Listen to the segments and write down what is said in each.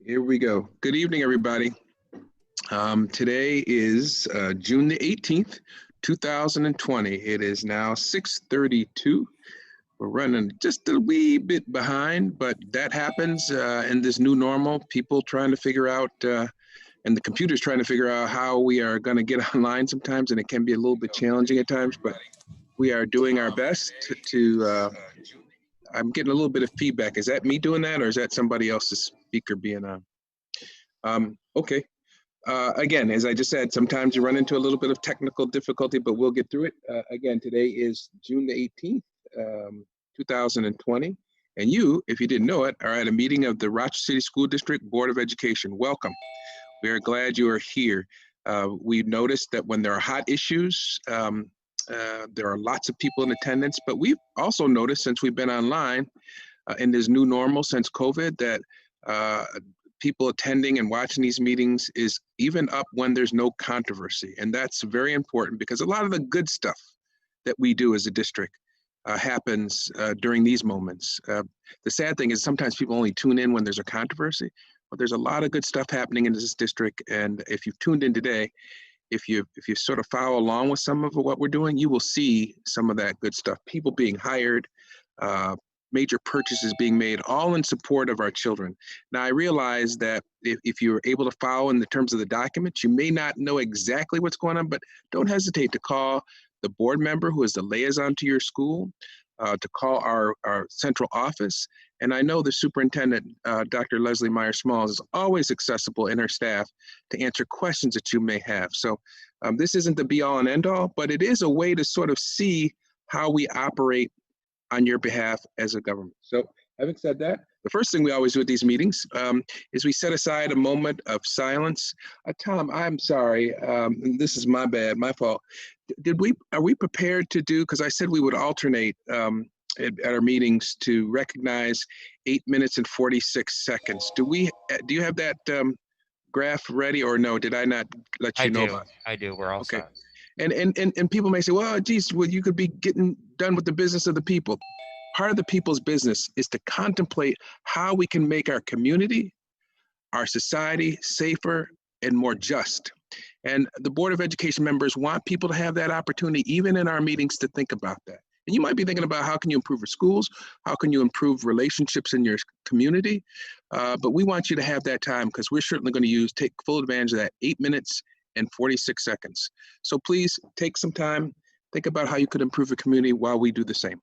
Here we go. Good evening, everybody. Today is June the 18th, 2020. It is now 6:32. We're running just a wee bit behind, but that happens in this new normal. People trying to figure out, and the computer's trying to figure out how we are going to get online sometimes, and it can be a little bit challenging at times, but we are doing our best I'm getting a little bit of feedback. Is that me doing that, or is that somebody else's speaker being on? Okay. Again, as I just said, sometimes you run into a little bit of technical difficulty, but we'll get through it. Again, today is June the 18th, 2020. And you, if you didn't know it, are at a meeting of the Rochester City School District Board of Education. Welcome. We are glad you are here. We noticed that when there are hot issues, there are lots of people in attendance, but we've also noticed since we've been online in this new normal since COVID that people attending and watching these meetings is even up when there's no controversy. And that's very important because a lot of the good stuff that we do as a district happens during these moments. The sad thing is sometimes people only tune in when there's a controversy, but there's a lot of good stuff happening in this district. And if you've tuned in today, if you sort of follow along with some of what we're doing, you will see some of that good stuff. People being hired, major purchases being made, all in support of our children. Now, I realize that if you're able to follow in the terms of the documents, you may not know exactly what's going on, but don't hesitate to call the board member who is the liaison to your school, to call our central office. And I know the superintendent, Dr. Leslie Meyer-Smalls, is always accessible in her staff to answer questions that you may have. So this isn't the be all and end all, but it is a way to sort of see how we operate on your behalf as a government. So having said that, the first thing we always do at these meetings is we set aside a moment of silence. Tom, I'm sorry, this is my bad, my fault. Are we prepared to do, because I said we would alternate at our meetings to recognize 8 minutes and 46 seconds. Do you have that graph ready, or no, did I not let you know about it? I do, we're all Okay. set. And people may say, well, geez, well, you could be getting done with the business of the people. Part of the people's business is to contemplate how we can make our community, our society safer and more just. And the Board of Education members want people to have that opportunity, even in our meetings, to think about that. And you might be thinking about how can you improve your schools? How can you improve relationships in your community? But we want you to have that time because we're certainly going to take full advantage of that 8 minutes and 46 seconds. So please take some time, think about how you could improve the community while we do the same.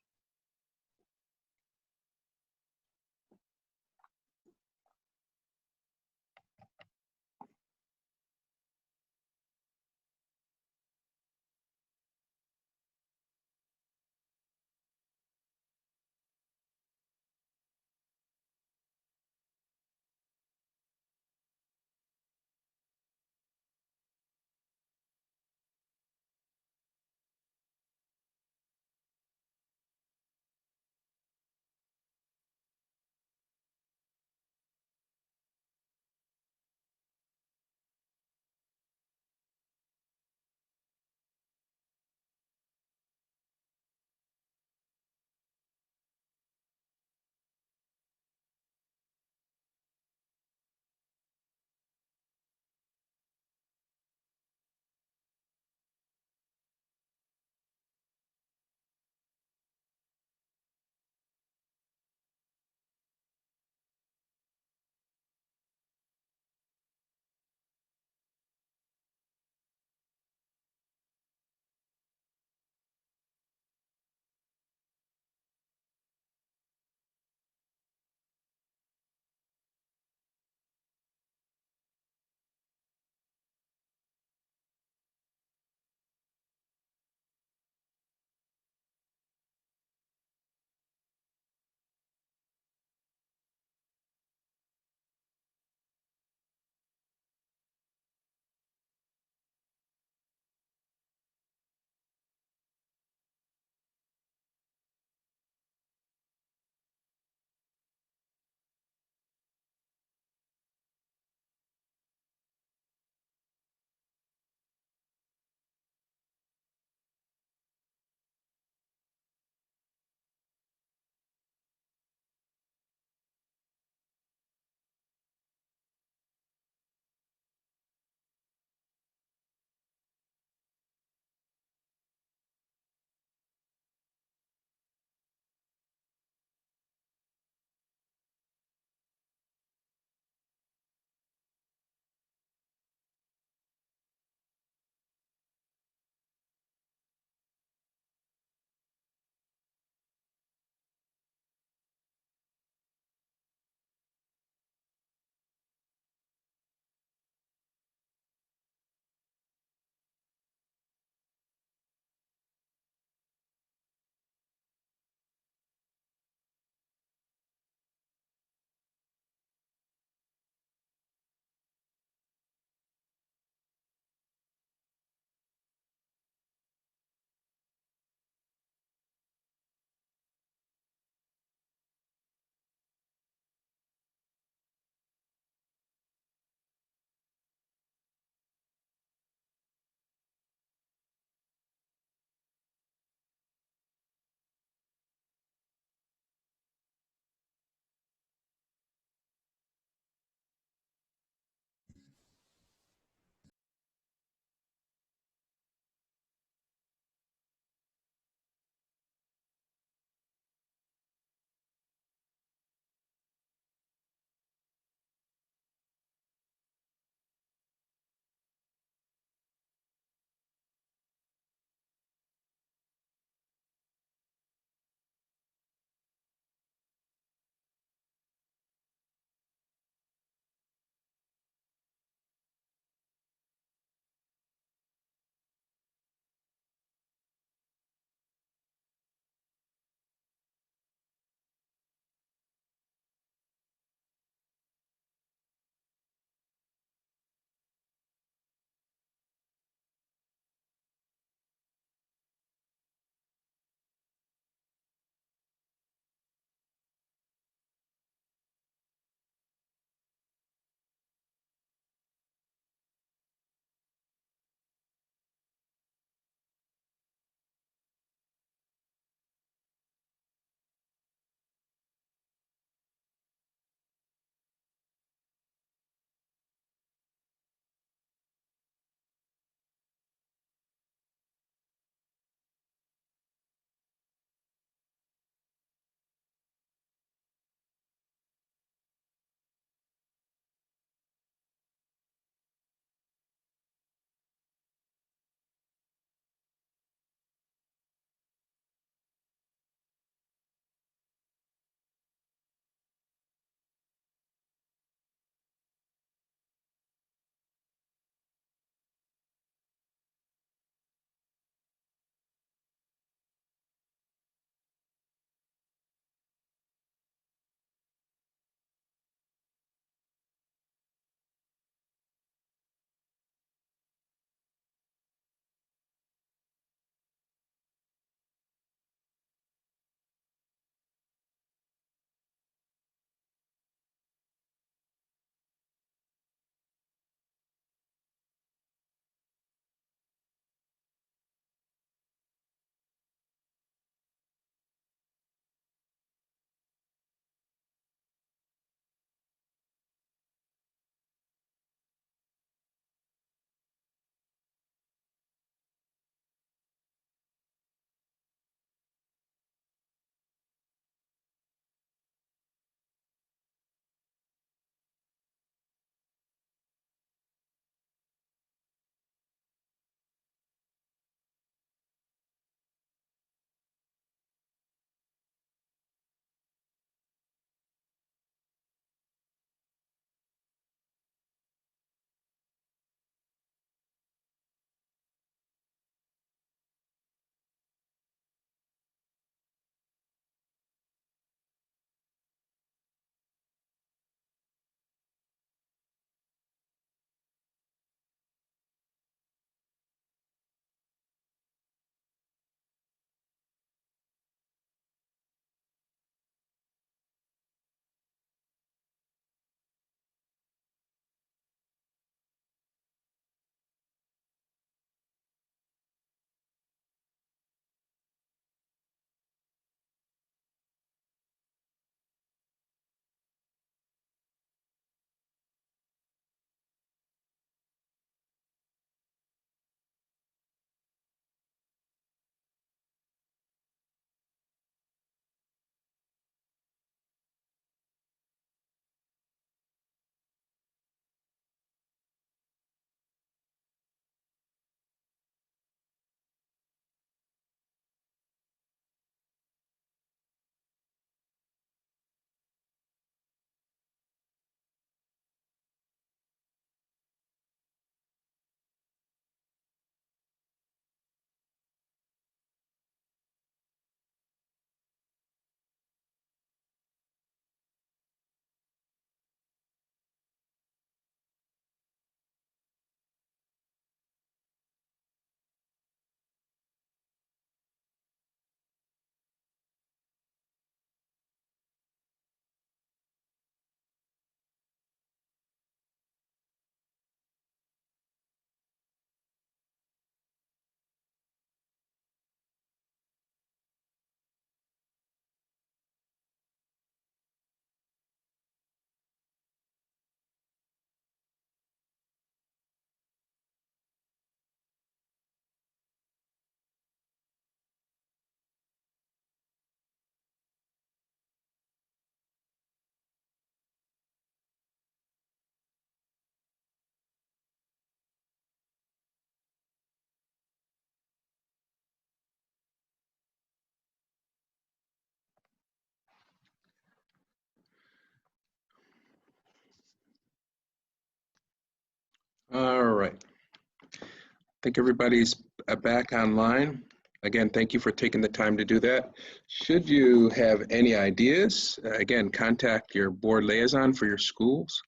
think everybody's back online. Again, thank you for taking the time to do that. Should you have any ideas, again, contact your board liaison for your schools,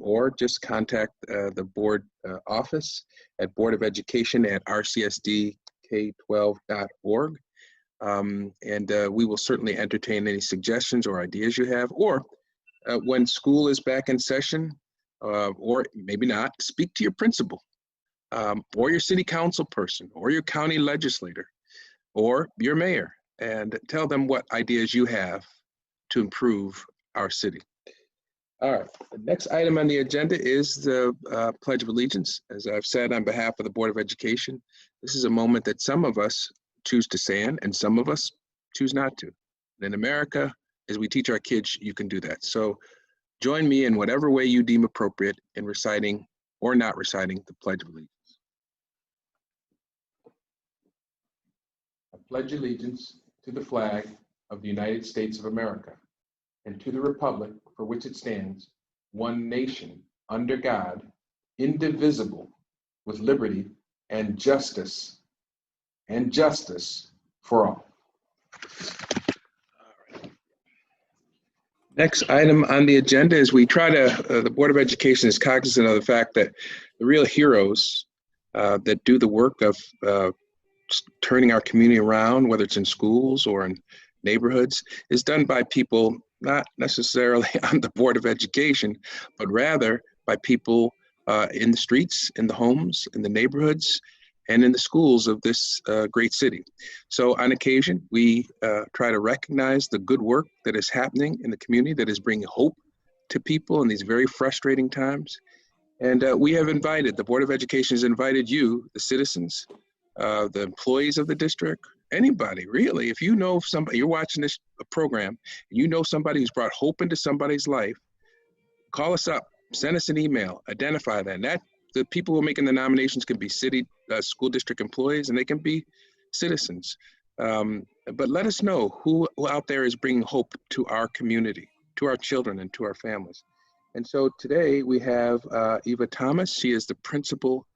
or just contact the board office at boardofelducation@rcsdk12.org. And we will certainly entertain any suggestions or ideas you have, or when school is back in session, or maybe not, speak to your principal, or your city council person, or your county legislator, or your mayor, and tell them what ideas you have to improve our city. All right, the next item on the agenda is the Pledge of Allegiance. As I've said on behalf of the Board of Education, this is a moment that some of us choose to stand and some of us choose not to. And in America, as we teach our kids, you can do that. So join me in whatever way you deem appropriate in reciting or not reciting the Pledge of Allegiance. I pledge allegiance to the flag of the United States of America and to the republic for which it stands, one nation, under God, indivisible, with liberty and justice for all. Next item on the agenda is we try to, the Board of Education is cognizant of the fact that the real heroes that do the work of turning our community around, whether it's in schools or in neighborhoods, is done by people not necessarily on the Board of Education, but rather by people in the streets, in the homes, in the neighborhoods, and in the schools of this great city. So on occasion, we try to recognize the good work that is happening in the community that is bringing hope to people in these very frustrating times. And we have invited, the Board of Education has invited you, the citizens, the employees of the district, anybody really. If you know somebody, you're watching this program, and you know somebody who's brought hope into somebody's life, call us up, send us an email, identify that. And that the people who are making the nominations can be city, school district employees, and they can be citizens. But let us know who out there is bringing hope to our community, to our children, and to our families. And so today we have Eva Thomas. She is the principal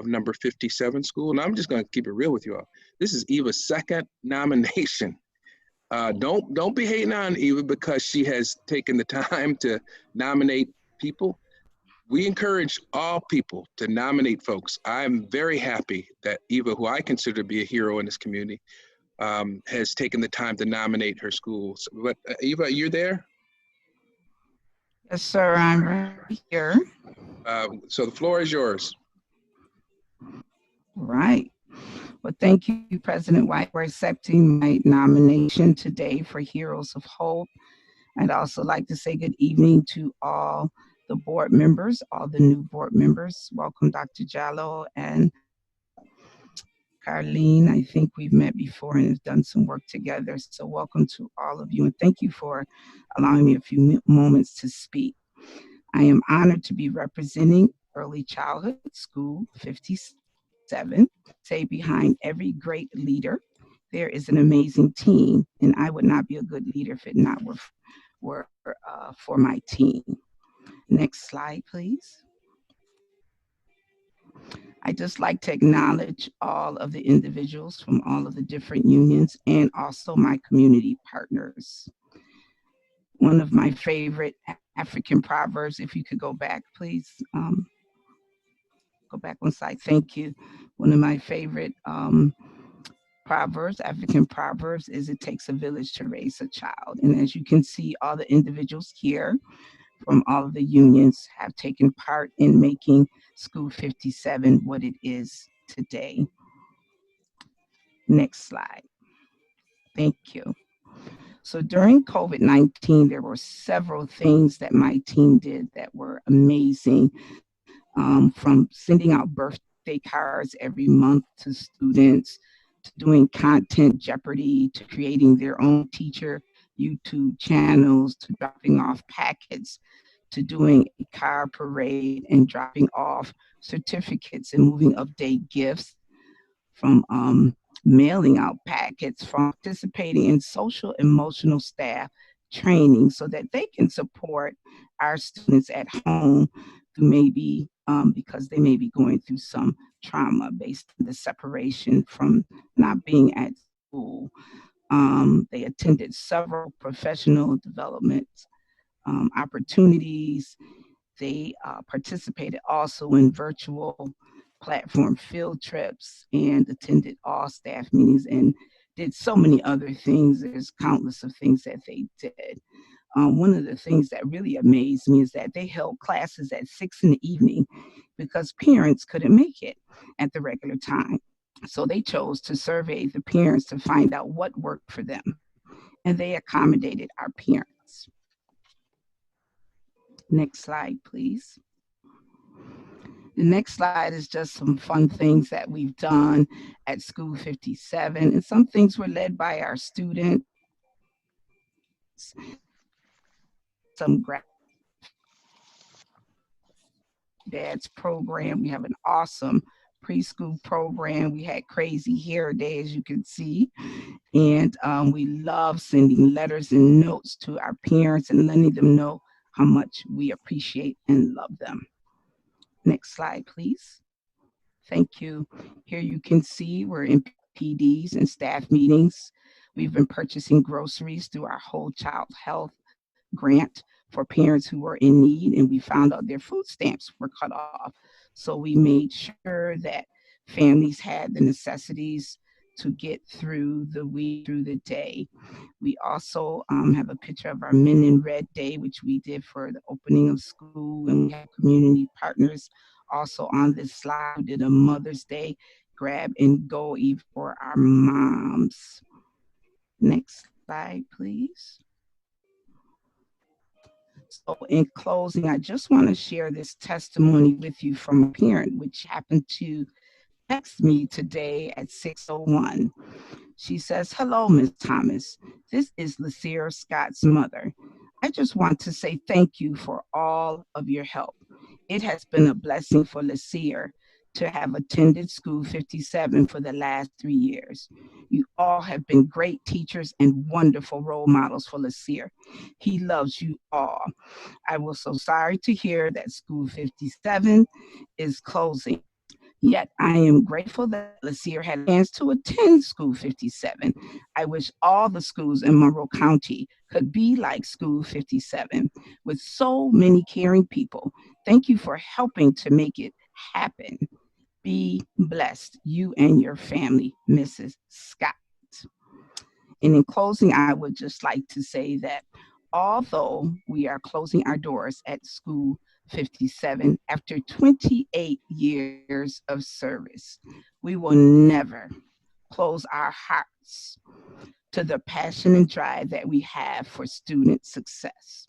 of number 57 school. And I'm just going to keep it real with you all. This is Eva's second nomination. Don't be hating on Eva because she has taken the time to nominate people. We encourage all people to nominate folks. I'm very happy that Eva, who I consider to be a hero in this community, has taken the time to nominate her schools. But Eva, you're there? Yes, sir, I'm right here. So the floor is yours. Right. Well, thank you, President White, for accepting my nomination today for Heroes of Hope. I'd also like to say good evening to all the board members, all the new board members. Welcome, Dr. Jallo and Carlene. I think we've met before and have done some work together. So welcome to all of you, and thank you for allowing me a few moments to speak. I am honored to be representing Early Childhood School 57. Say behind every great leader, there is an amazing team, and I would not be a good leader if it not were for my team. Next slide, please. I just like to acknowledge all of the individuals from all of the different unions and also my community partners. One of my favorite African proverbs, if you could go back, please. Go back one slide, thank you. One of my favorite proverbs, African proverbs, is it takes a village to raise a child. And as you can see, all the individuals here from all of the unions have taken part in making School 57 what it is today. Next slide. Thank you. So during COVID-19, there were several things that my team did that were amazing, from sending out birthday cards every month to students, to doing content Jeopardy, to creating their own teacher YouTube channels, to dropping off packets, to doing a car parade and dropping off certificates and moving update gifts, from mailing out packets, from participating in social emotional staff training so that they can support our students at home through maybe because they may be going through some trauma based on the separation from not being at school. They attended several professional development opportunities. They participated also in virtual platform field trips and attended all staff meetings and did so many other things. There's countless of things that they did. One of the things that really amazed me is that they held classes at 6 in the evening because parents couldn't make it at the regular time. So they chose to survey the parents to find out what worked for them, and they accommodated our parents. Next slide, please. The next slide is just some fun things that we've done at School 57, and some things were led by our students. Some Dad's program. We have an awesome preschool program. We had crazy hair day, as you can see. And we love sending letters and notes to our parents and letting them know how much we appreciate and love them. Next slide, please. Thank you. Here you can see we're in PDs and staff meetings. We've been purchasing groceries through our Whole Child Health grant for parents who were in need, and we found out their food stamps were cut off. So we made sure that families had the necessities to get through the week, through the day. We also have a picture of our Men in Red Day, which we did for the opening of school, and we have community partners also on this slide. We did a Mother's Day grab and go even for our moms. Next slide, please. So in closing, I just want to share this testimony with you from a parent, which happened to text me today at 6:01. She says, "Hello, Ms. Thomas. This is Lacia Scott's mother. I just want to say thank you for all of your help. It has been a blessing for Lacia to have attended School 57 for the last 3 years. You all have been great teachers and wonderful role models for Lacia. He loves you all. I was so sorry to hear that School 57 is closing. Yet I am grateful that Lacia had a chance to attend School 57. I wish all the schools in Monroe County could be like School 57 with so many caring people. Thank you for helping to make it happen. Be blessed, you and your family, Mrs. Scott." And in closing, I would just like to say that although we are closing our doors at School 57 after 28 years of service, we will never close our hearts to the passion and drive that we have for student success.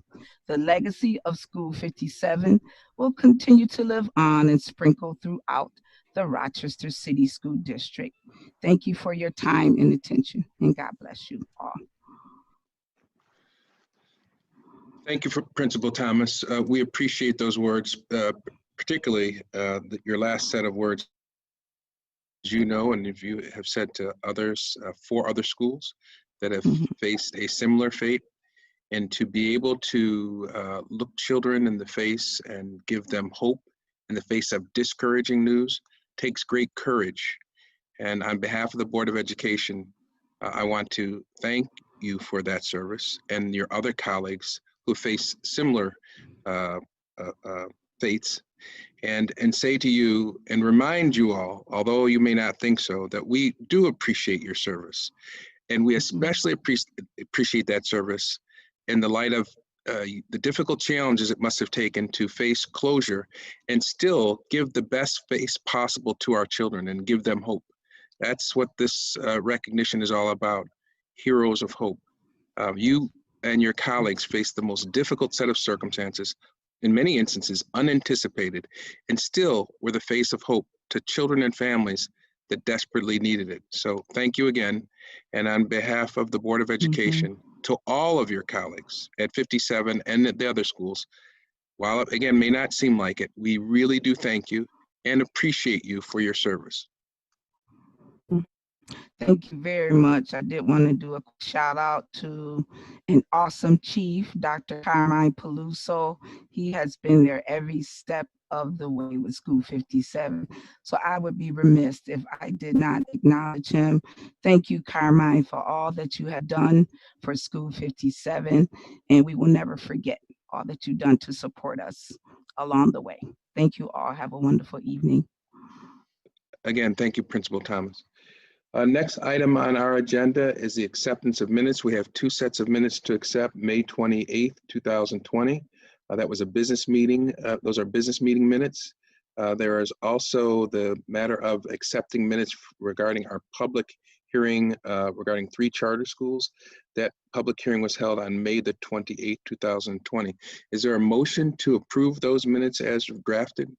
The legacy of School 57 will continue to live on and sprinkle throughout the Rochester City School District. Thank you for your time and attention, and God bless you all. Thank you, Principal Thomas. We appreciate those words, particularly your last set of words. As you know, and if you have said to others, 4 other schools that have faced a similar fate, and to be able to look children in the face and give them hope in the face of discouraging news takes great courage. And on behalf of the Board of Education, I want to thank you for that service and your other colleagues who face similar fates, and say to you and remind you all, although you may not think so, that we do appreciate your service. And we especially appreciate that service in the light of the difficult challenges it must have taken to face closure and still give the best face possible to our children and give them hope. That's what this recognition is all about, heroes of hope. You and your colleagues faced the most difficult set of circumstances, in many instances unanticipated, and still were the face of hope to children and families that desperately needed it. So thank you again. And on behalf of the Board of Education, to all of your colleagues at 57 and at the other schools, while it again may not seem like it, we really do thank you and appreciate you for your service. Thank you very much. I did want to do a shout out to an awesome chief, Dr. Carmine Peluso. He has been there every step of the way with School 57. So I would be remiss if I did not acknowledge him. Thank you, Carmine, for all that you have done for School 57, and we will never forget all that you've done to support us along the way. Thank you all. Have a wonderful evening. Again, thank you, Principal Thomas. Next item on our agenda is the acceptance of minutes. We have two sets of minutes to accept, May 28th, 2020. That was a business meeting. Those are business meeting minutes. There is also the matter of accepting minutes regarding our public hearing regarding 3 charter schools. That public hearing was held on May the 28th, 2020. Is there a motion to approve those minutes as drafted?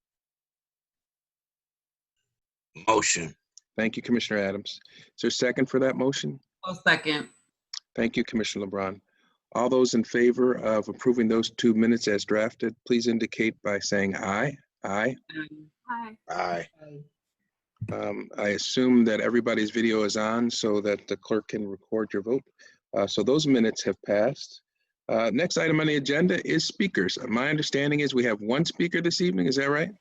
Motion. Thank you, Commissioner Adams. Is there a second for that motion? I'll second. Thank you, Commissioner LeBron. All those in favor of approving those 2 minutes as drafted, please indicate by saying aye. Aye. Aye. Aye. I assume that everybody's video is on so that the clerk can record your vote. So those minutes have passed. Next item on the agenda is speakers. My understanding is we have 1 speaker this evening. Is that right?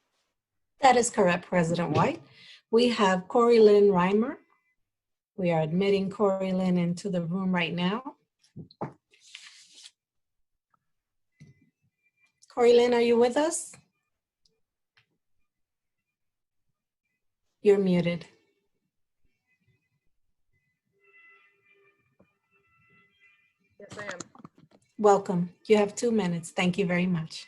That is correct, President White. We have Corey Lynn Reimer. We are admitting Corey Lynn into the room right now. Corey Lynn, are you with us? You're muted. Yes, I am. Welcome. You have 2 minutes. Thank you very much.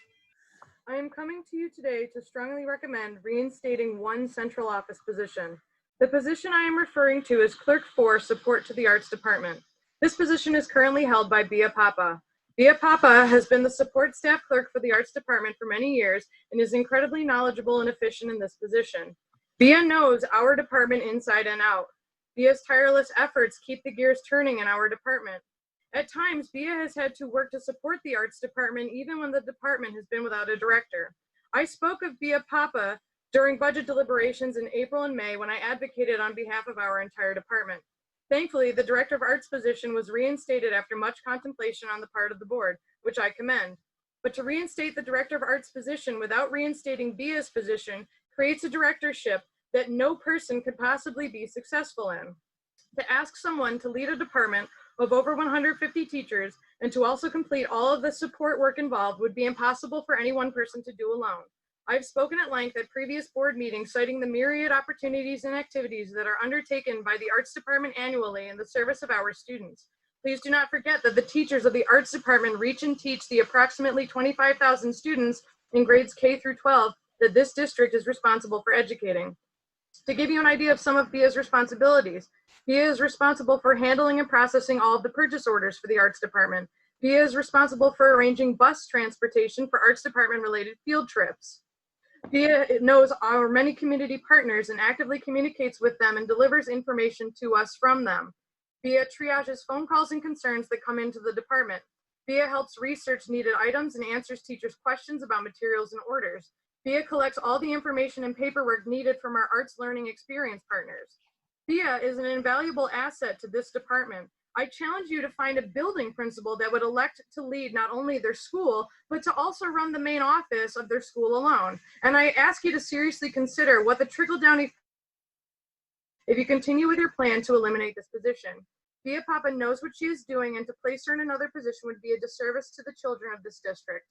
I am coming to you today to strongly recommend reinstating 1 central office position. The position I am referring to is Clerk 4, Support to the Arts Department. This position is currently held by Bia Papa. Bia Papa has been the support staff clerk for the Arts Department for many years and is incredibly knowledgeable and efficient in this position. Bia knows our department inside and out. Bia's tireless efforts keep the gears turning in our department. At times, Bia has had to work to support the arts department even when the department has been without a director. I spoke of Bia Papa during budget deliberations in April and May when I advocated on behalf of our entire department. Thankfully, the Director of Arts position was reinstated after much contemplation on the part of the board, which I commend. But to reinstate the Director of Arts position without reinstating Bia's position creates a directorship that no person could possibly be successful in. To ask someone to lead a department of over 150 teachers and to also complete all of the support work involved would be impossible for any one person to do alone. I've spoken at length at previous board meetings citing the myriad opportunities and activities that are undertaken by the Arts Department annually in the service of our students. Please do not forget that the teachers of the Arts Department reach and teach the approximately 25,000 students in grades K through 12 that this district is responsible for educating. To give you an idea of some of Bia's responsibilities, Bia is responsible for handling and processing all of the purchase orders for the Arts Department. Bia is responsible for arranging bus transportation for Arts Department related field trips. Bia knows our many community partners and actively communicates with them and delivers information to us from them. Bia triages phone calls and concerns that come into the department. Bia helps research needed items and answers teachers' questions about materials and orders. Bia collects all the information and paperwork needed from our arts learning experience partners. Bia is an invaluable asset to this department. I challenge you to find a building principal that would elect to lead not only their school, but to also run the main office of their school alone. And I ask you to seriously consider what the trickle-down effect if you continue with your plan to eliminate this position. Bia Papa knows what she is doing, and to place her in another position would be a disservice to the children of this district.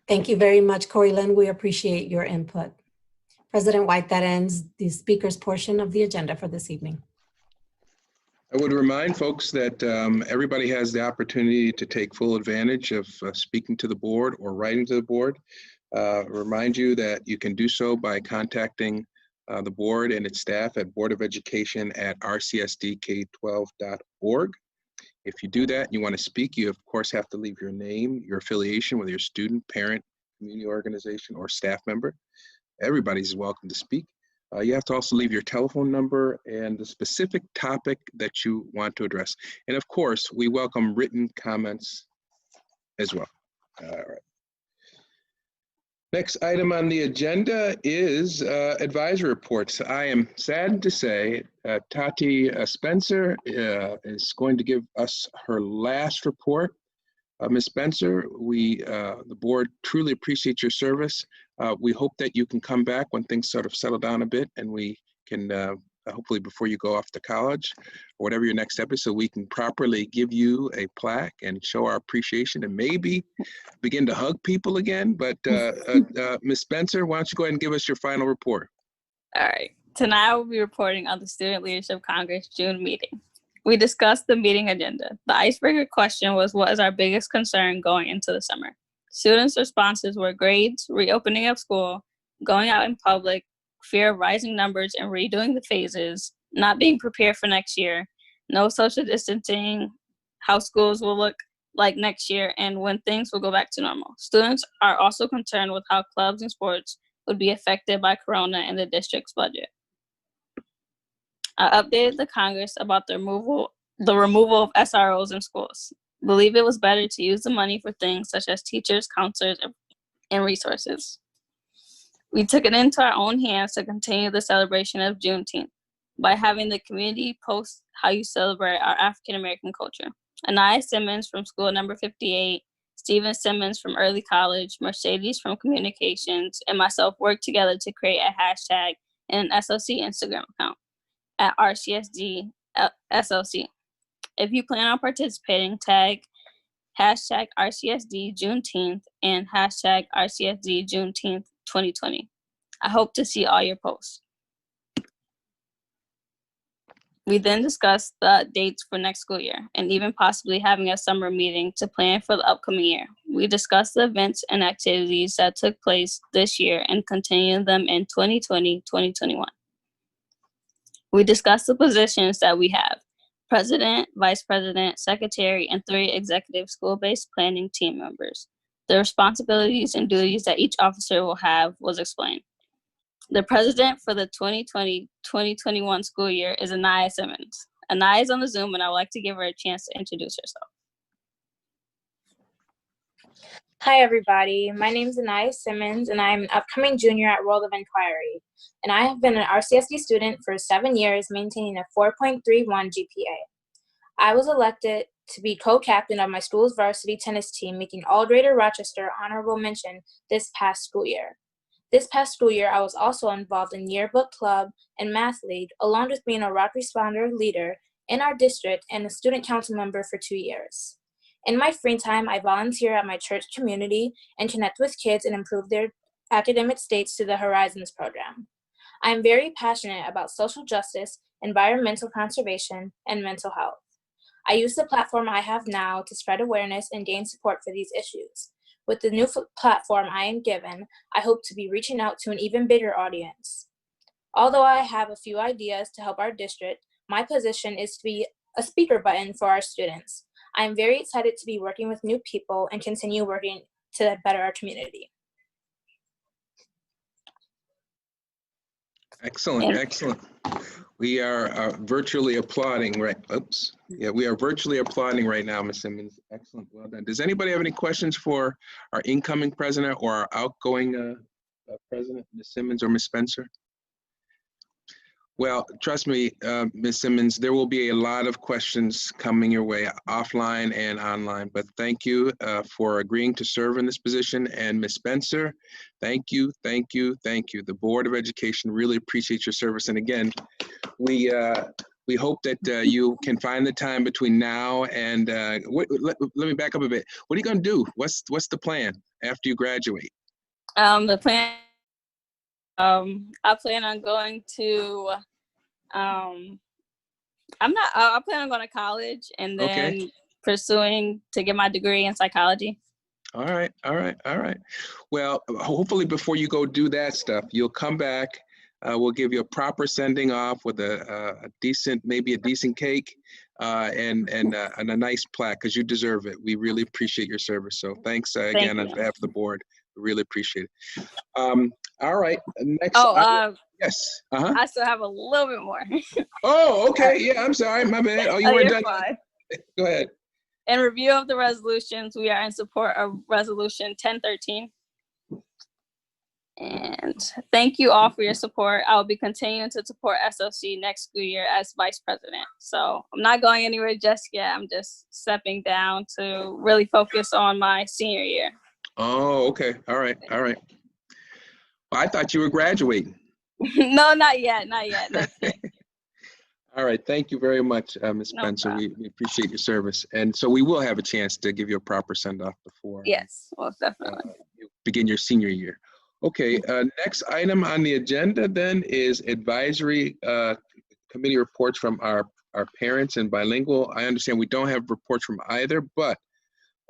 Thank you very much, Corey Lynn. We appreciate your input. President White, that ends the speakers portion of the agenda for this evening. I would remind folks that everybody has the opportunity to take full advantage of speaking to the board or writing to the board. Remind you that you can do so by contacting the board and its staff at boardofelducation@rcsdk12.org. If you do that and you want to speak, you of course have to leave your name, your affiliation, whether you're student, parent, community organization, or staff member. Everybody's welcome to speak. You have to also leave your telephone number and the specific topic that you want to address. And of course, we welcome written comments as well. All right. Next item on the agenda is advisory reports. I am saddened to say Tati Spencer is going to give us her last report. Ms. Spencer, the board truly appreciates your service. We hope that you can come back when things sort of settle down a bit, and we can hopefully before you go off to college or whatever your next step is, so we can properly give you a plaque and show our appreciation and maybe begin to hug people again. But Ms. Spencer, why don't you go ahead and give us your final report? All right. Tonight I will be reporting on the Student Leadership Congress June meeting. We discussed the meeting agenda. The icebreaker question was, what is our biggest concern going into the summer? Students' responses were grades, reopening of school, going out in public, fear of rising numbers and redoing the phases, not being prepared for next year, no social distancing, how schools will look like next year, and when things will go back to normal. Students are also concerned with how clubs and sports would be affected by Corona and the district's budget. I updated the Congress about the removal of SROs in schools. Believe it was better to use the money for things such as teachers, counselors, and resources. We took it into our own hands to continue the celebration of Juneteenth by having the community post how you celebrate our African American culture. Anaya Simmons from school number 58, Stephen Simmons from early college, Mercedes from communications, and myself worked together to create a hashtag and an SLC Instagram account at RCSD SLC. If you plan on participating, tag hashtag RCSD Juneteenth and hashtag RCSD Juneteenth 2020. I hope to see all your posts. We then discussed the dates for next school year and even possibly having a summer meeting to plan for the upcoming year. We discussed the events and activities that took place this year and continuing them in 2020-2021. We discussed the positions that we have: president, vice president, secretary, and 3 executive school-based planning team members. The responsibilities and duties that each officer will have was explained. The president for the 2020-2021 school year is Anaya Simmons. Anaya is on the Zoom, and I would like to give her a chance to introduce herself. Hi, everybody. My name is Anaya Simmons, and I'm an upcoming junior at World of Inquiry. And I have been an RCSD student for 7 years, maintaining a 4.31 GPA. I was elected to be co-captain of my school's varsity tennis team, making All Greater Rochester honorable mention this past school year. This past school year, I was also involved in yearbook club and math league, along with being a rock responder leader in our district and a student council member for 2 years. In my free time, I volunteer at my church community and connect with kids and improve their academic states through the Horizons program. I am very passionate about social justice, environmental conservation, and mental health. I use the platform I have now to spread awareness and gain support for these issues. With the new platform I am given, I hope to be reaching out to an even bigger audience. Although I have a few ideas to help our district, my position is to be a speaker button for our students. I am very excited to be working with new people and continue working to better our community. Excellent, excellent. We are virtually applauding, right? Oops. Yeah, we are virtually applauding right now, Ms. Simmons. Excellent, well done. Does anybody have any questions for our incoming president or our outgoing president, Ms. Simmons or Ms. Spencer? Well, trust me, Ms. Simmons, there will be a lot of questions coming your way offline and online, but thank you for agreeing to serve in this position. And Ms. Spencer, thank you, thank you, thank you. The Board of Education really appreciates your service. And again, we hope that you can find the time between now and, let me back up a bit. What are you gonna do? What's the plan after you graduate? The plan, I plan on going to, I plan on going to college and then pursuing to get my degree in psychology. All right, all right, all right. Well, hopefully before you go do that stuff, you'll come back. We'll give you a proper sending off with a decent, maybe a decent cake and a nice plaque, because you deserve it. We really appreciate your service. So thanks again on behalf of the board. We really appreciate it. All right, next. Yes. I still have a little bit more. Oh, okay. Yeah, I'm sorry. My bad. Oh, you weren't done. Fine. Go ahead. In review of the resolutions, we are in support of Resolution 1013. And thank you all for your support. I will be continuing to support SLC next school year as vice president. So I'm not going anywhere just yet. I'm just stepping down to really focus on my senior year. Oh, okay. All right. All right. Well, I thought you were graduating. No, not yet. Not yet. Next year. All right. Thank you very much, Ms. No Spencer. problem. We appreciate your service. And so we will have a chance to give you a proper send-off before Yes, most definitely. you begin your senior year. Okay. Next item on the agenda then is advisory committee reports from our parents and bilingual. I understand we don't have reports from either, but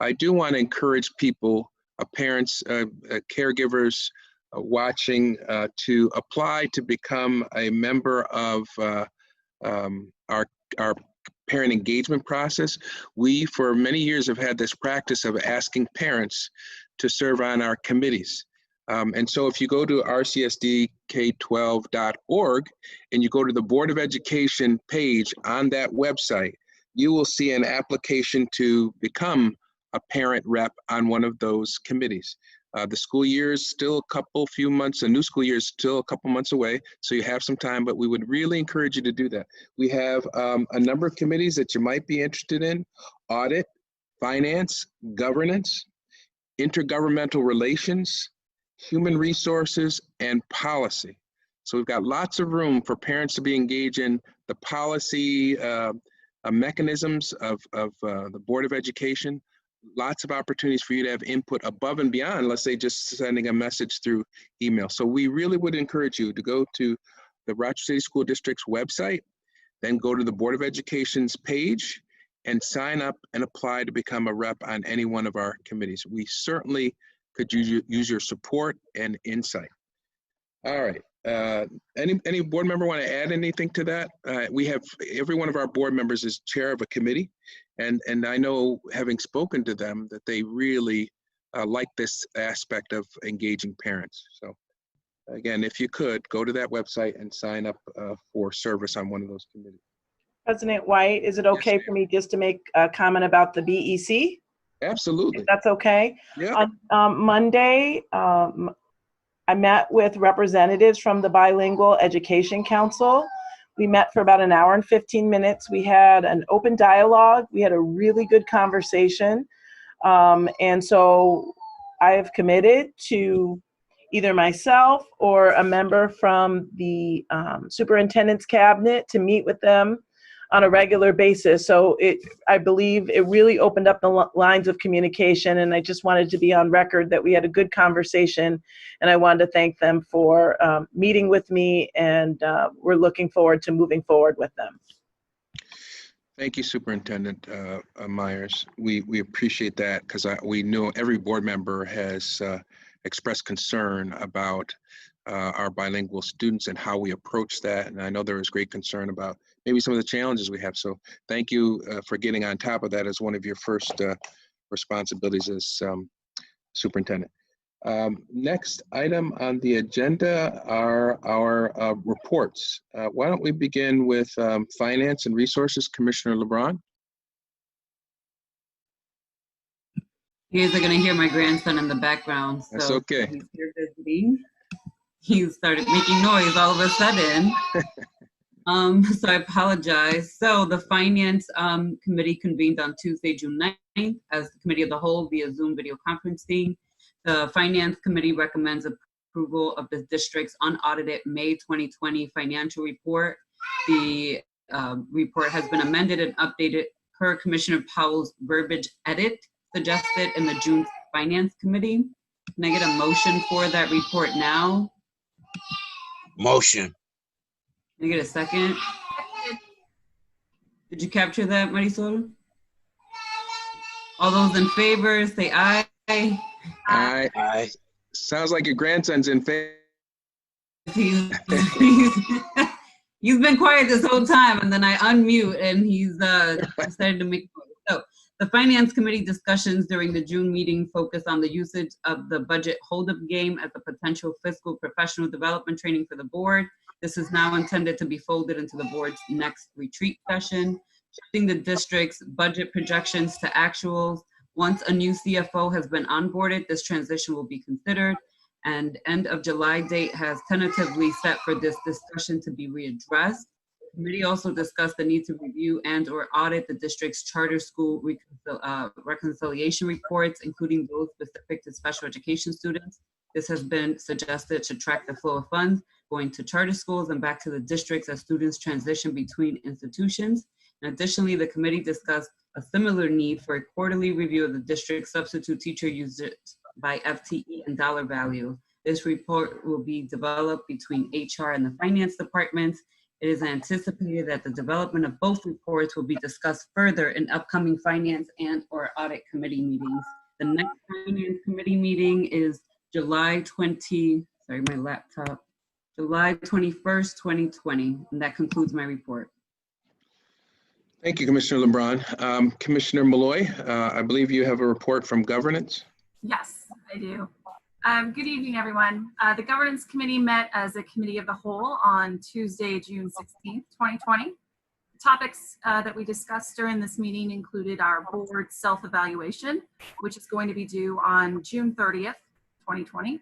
I do want to encourage people, parents, caregivers watching to apply to become a member of our parent engagement process. We, for many years, have had this practice of asking parents to serve on our committees. And so if you go to rcsdk12.org and you go to the Board of Education page on that website, you will see an application to become a parent rep on one of those committees. The school year is still a few months, a new school year is still a couple months away, so you have some time, but we would really encourage you to do that. We have a number of committees that you might be interested in: audit, finance, governance, intergovernmental relations, human resources, and policy. So we've got lots of room for parents to be engaged in the policy mechanisms of the Board of Education. Lots of opportunities for you to have input above and beyond, let's say, just sending a message through email. So we really would encourage you to go to the Rochester City School District's website, then go to the Board of Education's page and sign up and apply to become a rep on any one of our committees. We certainly could use your support and insight. All right. Any board member want to add anything to that? We have, every one of our board members is chair of a committee, and I know, having spoken to them, that they really like this aspect of engaging parents. So again, if you could, go to that website and sign up for service on one of those committees. President White, is it okay for me just to make a comment about the BEC? Absolutely. If that's okay. Yeah. On Monday, I met with representatives from the Bilingual Education Council. We met for about an hour and 15 minutes. We had an open dialogue. We had a really good conversation. And so I have committed to either myself or a member from the superintendent's cabinet to meet with them on a regular basis. So I believe it really opened up the lines of communication, and I just wanted to be on record that we had a good conversation, and I wanted to thank them for meeting with me, and we're looking forward to moving forward with them. Thank you, Superintendent Myers. We appreciate that, because we know every board member has expressed concern about our bilingual students and how we approach that. And I know there was great concern about maybe some of the challenges we have. So thank you for getting on top of that as one of your first responsibilities as superintendent. Next item on the agenda are our reports. Why don't we begin with Finance and Resources, Commissioner LeBron? You guys are gonna hear my grandson in the background. So That's okay. he's here visiting. He started making noise all of a sudden. So I apologize. So the Finance Committee convened on Tuesday, June 9th as the Committee of the Whole via Zoom video conferencing. The Finance Committee recommends approval of the district's unaudited May 2020 financial report. The report has been amended and updated per Commissioner Powell's verbiage edit suggested in the June Finance Committee. Can I get a motion for that report now? Motion. Can I get a second? Did you capture that, Marisol? All those in favor, say aye. Aye. Aye. Sounds like your grandson's in favor. He's been quiet this whole time, and then I unmute, and he's decided to make noise. So the Finance Committee discussions during the June meeting focused on the usage of the budget hold-up game as a potential fiscal professional development training for the board. This is now intended to be folded into the board's next retreat session. Shifting the district's budget projections to actuals. Once a new CFO has been onboarded, this transition will be considered. and end of July date has tentatively set for this discussion to be readdressed. The committee also discussed the need to review and or audit the district's charter school reconciliation reports, including those specific to special education students. This has been suggested to track the flow of funds going to charter schools and back to the districts as students transition between institutions. And additionally, the committee discussed a similar need for a quarterly review of the district's substitute teacher usage by FTE and dollar value. This report will be developed between HR and the finance departments. It is anticipated that the development of both reports will be discussed further in upcoming finance and or audit committee meetings. The next finance committee meeting is July 21st, 2020. And that concludes my report. Thank you, Commissioner LeBron. Commissioner Malloy, I believe you have a report from governance. Yes, I do. Good evening, everyone. The Governance Committee met as a committee of the whole on Tuesday, June 16th, 2020. The topics that we discussed during this meeting included our board self-evaluation, which is going to be due on June 30th, 2020.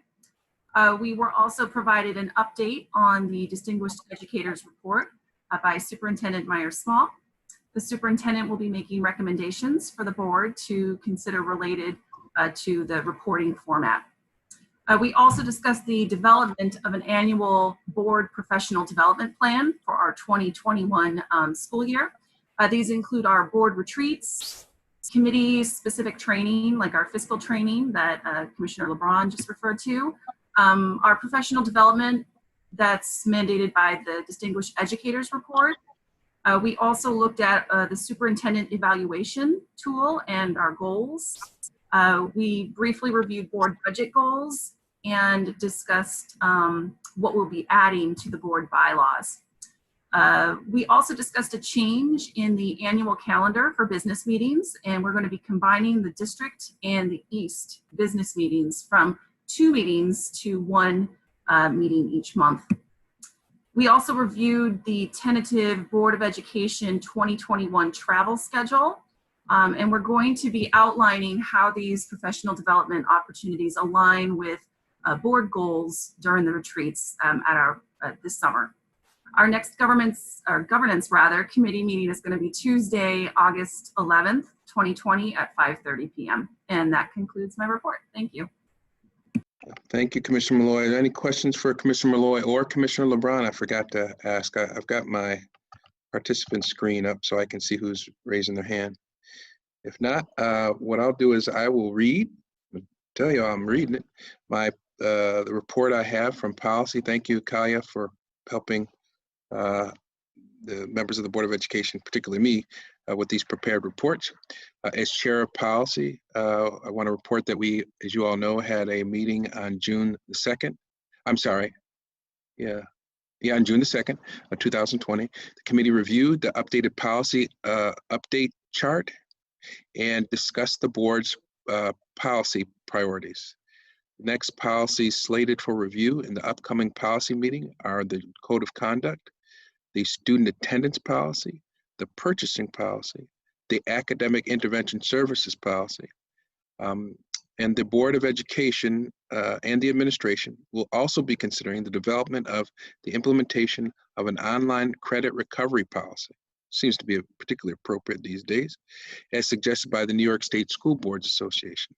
We were also provided an update on the Distinguished Educators Report by Superintendent Myers-Small. The superintendent will be making recommendations for the board to consider related to the reporting format. We also discussed the development of an annual board professional development plan for our 2021 school year. These include our board retreats, committee-specific training, like our fiscal training that Commissioner LeBron just referred to, our professional development that's mandated by the Distinguished Educators Report. We also looked at the superintendent evaluation tool and our goals. We briefly reviewed board budget goals and discussed what we'll be adding to the board bylaws. We also discussed a change in the annual calendar for business meetings, and we're going to be combining the district and the East business meetings from 2 meetings to 1 meeting each month. We also reviewed the tentative Board of Education 2021 travel schedule, and we're going to be outlining how these professional development opportunities align with board goals during the retreats this summer. Our next governance committee meeting is going to be Tuesday, August 11th, 2020 at 5:30 p.m. And that concludes my report. Thank you. Thank you, Commissioner Malloy. Are there any questions for Commissioner Malloy or Commissioner LeBron? I forgot to ask. I've got my participant screen up so I can see who's raising their hand. If not, what I'll do is I will read. I'll tell you I'm reading it. The report I have from policy. Thank you, Kaya, for helping the members of the Board of Education, particularly me, with these prepared reports. As chair of policy, I want to report that we, as you all know, had a meeting on June the 2nd. I'm sorry. On June the 2nd of 2020. The committee reviewed the updated policy update chart and discussed the board's policy priorities. Next policies slated for review in the upcoming policy meeting are the Code of Conduct, the Student Attendance Policy, the Purchasing Policy, the Academic Intervention Services Policy. And the Board of Education and the administration will also be considering the development of the implementation of an online credit recovery policy. Seems to be particularly appropriate these days, as suggested by the New York State School Boards Association.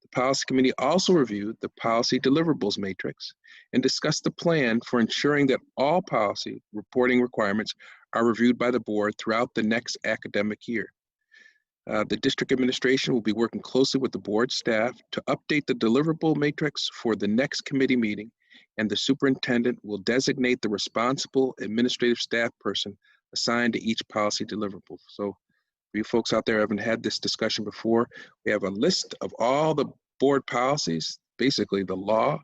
The Policy Committee also reviewed the Policy Deliverables Matrix and discussed the plan for ensuring that all policy reporting requirements are reviewed by the board throughout the next academic year. The district administration will be working closely with the board staff to update the deliverable matrix for the next committee meeting, and the superintendent will designate the responsible administrative staff person assigned to each policy deliverable. So for you folks out there who haven't had this discussion before, we have a list of all the board policies, basically the law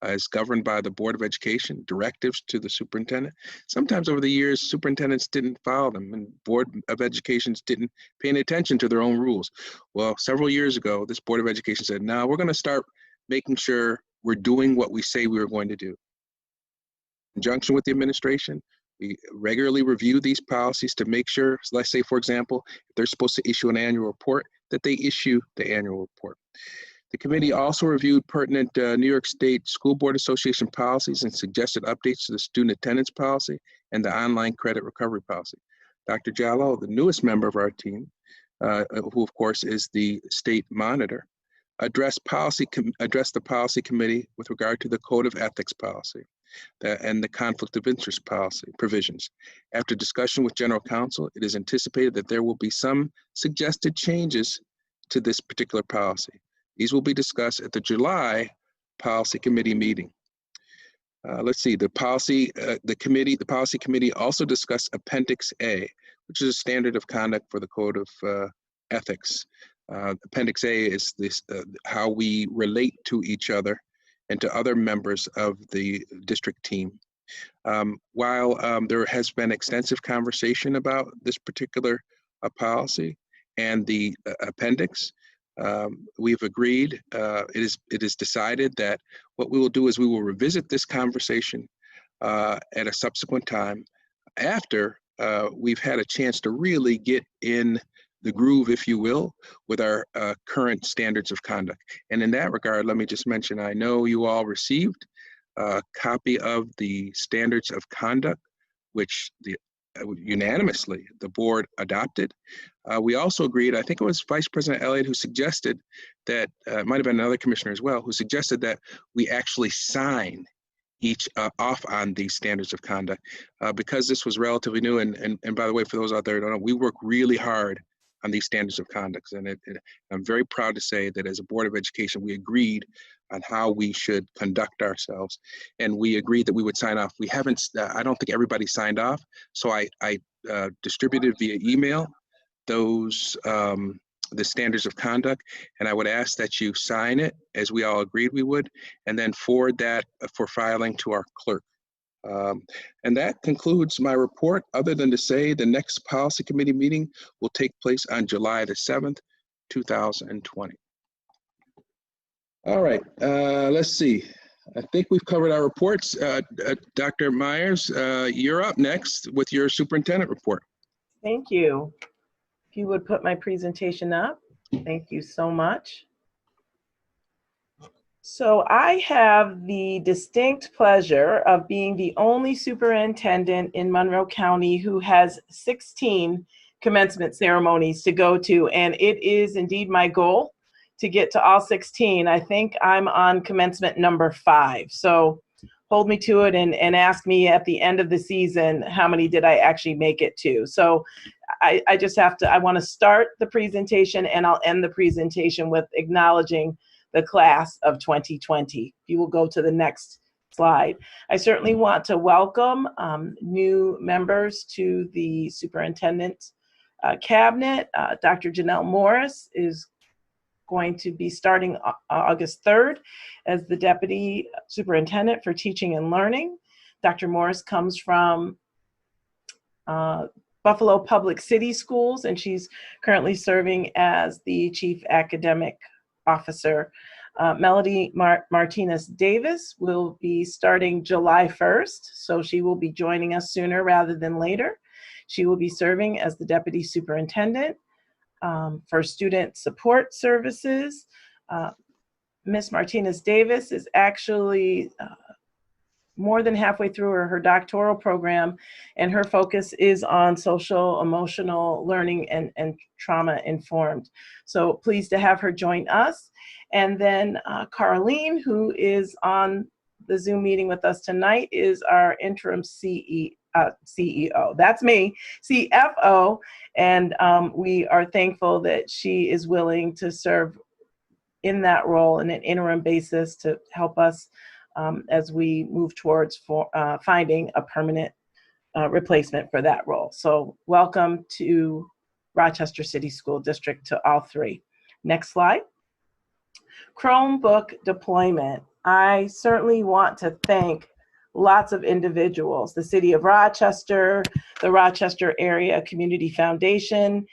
is governed by the Board of Education, directives to the superintendent. Sometimes over the years, superintendents didn't follow them and Board of Educations didn't pay any attention to their own rules. Well, several years ago, this Board of Education said, now we're going to start making sure we're doing what we say we were going to do. In conjunction with the administration, we regularly review these policies to make sure, let's say, for example, if they're supposed to issue an annual report, that they issue the annual report. The committee also reviewed pertinent New York State School Board Association policies and suggested updates to the student attendance policy and the online credit recovery policy. Dr. Jallo, the newest member of our team, who of course is the state monitor, addressed the policy committee with regard to the code of ethics policy and the conflict of interest policy provisions. After discussion with general counsel, it is anticipated that there will be some suggested changes to this particular policy. These will be discussed at the July policy committee meeting. Let's see, the policy committee also discussed Appendix A, which is a standard of conduct for the code of ethics. Appendix A is this how we relate to each other and to other members of the district team. While there has been extensive conversation about this particular policy and the appendix, we've agreed, it is decided that what we will do is we will revisit this conversation at a subsequent time after we've had a chance to really get in the groove, if you will, with our current standards of conduct. And in that regard, let me just mention, I know you all received a copy of the standards of conduct, which unanimously the board adopted. We also agreed, I think it was Vice President Elliott who suggested that, it might have been another commissioner as well, who suggested that we actually sign each off on these standards of conduct because this was relatively new. And by the way, for those out there who don't know, we work really hard on these standards of conduct. And I'm very proud to say that as a Board of Education, we agreed on how we should conduct ourselves. And we agreed that we would sign off. We haven't, I don't think everybody signed off. So I distributed via email those, the standards of conduct. And I would ask that you sign it as we all agreed we would, and then forward that for filing to our clerk. And that concludes my report, other than to say the next policy committee meeting will take place on July the 7th, 2020. All right, let's see. I think we've covered our reports. Dr. Myers, you're up next with your superintendent report. Thank you. If you would put my presentation up. Thank you so much. So I have the distinct pleasure of being the only superintendent in Monroe County who has 16 commencement ceremonies to go to, and it is indeed my goal to get to all 16. I think I'm on commencement number 5. So hold me to it and ask me at the end of the season, how many did I actually make it to? So I just have to, I want to start the presentation and I'll end the presentation with acknowledging the class of 2020. If you will go to the next slide. I certainly want to welcome new members to the superintendent cabinet. Dr. Janelle Morris is going to be starting August 3rd as the Deputy Superintendent for Teaching and Learning. Dr. Morris comes from Buffalo Public City Schools, and she's currently serving as the Chief Academic Officer. Melody Martinez Davis will be starting July 1st, so she will be joining us sooner rather than later. She will be serving as the Deputy Superintendent for Student Support Services. Ms. Martinez Davis is actually more than halfway through her doctoral program, and her focus is on social emotional learning and trauma informed. So pleased to have her join us. And then Carlene, who is on the Zoom meeting with us tonight, is our interim CEO. That's me, CFO. And we are thankful that she is willing to serve in that role on an interim basis to help us as we move towards finding a permanent replacement for that role. So welcome to Rochester City School District to all 3. Next slide. Chromebook deployment. I certainly want to thank lots of individuals, the City of Rochester, the Rochester Area Community Foundation,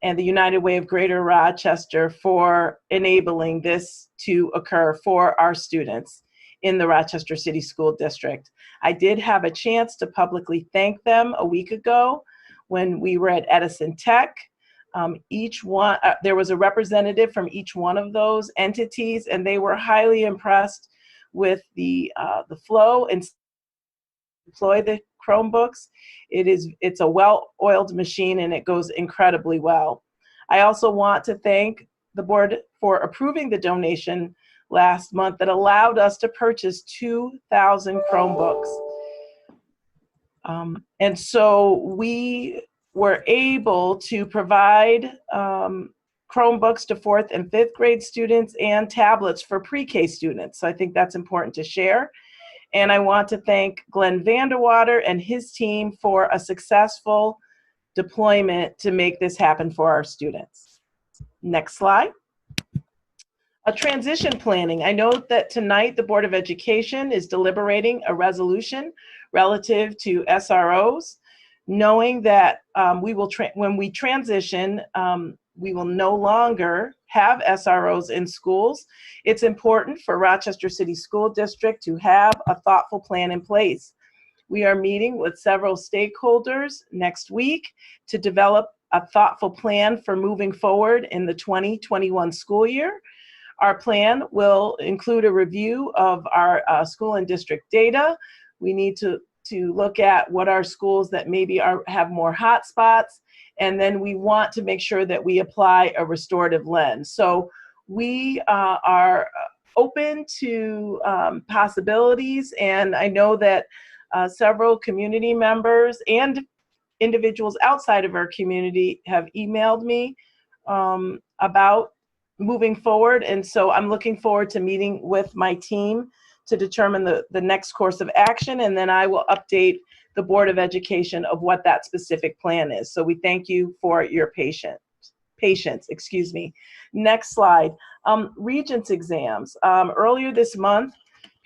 and the United Way of Greater Rochester for enabling this to occur for our students in the Rochester City School District. I did have a chance to publicly thank them a week ago when we were at Edison Tech. Each one, there was a representative from each one of those entities, and they were highly impressed with the flow and deploy the Chromebooks. It's a well-oiled machine, and it goes incredibly well. I also want to thank the board for approving the donation last month that allowed us to purchase 2,000 Chromebooks. And so we were able to provide Chromebooks to 4th and 5th grade students and tablets for pre-K students. So I think that's important to share. And I want to thank Glenn Vanderwater and his team for a successful deployment to make this happen for our students. Next slide. A transition planning. I know that tonight the Board of Education is deliberating a resolution relative to SROs, knowing that when we transition, we will no longer have SROs in schools. It's important for Rochester City School District to have a thoughtful plan in place. We are meeting with several stakeholders next week to develop a thoughtful plan for moving forward in the 2021 school year. Our plan will include a review of our school and district data. We need to look at what are schools that maybe have more hotspots, and then we want to make sure that we apply a restorative lens. So we are open to possibilities, and I know that several community members and individuals outside of our community have emailed me about moving forward, and so I'm looking forward to meeting with my team to determine the next course of action, and then I will update the Board of Education of what that specific plan is. So we thank you for your patience. Next slide. Regents exams. Earlier this month,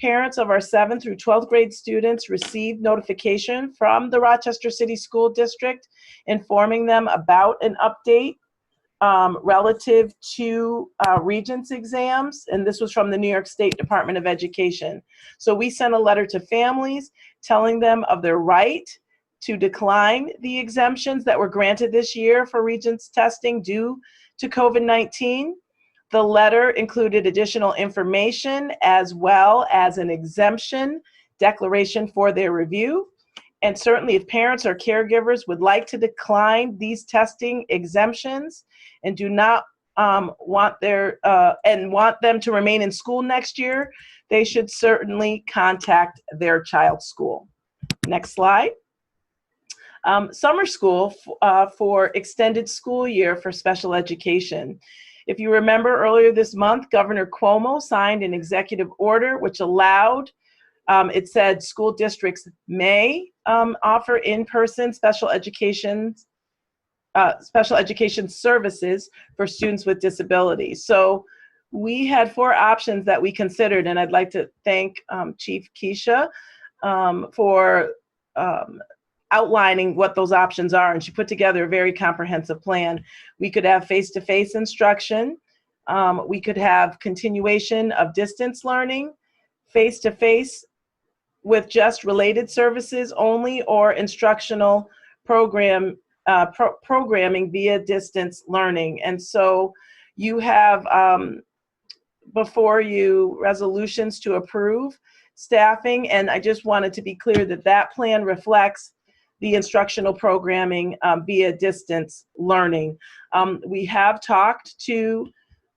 parents of our 7th through 12th grade students received notification from the Rochester City School District informing them about an update relative to Regents exams, and this was from the New York State Department of Education. So we sent a letter to families telling them of their right to decline the exemptions that were granted this year for Regents testing due to COVID-19. The letter included additional information as well as an exemption declaration for their review. And certainly if parents or caregivers would like to decline these testing exemptions and do not want them to remain in school next year, they should certainly contact their child's school. Next slide. Summer school for extended school year for special education. If you remember earlier this month, Governor Cuomo signed an executive order which allowed, it said school districts may offer in-person special education services for students with disabilities. So we had 4 options that we considered, and I'd like to thank Chief Keisha for outlining what those options are, and she put together a very comprehensive plan. We could have face-to-face instruction, we could have continuation of distance learning, face-to-face with just related services only, or instructional programming via distance learning. And so you have before you resolutions to approve staffing, and I just wanted to be clear that that plan reflects the instructional programming via distance learning. We have talked to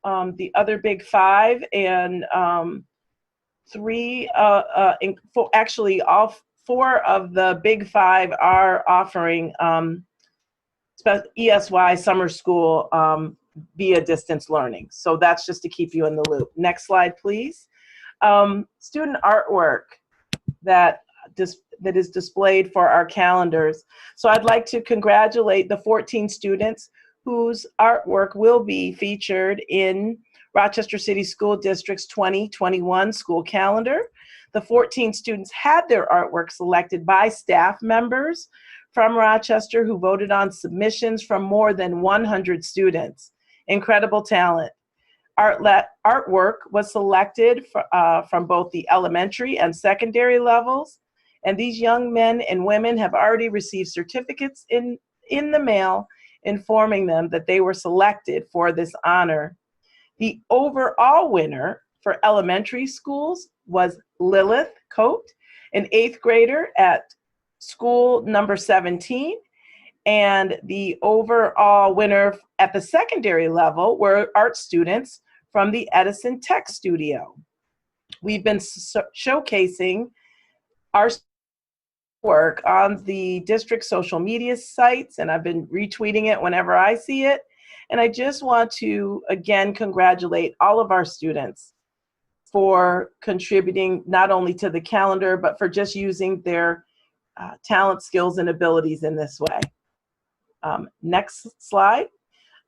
the other big 5, and actually all 4 of the big 5 are offering ESY summer school via distance learning. So that's just to keep you in the loop. Next slide, please. Student artwork that is displayed for our calendars. So I'd like to congratulate the 14 students whose artwork will be featured in Rochester City School District's 2021 school calendar. The 14 students had their artwork selected by staff members from Rochester who voted on submissions from more than 100 students. Incredible talent. Artwork was selected from both the elementary and secondary levels, and these young men and women have already received certificates in the mail informing them that they were selected for this honor. The overall winner for elementary schools was Lilith Coate, an 8th grader at school number 17. And the overall winner at the secondary level were art students from the Edison Tech Studio. We've been showcasing our work on the district social media sites, and I've been retweeting it whenever I see it. And I just want to, again, congratulate all of our students for contributing not only to the calendar, but for just using their talent, skills, and abilities in this way. Next slide.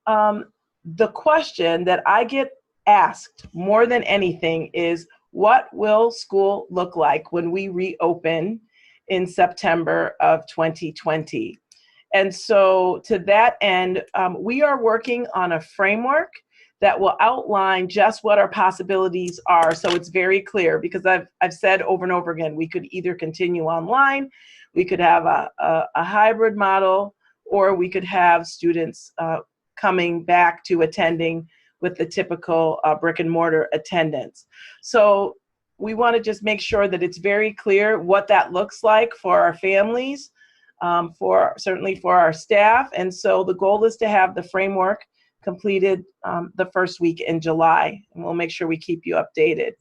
The question that I get asked more than anything is, what will school look like when we reopen in September of 2020? And so to that end, we are working on a framework that will outline just what our possibilities are, so it's very clear, because I've said over and over again, we could either continue online, we could have a hybrid model, or we could have students coming back to attending with the typical brick and mortar attendance. So we want to just make sure that it's very clear what that looks like for our families, certainly for our staff. And so the goal is to have the framework completed the first week in July, and we'll make sure we keep you updated.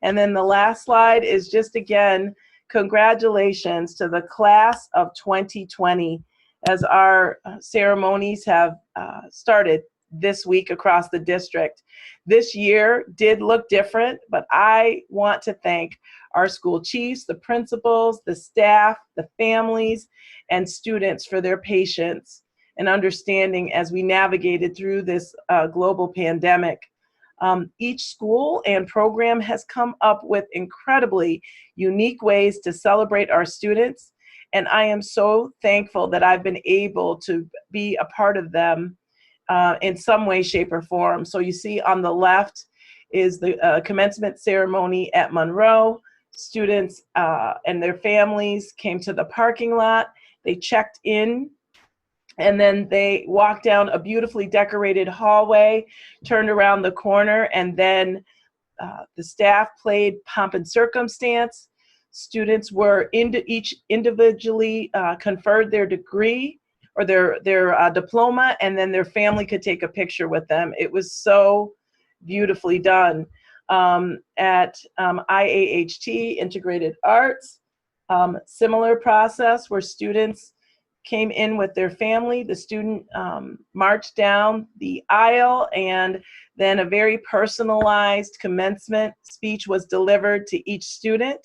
And then the last slide is just, again, congratulations to the class of 2020, as our ceremonies have started this week across the district. This year did look different, but I want to thank our school chiefs, the principals, the staff, the families, and students for their patience and understanding as we navigated through this global pandemic. Each school and program has come up with incredibly unique ways to celebrate our students, and I am so thankful that I've been able to be a part of them in some way, shape, or form. So you see on the left is the commencement ceremony at Monroe. Students and their families came to the parking lot. They checked in, and then they walked down a beautifully decorated hallway, turned around the corner, and then the staff played Pomp and Circumstance. Students were each individually conferred their degree or their diploma, and then their family could take a picture with them. It was so beautifully done. At IAHT, Integrated Arts, similar process where students came in with their family. The student marched down the aisle, and then a very personalized commencement speech was delivered to each student.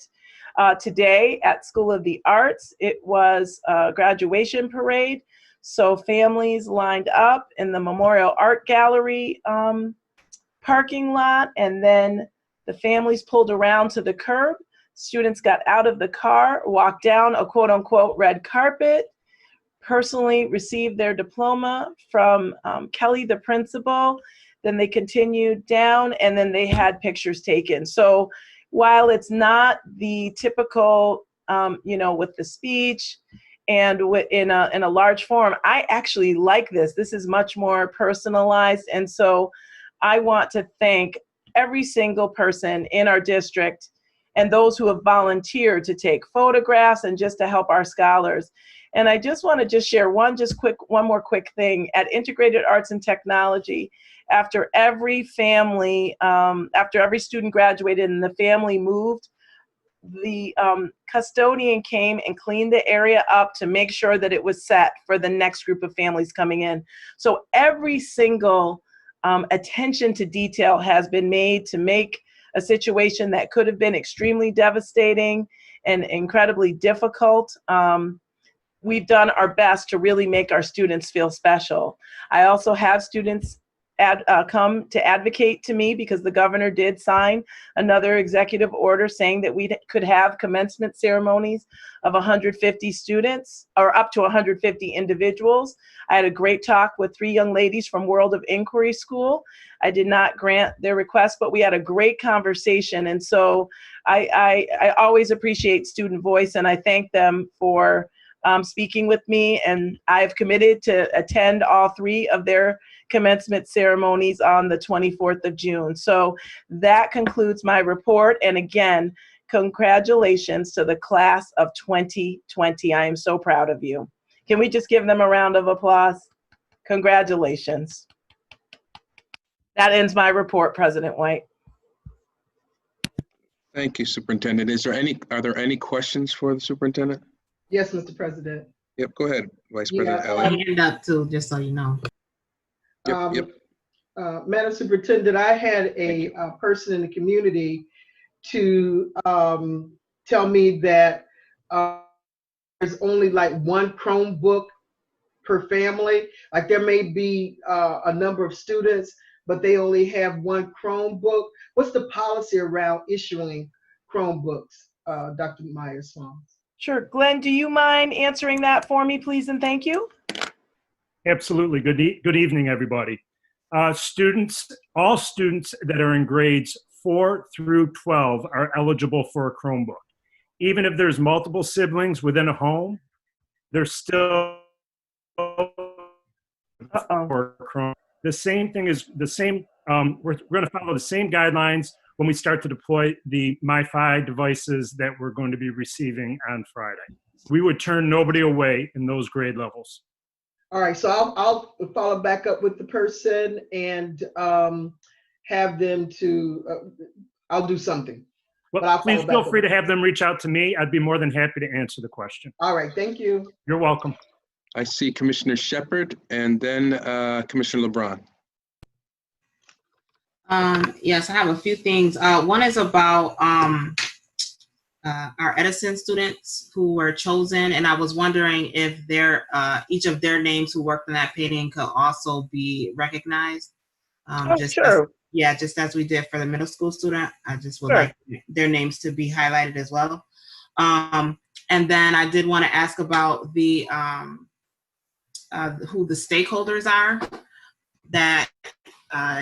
Today at School of the Arts, it was a graduation parade. So families lined up in the Memorial Art Gallery parking lot, and then the families pulled around to the curb. Students got out of the car, walked down a quote-unquote red carpet, personally received their diploma from Kelly, the principal. Then they continued down, and then they had pictures taken. So while it's not the typical, with the speech and in a large forum, I actually like this. This is much more personalized. And so I want to thank every single person in our district and those who have volunteered to take photographs and just to help our scholars. And I just want to share one more quick thing. At Integrated Arts and Technology, after every student graduated and the family moved, the custodian came and cleaned the area up to make sure that it was set for the next group of families coming in. So every single attention to detail has been made to make a situation that could have been extremely devastating and incredibly difficult. We've done our best to really make our students feel special. I also have students come to advocate to me because the governor did sign another executive order saying that we could have commencement ceremonies of 150 students or up to 150 individuals. I had a great talk with 3 young ladies from World of Inquiry School. I did not grant their request, but we had a great conversation. And so I always appreciate student voice, and I thank them for speaking with me, and I've committed to attend all 3 of their commencement ceremonies on the 24th of June. So that concludes my report. And again, congratulations to the class of 2020. I am so proud of you. Can we just give them a round of applause? Congratulations. That ends my report, President White. Thank you, Superintendent. Are there any questions for the superintendent? Yes, Mr. President. Yep, go ahead, Vice Yeah, President Elliott. Hand up too, just so you know. Yep. Madam Superintendent, I had a person in the community to tell me that there's only like 1 Chromebook per family. Like there may be a number of students, but they only have 1 Chromebook. What's the policy around issuing Chromebooks, Dr. Myers-Swan? Sure. Glenn, do you mind answering that for me, please, and thank you? Absolutely. Good evening, everybody. All students that are in grades 4 through 12 are eligible for a Chromebook. Even if there's multiple siblings within a home, they're still for a Chromebook. The same thing is the same. We're going to follow the same guidelines when we start to deploy the MiFi devices that we're going to be receiving on Friday. We would turn nobody away in those grade levels. All right, so I'll follow back up with the person and have them to, I'll do something. Well, please feel free to have them reach out to me. I'd be more than happy to answer the question. All right, thank you. You're welcome. I see Commissioner Shepard and then Commissioner LeBron. Yes, I have a few things. One is about our Edison students who were chosen, and I was wondering if each of their names who worked in that painting could also be recognized. Sure. Just as we did for the middle school student, I just would like their names to be highlighted as well. And then I did want to ask about the who the stakeholders are that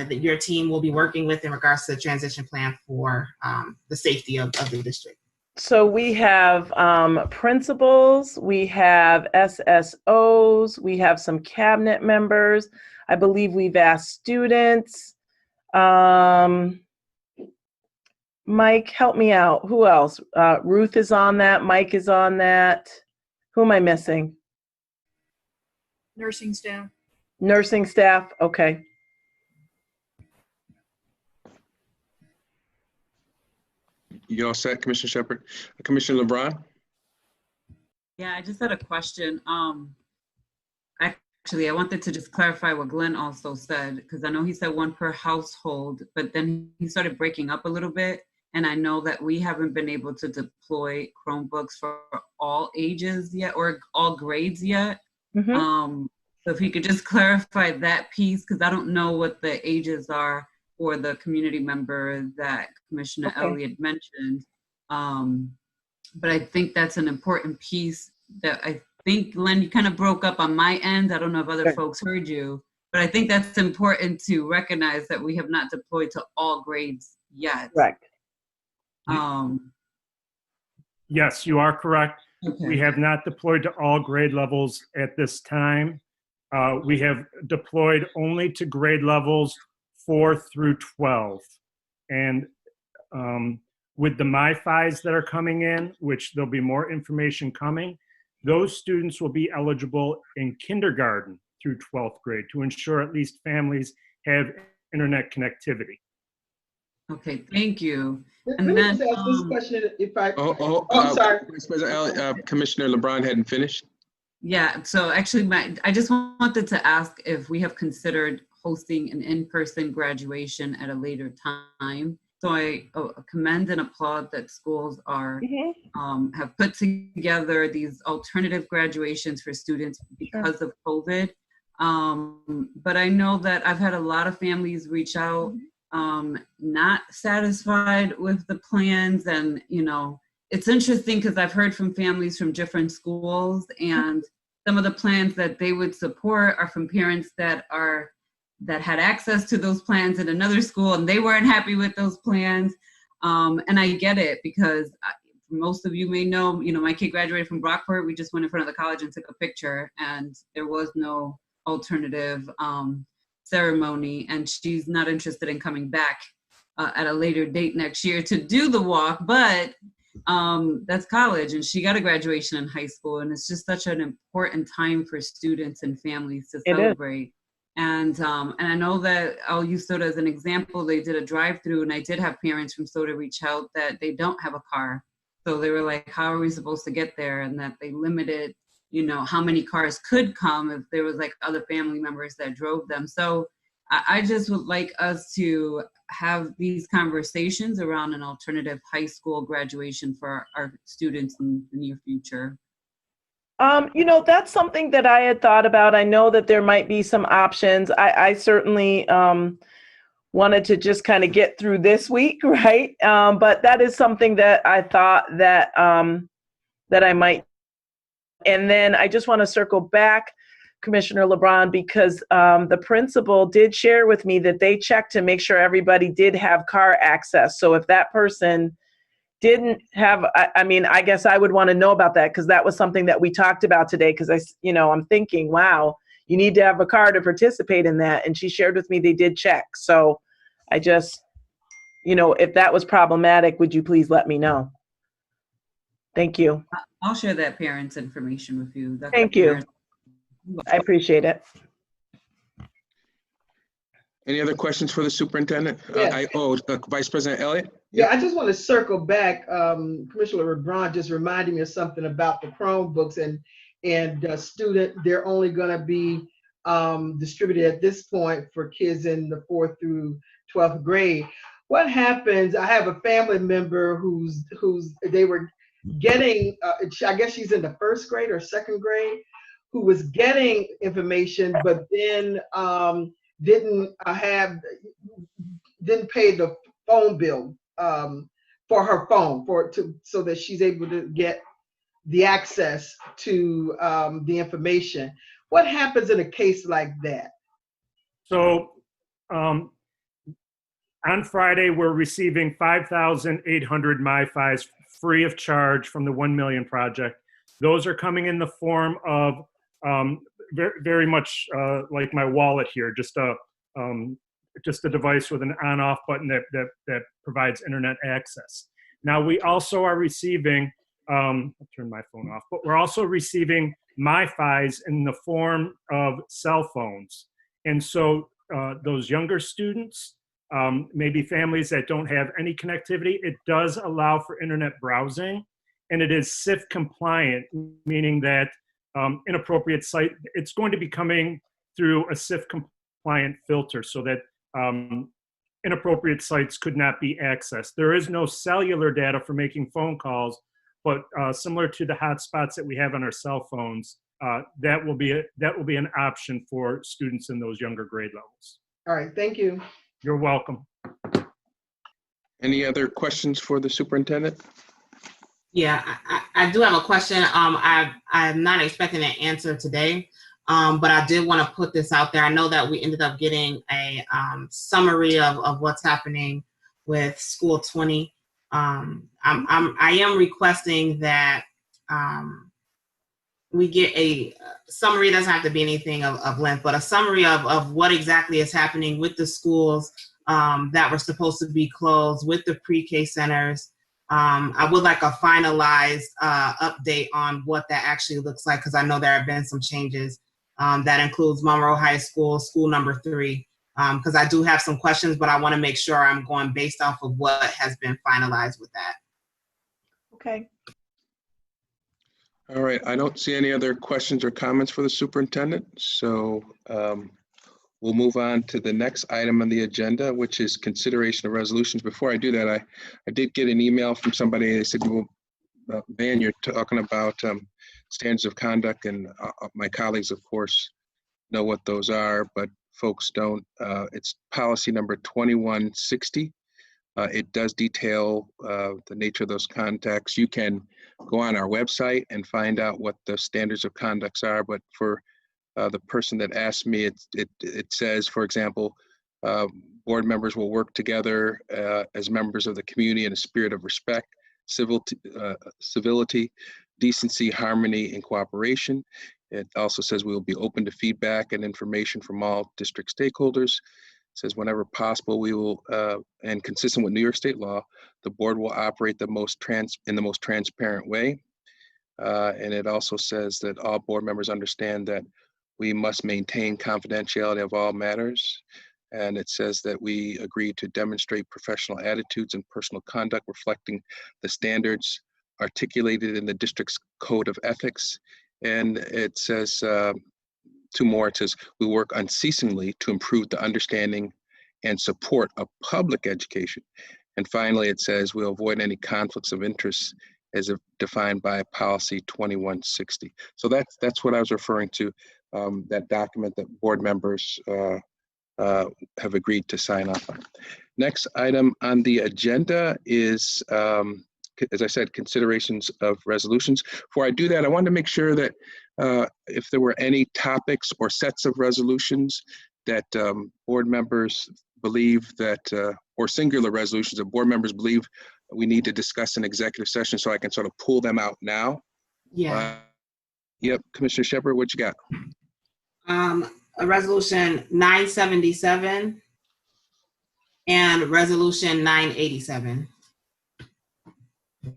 your team will be working with in regards to the transition plan for the safety of the district. So we have principals, we have SSOs, we have some cabinet members. I believe we've asked students. Mike, help me out. Who else? Ruth is on that. Mike is on that. Who am I missing? Nursing staff. Nursing staff. Okay. You all set, Commissioner Shepard? Commissioner LeBron? Yeah, I just had a question. Actually, I wanted to just clarify what Glenn also said, because I know he said 1 per household, but then he started breaking up a little bit. And I know that we haven't been able to deploy Chromebooks for all ages yet, or all grades yet. Mm-hmm. So if he could just clarify that piece, because I don't know what the ages are for the community member that Commissioner Elliott mentioned. But I think that's an important piece that I think, Glenn, you kind of broke up on my end. I don't know if other folks heard you, but I think that's important to recognize that we have not deployed to all grades yet. Correct. Yes, you are correct. Okay. We have not deployed to all grade levels at this time. We have deployed only to grade levels 4 through 12. And with the MiFis that are coming in, which there'll be more information coming, those students will be eligible in kindergarten through 12th grade to ensure at least families have internet connectivity. Okay, thank you. And then ask this question, if I. I'm sorry. Commissioner LeBron hadn't finished. Yeah, so actually I just wanted to ask if we have considered hosting an in-person graduation at a later time. So I commend and applaud that schools are have put together these alternative graduations for students because of COVID. But I know that I've had a lot of families reach out not satisfied with the plans, and it's interesting because I've heard from families from different schools, and some of the plans that they would support are from parents that had access to those plans in another school, and they weren't happy with those plans. And I get it, because most of you may know, my kid graduated from Brockport. We just went in front of the college and took a picture, and there was no alternative ceremony, and she's not interested in coming back at a later date next year to do the walk, but that's college, and she got a graduation in high school, and it's just such an important time for students and families to celebrate. And I know that I'll use Soda as an example. They did a drive-through, and I did have parents from Soda reach out that they don't have a car. So they were like, how are we supposed to get there? And that they limited, how many cars could come if there was like other family members that drove them. So I just would like us to have these conversations around an alternative high school graduation for our students in the near future. That's something that I had thought about. I know that there might be some options. I certainly wanted to just kind of get through this week, right? But that is something that I thought that that I might. And then I just want to circle back, Commissioner LeBron, because the principal did share with me that they checked to make sure everybody did have car access. So if that person didn't have, I guess I would want to know about that, because that was something that we talked about today, because I'm thinking, wow, you need to have a car to participate in that. And she shared with me they did check. So I just, if that was problematic, would you please let me know? Thank you. I'll share that parent's information with you. Thank you. I appreciate it. Any other questions for the superintendent? Yes. Vice President Elliott? Yeah, I just want to circle back. Commissioner LeBron just reminded me of something about the Chromebooks and student. They're only going to be distributed at this point for kids in the 4th through 12th grade. What happens? I have a family member who's they were getting. I guess she's in the 1st grade or 2nd grade, who was getting information, but then didn't pay the phone bill for her phone so that she's able to get the access to the information. What happens in a case like that? So on Friday, we're receiving 5,800 MiFis free of charge from the 1 Million Project. Those are coming in the form of very much like my wallet here, just a device with an on-off button that provides internet access. Now we also are receiving, I'll turn my phone off, but we're also receiving MiFis in the form of cell phones. And so those younger students, maybe families that don't have any connectivity, it does allow for internet browsing, and it is SIF compliant, meaning that inappropriate site, it's going to be coming through a SIF compliant filter so that inappropriate sites could not be accessed. There is no cellular data for making phone calls, but similar to the hotspots that we have on our cell phones, that will be an option for students in those younger grade levels. All right, thank you. You're welcome. Any other questions for the superintendent? Yeah, I do have a question. I'm not expecting an answer today, but I did want to put this out there. I know that we ended up getting a summary of what's happening with School 20. I am requesting that we get a summary. It doesn't have to be anything of length, but a summary of what exactly is happening with the schools that were supposed to be closed, with the pre-K centers. I would like a finalized update on what that actually looks like, because I know there have been some changes. That includes Monroe High School, school number 3, because I do have some questions, but I want to make sure I'm going based off of what has been finalized with that. Okay. All right, I don't see any other questions or comments for the superintendent, so we'll move on to the next item on the agenda, which is consideration of resolutions. Before I do that, I did get an email from somebody. They said, well, Van, you're talking about standards of conduct, and my colleagues, of course, know what those are, but folks don't. It's policy number 2160. It does detail the nature of those contacts. You can go on our website and find out what the standards of conducts are, but for the person that asked me, it says, for example, board members will work together as members of the community in a spirit of respect. civility, decency, harmony, and cooperation. It also says we will be open to feedback and information from all district stakeholders. It says whenever possible, we will, and consistent with New York State law, the board will operate in the most transparent way. And it also says that all board members understand that we must maintain confidentiality of all matters. And it says that we agree to demonstrate professional attitudes and personal conduct reflecting the standards articulated in the district's code of ethics. And it says, two more, it says, we work unceasingly to improve the understanding and support of public education. And finally, it says we'll avoid any conflicts of interest as defined by policy 2160. So that's what I was referring to, that document that board members have agreed to sign off on. Next item on the agenda is, as I said, considerations of resolutions. Before I do that, I wanted to make sure that if there were any topics or sets of resolutions that board members believe that, or singular resolutions that board members believe we need to discuss in executive session, so I can sort of pull them out now. Yeah. Yep, Commissioner Shepherd, what you got? A resolution 977 and resolution 987.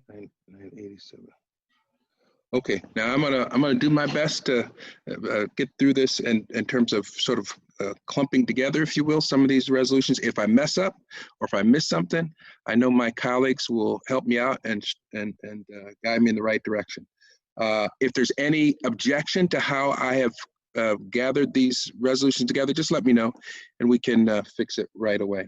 987. Okay, now I'm gonna do my best to get through this in terms of sort of clumping together, if you will, some of these resolutions. If I mess up or if I miss something, I know my colleagues will help me out and guide me in the right direction. If there's any objection to how I have gathered these resolutions together, just let me know and we can fix it right away.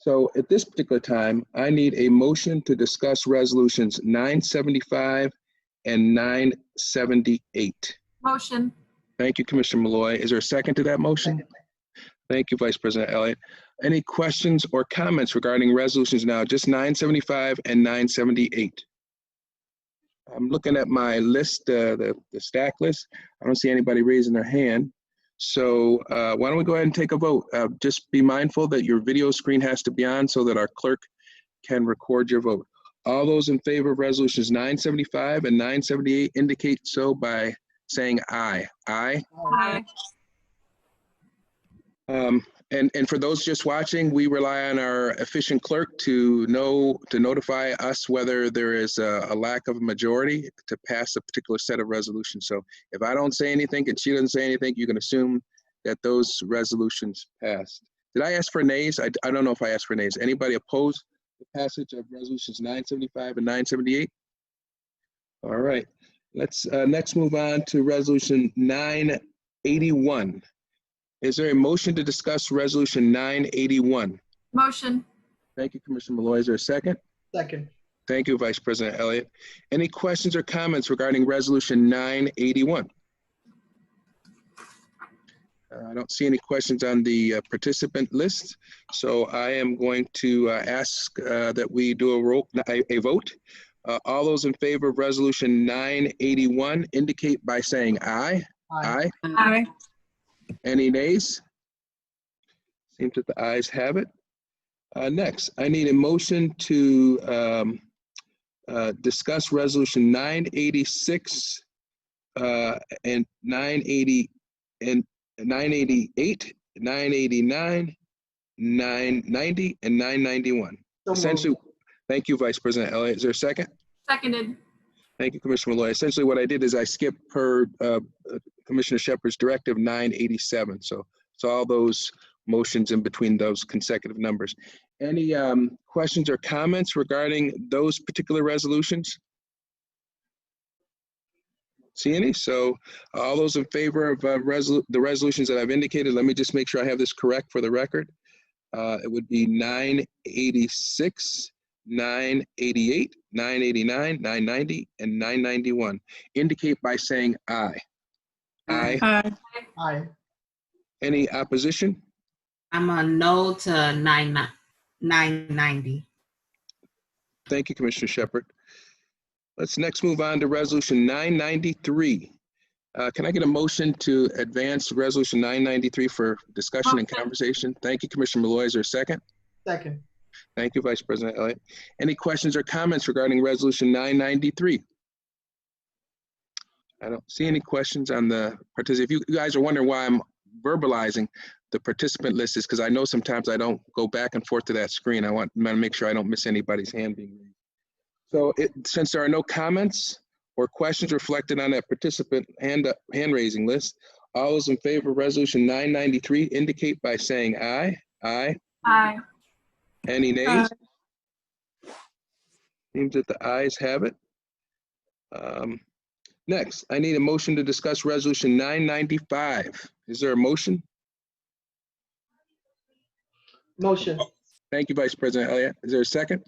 So at this particular time, I need a motion to discuss resolutions 975 and 978. Motion. Thank you, Commissioner Malloy. Is there a second to that motion? Thank you, Vice President Elliott. Any questions or comments regarding resolutions now, just 975 and 978? I'm looking at my list, the stack list. I don't see anybody raising their hand. So why don't we go ahead and take a vote? Just be mindful that your video screen has to be on so that our clerk can record your vote. All those in favor of resolutions 975 and 978 indicate so by saying aye. Aye. Aye. And for those just watching, we rely on our efficient clerk to notify us whether there is a lack of a majority to pass a particular set of resolutions. So if I don't say anything and she doesn't say anything, you can assume that those resolutions passed. Did I ask for nays? I don't know if I asked for nays. Anybody oppose the passage of resolutions 975 and 978? All right, let's next move on to resolution 981. Is there a motion to discuss resolution 981? Motion. Thank you, Commissioner Malloy. Is there a second? Second. Thank you, Vice President Elliott. Any questions or comments regarding resolution 981? I don't see any questions on the participant list, so I am going to ask that we do a vote. All those in favor of resolution 981 indicate by saying aye. Aye. Aye. Aye. Any nays? Seems that the ayes have it. Next, I need a motion to discuss resolution 986 and 980 and 988, 989, 990, and 991. So Essentially, moved. thank you, Vice President Elliott. Is there a second? Seconded. Thank you, Commissioner Malloy. Essentially, what I did is I skipped per Commissioner Shepherd's directive 987. So all those motions in between those consecutive numbers. Any questions or comments regarding those particular resolutions? See any? So all those in favor of the resolutions that I've indicated, let me just make sure I have this correct for the record. It would be 986, 988, 989, 990, and 991. Indicate by saying aye. Aye. Aye. Aye. Any opposition? I'm a no to 990. Thank you, Commissioner Shepherd. Let's next move on to resolution 993. Can I get a motion to advance resolution 993 for discussion and conversation? Thank you, Commissioner Malloy. Is there a second? Second. Thank you, Vice President Elliott. Any questions or comments regarding Resolution 993? I don't see any questions on the participant. If you guys are wondering why I'm verbalizing the participant list, is because I know sometimes I don't go back and forth to that screen. I want to make sure I don't miss anybody's hand being raised. So since there are no comments or questions reflected on that participant hand raising list, all those in favor of Resolution 993 indicate by saying aye. Aye. Aye. Any nays? Seems that the ayes have it. Next, I need a motion to discuss Resolution 995. Is there a motion? Motion. Thank you, Vice President Elliott. Is there a second?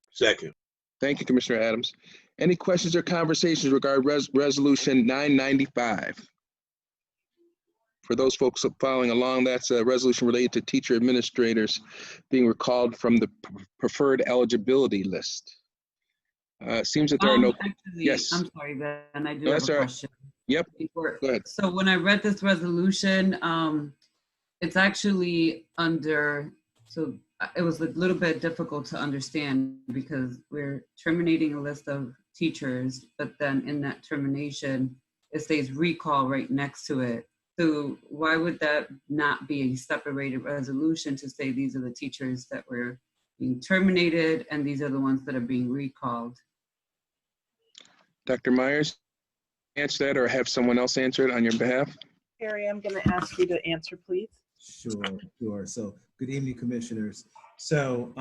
Second. Thank you, Commissioner Adams. Any questions or conversations regarding Resolution 995? For those folks following along, that's a resolution related to teacher administrators being recalled from the preferred eligibility list. Seems that there are no. Actually, Yes. I'm sorry, Ben. I do That's have a all right. question. Yep. Go ahead. So when I read this resolution, it's actually under, so it was a little bit difficult to understand because we're terminating a list of teachers, but then in that termination, it says recall right next to it. So why would that not be a separated resolution to say these are the teachers that were being terminated and these are the ones that are being recalled? Dr. Myers, answer that or have someone else answer it on your behalf? Harry, I'm going to ask you to answer, please. Sure. So good evening, commissioners. So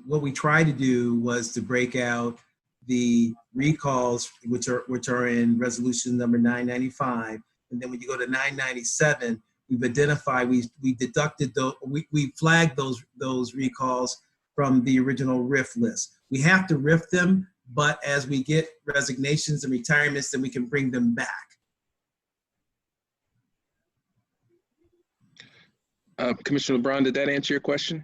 what we tried to do was to break out the recalls, which are in resolution number 995. And then when you go to 997, we've identified, we deducted those, we flagged those recalls from the original RIF list. We have to RIF them, but as we get resignations and retirements, then we can bring them back. Commissioner LeBron, did that answer your question?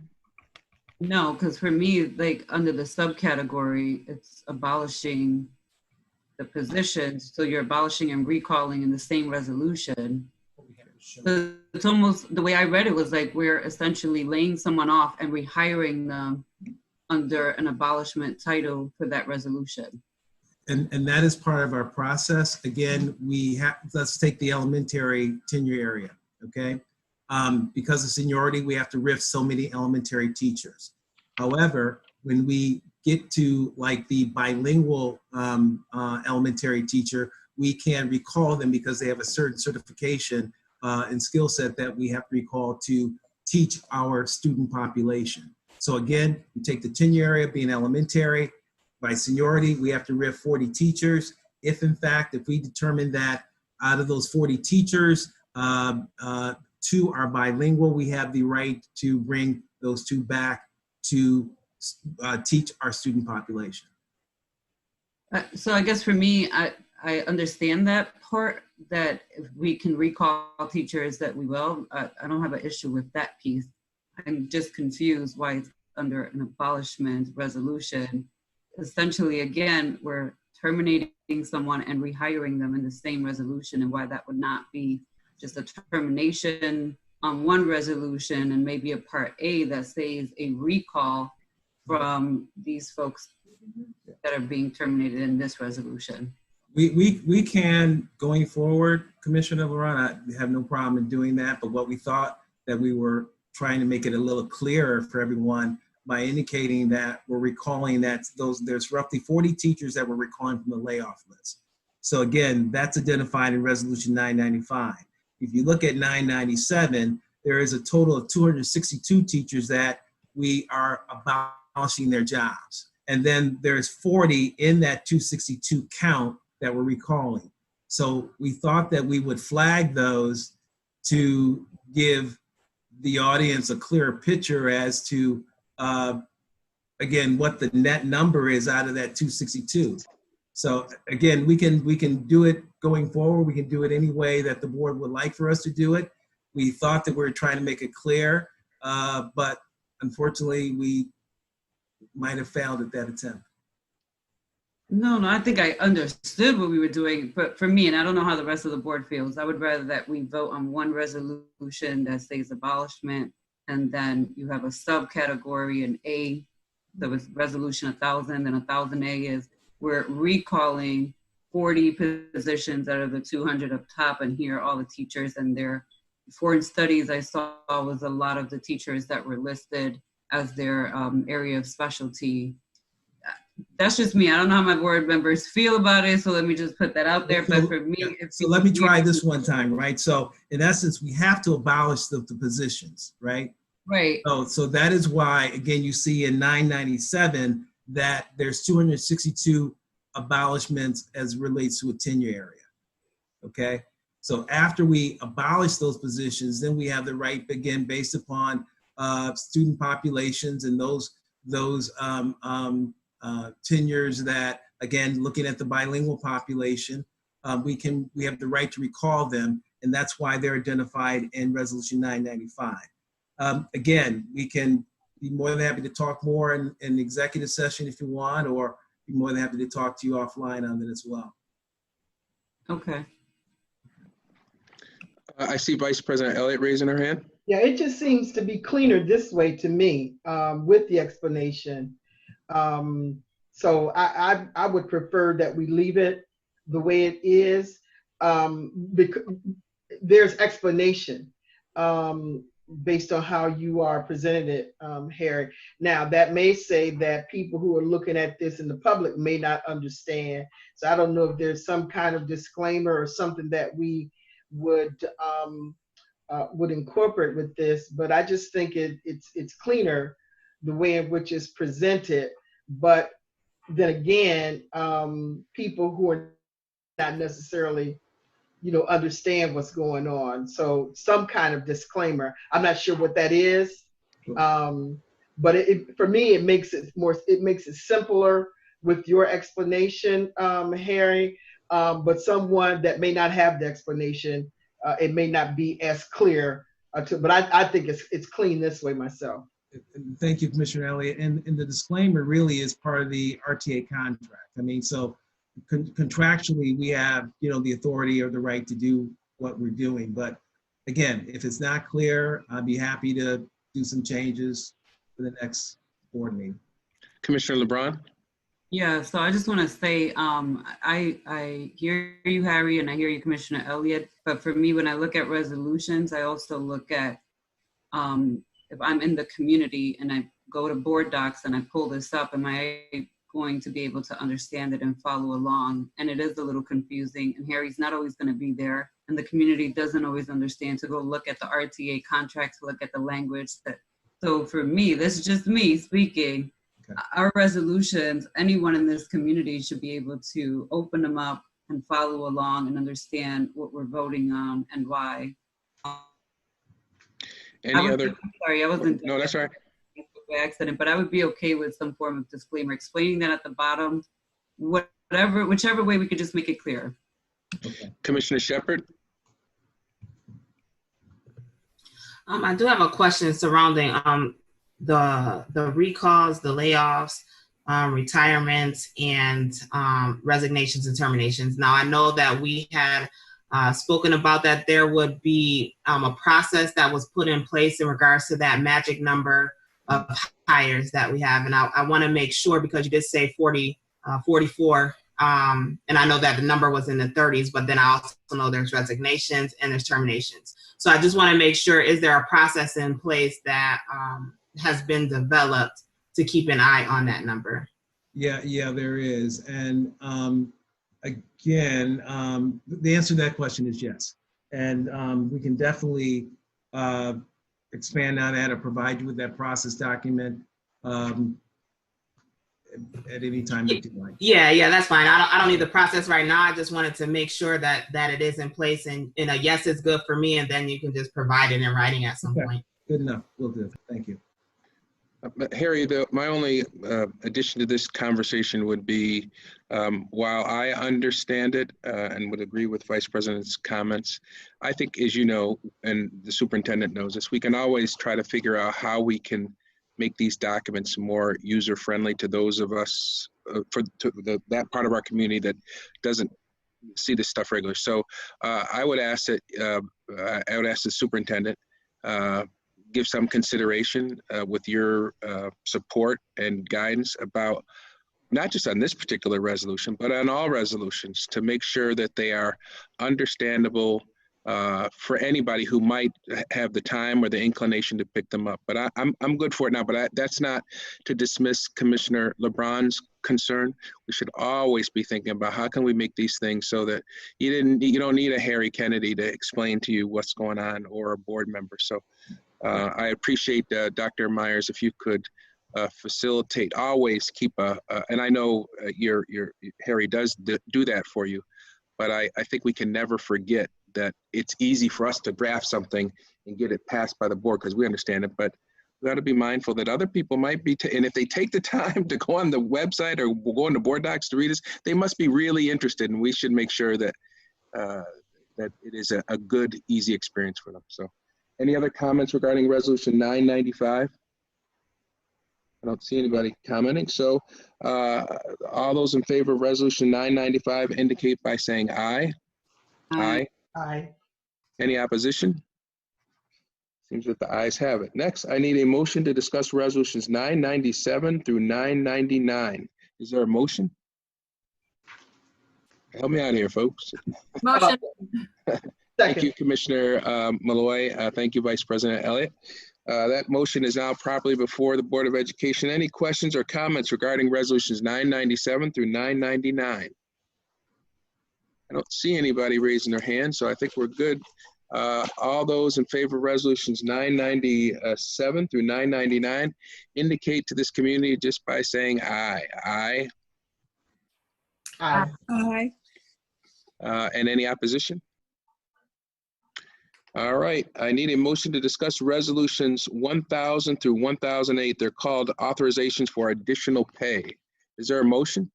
No, because for me, like under the subcategory, it's abolishing the positions. So you're abolishing and recalling in the same resolution. So it's almost, the way I read it was like we're essentially laying someone off and rehiring them under an abolishment title for that resolution. And that is part of our process. Again, let's take the elementary tenure area, okay? Because of seniority, we have to RIF so many elementary teachers. However, when we get to like the bilingual elementary teacher, we can recall them because they have a certain certification and skill set that we have to recall to teach our student population. So again, we take the tenure area being elementary. By seniority, we have to RIF 40 teachers. If in fact, if we determine that out of those 40 teachers, 2 are bilingual, we have the right to bring those 2 back to teach our student population. So I guess for me, I understand that part, that if we can recall teachers that we will. I don't have an issue with that piece. I'm just confused why it's under an abolishment resolution. Essentially, again, we're terminating someone and rehiring them in the same resolution, and why that would not be just a termination on one resolution and maybe a part A that says a recall from these folks that are being terminated in this resolution. We can, going forward, Commissioner LeBron, I have no problem in doing that, but what we thought that we were trying to make it a little clearer for everyone by indicating that we're recalling that there's roughly 40 teachers that we're recalling from the layoff list. So again, that's identified in resolution 995. If you look at 997, there is a total of 262 teachers that we are abolishing their jobs. And then there's 40 in that 262 count that we're recalling. So we thought that we would flag those to give the audience a clearer picture as to, again, what the net number is out of that 262. So again, we can do it going forward. We can do it any way that the board would like for us to do it. We thought that we were trying to make it clear, but unfortunately, we might have failed at that attempt. No, I think I understood what we were doing, but for me, and I don't know how the rest of the board feels, I would rather that we vote on one resolution that says abolishment and then you have a subcategory in A, so it's resolution 1000, and 1000A is we're recalling 40 positions out of the 200 up top, and here are all the teachers and their foreign studies I saw was a lot of the teachers that were listed as their area of specialty. That's just me. I don't know how my board members feel about it, so let me just put that out there. But for me, so let me try this one time, right? So in essence, we have to abolish the positions, right? Right. So that is why, again, you see in 997 that there's 262 abolishments as relates to a tenure area, okay? So after we abolish those positions, then we have the right, again, based upon student populations and those tenures that, again, looking at the bilingual population, we have the right to recall them, and that's why they're identified in Resolution 995. Again, we can be more than happy to talk more in the executive session if you want, or be more than happy to talk to you offline on it as well. Okay. I see Vice President Elliott raising her hand. Yeah, it just seems to be cleaner this way to me with the explanation. So I would prefer that we leave it the way it is, because there's explanation based on how you are presented it, Harry. Now, that may say that people who are looking at this in the public may not understand. So I don't know if there's some kind of disclaimer or something that we would incorporate with this, but I just think it's cleaner the way in which it's presented. But then again, people who are not necessarily, understand what's going on. So some kind of disclaimer. I'm not sure what that is, but for me, it makes it simpler with your explanation, Harry. But someone that may not have the explanation, it may not be as clear. But I think it's clean this way myself. Thank you, Commissioner Elliott. And the disclaimer really is part of the RTA contract. I mean, so contractually, we have, the authority or the right to do what we're doing. But again, if it's not clear, I'd be happy to do some changes for the next board meeting. Commissioner LeBron? Yeah, so I just want to say, I hear you, Harry, and I hear you, Commissioner Elliott. But for me, when I look at resolutions, I also look at if I'm in the community and I go to board docs and I pull this up, am I going to be able to understand it and follow along? And it is a little confusing, and Harry's not always going to be there, and the community doesn't always understand to go look at the RTA contracts, look at the language. So for me, this is just me speaking. Okay. Our resolutions, anyone in this community should be able to open them up and follow along and understand what we're voting on and why. Any other? Sorry, I wasn't. No, that's all right. By accident, but I would be okay with some form of disclaimer explaining that at the bottom, whichever way we could just make it clear. Okay. Commissioner Shepard. I do have a question surrounding the recalls, the layoffs, retirements, and resignations and terminations. Now, I know that we had spoken about that there would be a process that was put in place in regards to that magic number of hires that we have. And I want to make sure, because you did say 44, and I know that the number was in the 30s, but then I also know there's resignations and there's terminations. So I just want to make sure, is there a process in place that has been developed to keep an eye on that number? Yeah, there is. And again, the answer to that question is yes. And we can definitely expand on that or provide you with that process document at any time that you like. Yeah, that's fine. I don't need the process right now. I just wanted to make sure that it is in place, and a yes is good for me, and then you can just provide it in writing at some point. Good enough. Will do. Thank you. Harry, my only addition to this conversation would be, while I understand it and would agree with Vice President's comments, I think, as you know, and the superintendent knows this, we can always try to figure out how we can make these documents more user-friendly to those of us, that part of our community that doesn't see this stuff regularly. So I would ask that, I would ask the superintendent give some consideration with your support and guidance about not just on this particular resolution, but on all resolutions, to make sure that they are understandable for anybody who might have the time or the inclination to pick them up. But I'm good for it now, but that's not to dismiss Commissioner LeBron's concern. We should always be thinking about how can we make these things so that you don't need a Harry Kennedy to explain to you what's going on, or a board member. So I appreciate Dr. Myers, if you could facilitate, always keep and I know your Harry does do that for you, but I think we can never forget that it's easy for us to draft something and get it passed by the board because we understand it, but we got to be mindful that other people might be, and if they take the time to go on the website or go on the board docs to read this, they must be really interested, and we should make sure that that it is a good, easy experience for them. So any other comments regarding Resolution 995? I don't see anybody commenting. So all those in favor of Resolution 995 indicate by saying aye. Aye. Aye. Any opposition? Seems that the ayes have it. Next, I need a motion to discuss Resolutions 997 through 999. Is there a motion? Help me out here, folks. Motion. Thank you, Commissioner Malloy. Thank you, Vice President Elliott. That motion is now properly before the Board of Education. Any questions or comments regarding Resolutions 997 through 999? I don't see anybody raising their hand, so I think we're good. All those in favor of Resolutions 997 through 999 indicate to this community just by saying aye. Aye. Aye. Aye. And any opposition? All right, I need a motion to discuss Resolutions 1000 through 1008. They're called authorizations for additional pay. Is there a motion?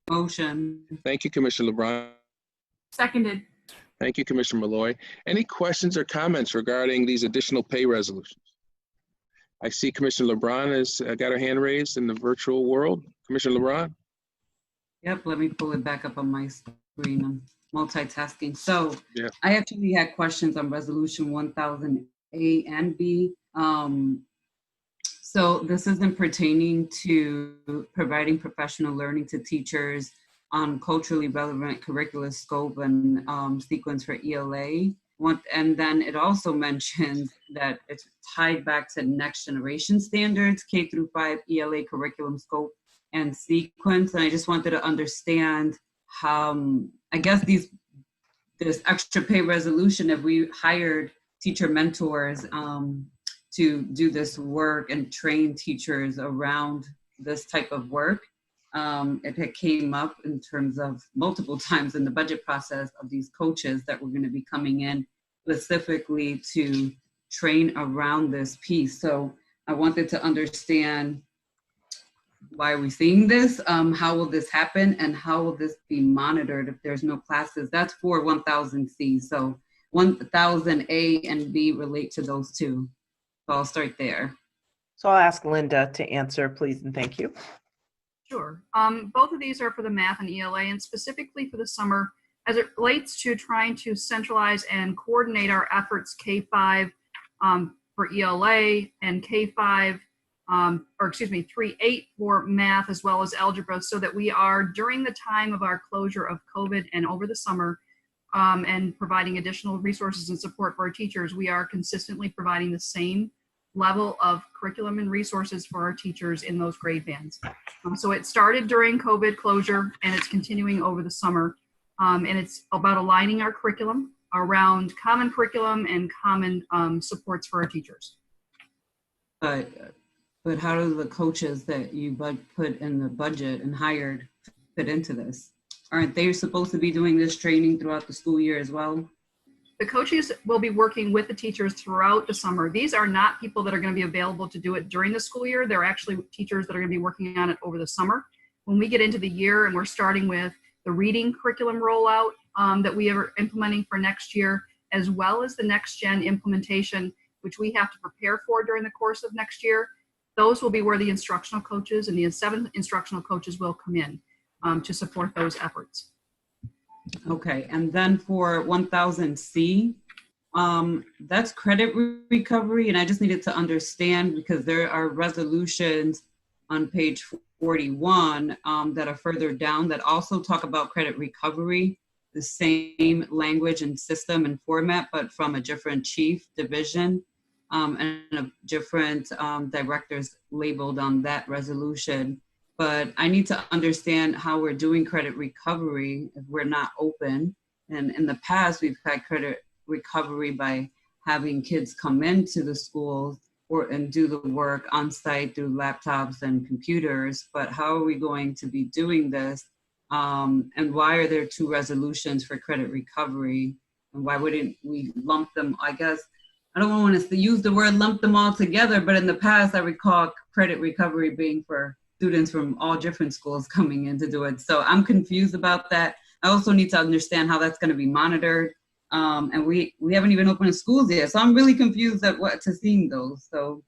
Motion. Thank you, Commissioner LeBron. Seconded. Thank you, Commissioner Malloy. Any questions or comments regarding these additional pay resolutions? I see Commissioner LeBron has got her hand raised in the virtual world. Commissioner LeBron? Yep, let me pull it back up on my screen. I'm multitasking. So yeah. I actually had questions on Resolution 1000 A and B. So this isn't pertaining to providing professional learning to teachers on culturally relevant curricular scope and sequence for ELA. And then it also mentions that it's tied back to next generation standards, K through 5 ELA curriculum scope and sequence. And I just wanted to understand how, I guess this extra pay resolution, if we hired teacher mentors to do this work and train teachers around this type of work, it had came up in terms of multiple times in the budget process of these coaches that were going to be coming in specifically to train around this piece. So I wanted to understand, why are we seeing this? How will this happen? And how will this be monitored if there's no classes? That's for 1000C. So 1000A and B relate to those two. So I'll start there. So I'll ask Linda to answer, please, and thank you. Sure. Both of these are for the math and ELA, and specifically for the summer, as it relates to trying to centralize and coordinate our efforts K-5 for ELA and K-5, 3-8 for math as well as algebra, so that we are, during the time of our closure of COVID and over the summer, and providing additional resources and support for our teachers, we are consistently providing the same level of curriculum and resources for our teachers in those grade bands. So it started during COVID closure and it's continuing over the summer. And it's about aligning our curriculum around common curriculum and common supports for our teachers. But how do the coaches that you put in the budget and hired fit into this? Aren't they supposed to be doing this training throughout the school year as well? The coaches will be working with the teachers throughout the summer. These are not people that are going to be available to do it during the school year. They're actually teachers that are going to be working on it over the summer. When we get into the year and we're starting with the reading curriculum rollout that we are implementing for next year, as well as the next gen implementation, which we have to prepare for during the course of next year, those will be where the instructional coaches and the 7 instructional coaches will come in to support those efforts. Okay, and then for 1000C, That's credit recovery, and I just needed to understand because there are resolutions on page 41 that are further down that also talk about credit recovery, the same language and system and format, but from a different chief division and a different directors labeled on that resolution. But I need to understand how we're doing credit recovery if we're not open. And in the past, we've had credit recovery by having kids come into the schools and do the work on site through laptops and computers. But how are we going to be doing this? And why are there two resolutions for credit recovery? And why wouldn't we lump them? I guess I don't want to use the word lump them all together, but in the past, I recall credit recovery being for students from all different schools coming in to do it. So I'm confused about that. I also need to understand how that's going to be monitored. And we haven't even opened schools yet. So I'm really confused at what to seeing those. So.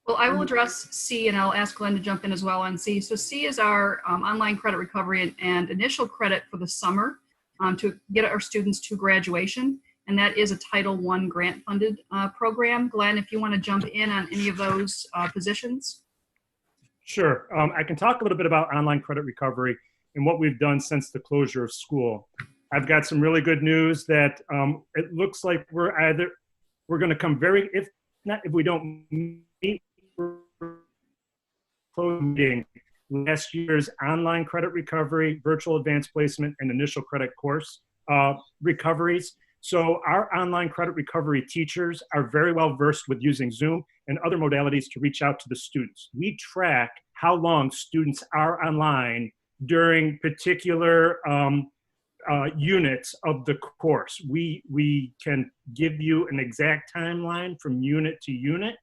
Well, I will address C, and I'll ask Glenn to jump in as well on C. So C is our online credit recovery and initial credit for the summer to get our students to graduation. And that is a Title I grant funded program. Glenn, if you want to jump in on any of those positions. Sure. I can talk a little bit about online credit recovery and what we've done since the closure of school. I've got some really good news that it looks like we're going to come if we don't meet, closing last year's online credit recovery, virtual advanced placement, and initial credit course recoveries. So our online credit recovery teachers are very well versed with using Zoom and other modalities to reach out to the students. We track how long students are online during particular units of the course. We can give you an exact timeline from unit to unit,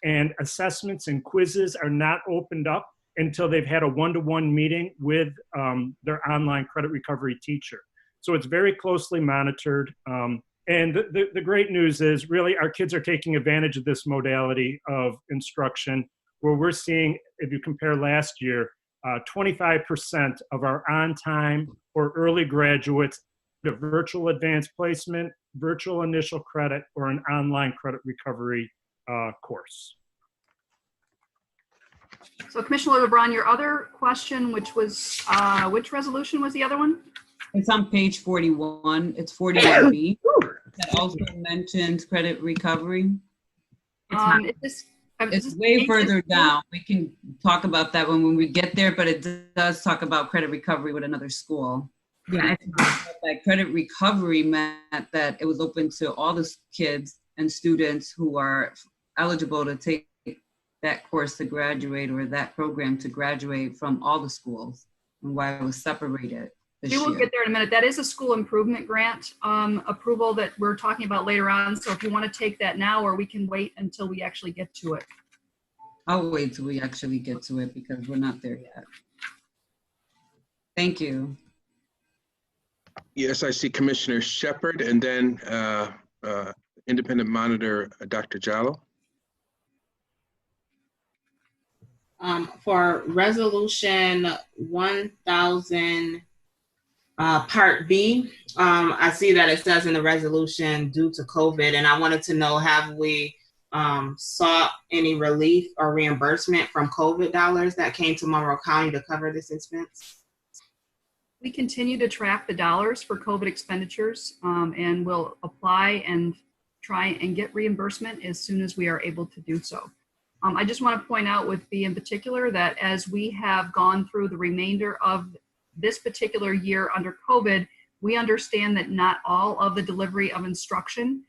and assessments and quizzes are not opened up until they've had a one-to-one meeting with their online credit recovery teacher. So it's very closely monitored. And the great news is really our kids are taking advantage of this modality of instruction, where we're seeing, if you compare last year, 25% of our on-time or early graduates the virtual advanced placement, virtual initial credit, or an online credit recovery course. So Commissioner LeBron, your other question, which was, which resolution was the other one? It's on page 41. It's 41B. That also mentions credit recovery. It's way further down. We can talk about that when we get there, but it does talk about credit recovery with another school. Yeah. That credit recovery meant that it was open to all the kids and students who are eligible to take that course to graduate or that program to graduate from all the schools, and why it was separated. We will get there in a minute. That is a school improvement grant approval that we're talking about later on. So if you want to take that now, or we can wait until we actually get to it. I'll wait till we actually get to it because we're not there yet. Thank you. Yes, I see Commissioner Shepard and then Independent Monitor Dr. Jallo. For resolution 1000, Part B, I see that it says in the resolution due to COVID, and I wanted to know, have we sought any relief or reimbursement from COVID dollars that came to Monroe County to cover this expense? We continue to track the dollars for COVID expenditures and will apply and try and get reimbursement as soon as we are able to do so. I just want to point out with B in particular that as we have gone through the remainder of this particular year under COVID, we understand that not all of the delivery of instruction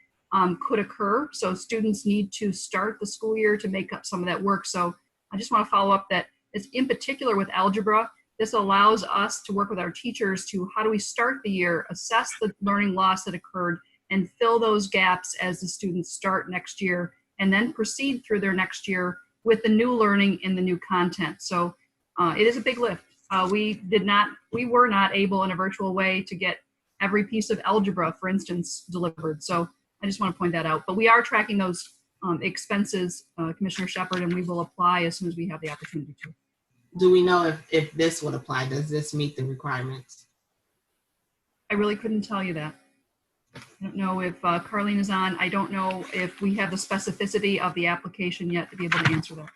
could occur. So students need to start the school year to make up some of that work. So I just want to follow up that it's in particular with algebra, this allows us to work with our teachers to how do we start the year, assess the learning loss that occurred, and fill those gaps as the students start next year, and then proceed through their next year with the new learning and the new content. So it is a big lift. We were not able in a virtual way to get every piece of algebra, for instance, delivered. So I just want to point that out. But we are tracking those expenses, Commissioner Shepard, and we will apply as soon as we have the opportunity to. Do we know if this would apply? Does this meet the requirements? I really couldn't tell you that. I don't know if Carlene is on. I don't know if we have the specificity of the application yet to be able to answer that.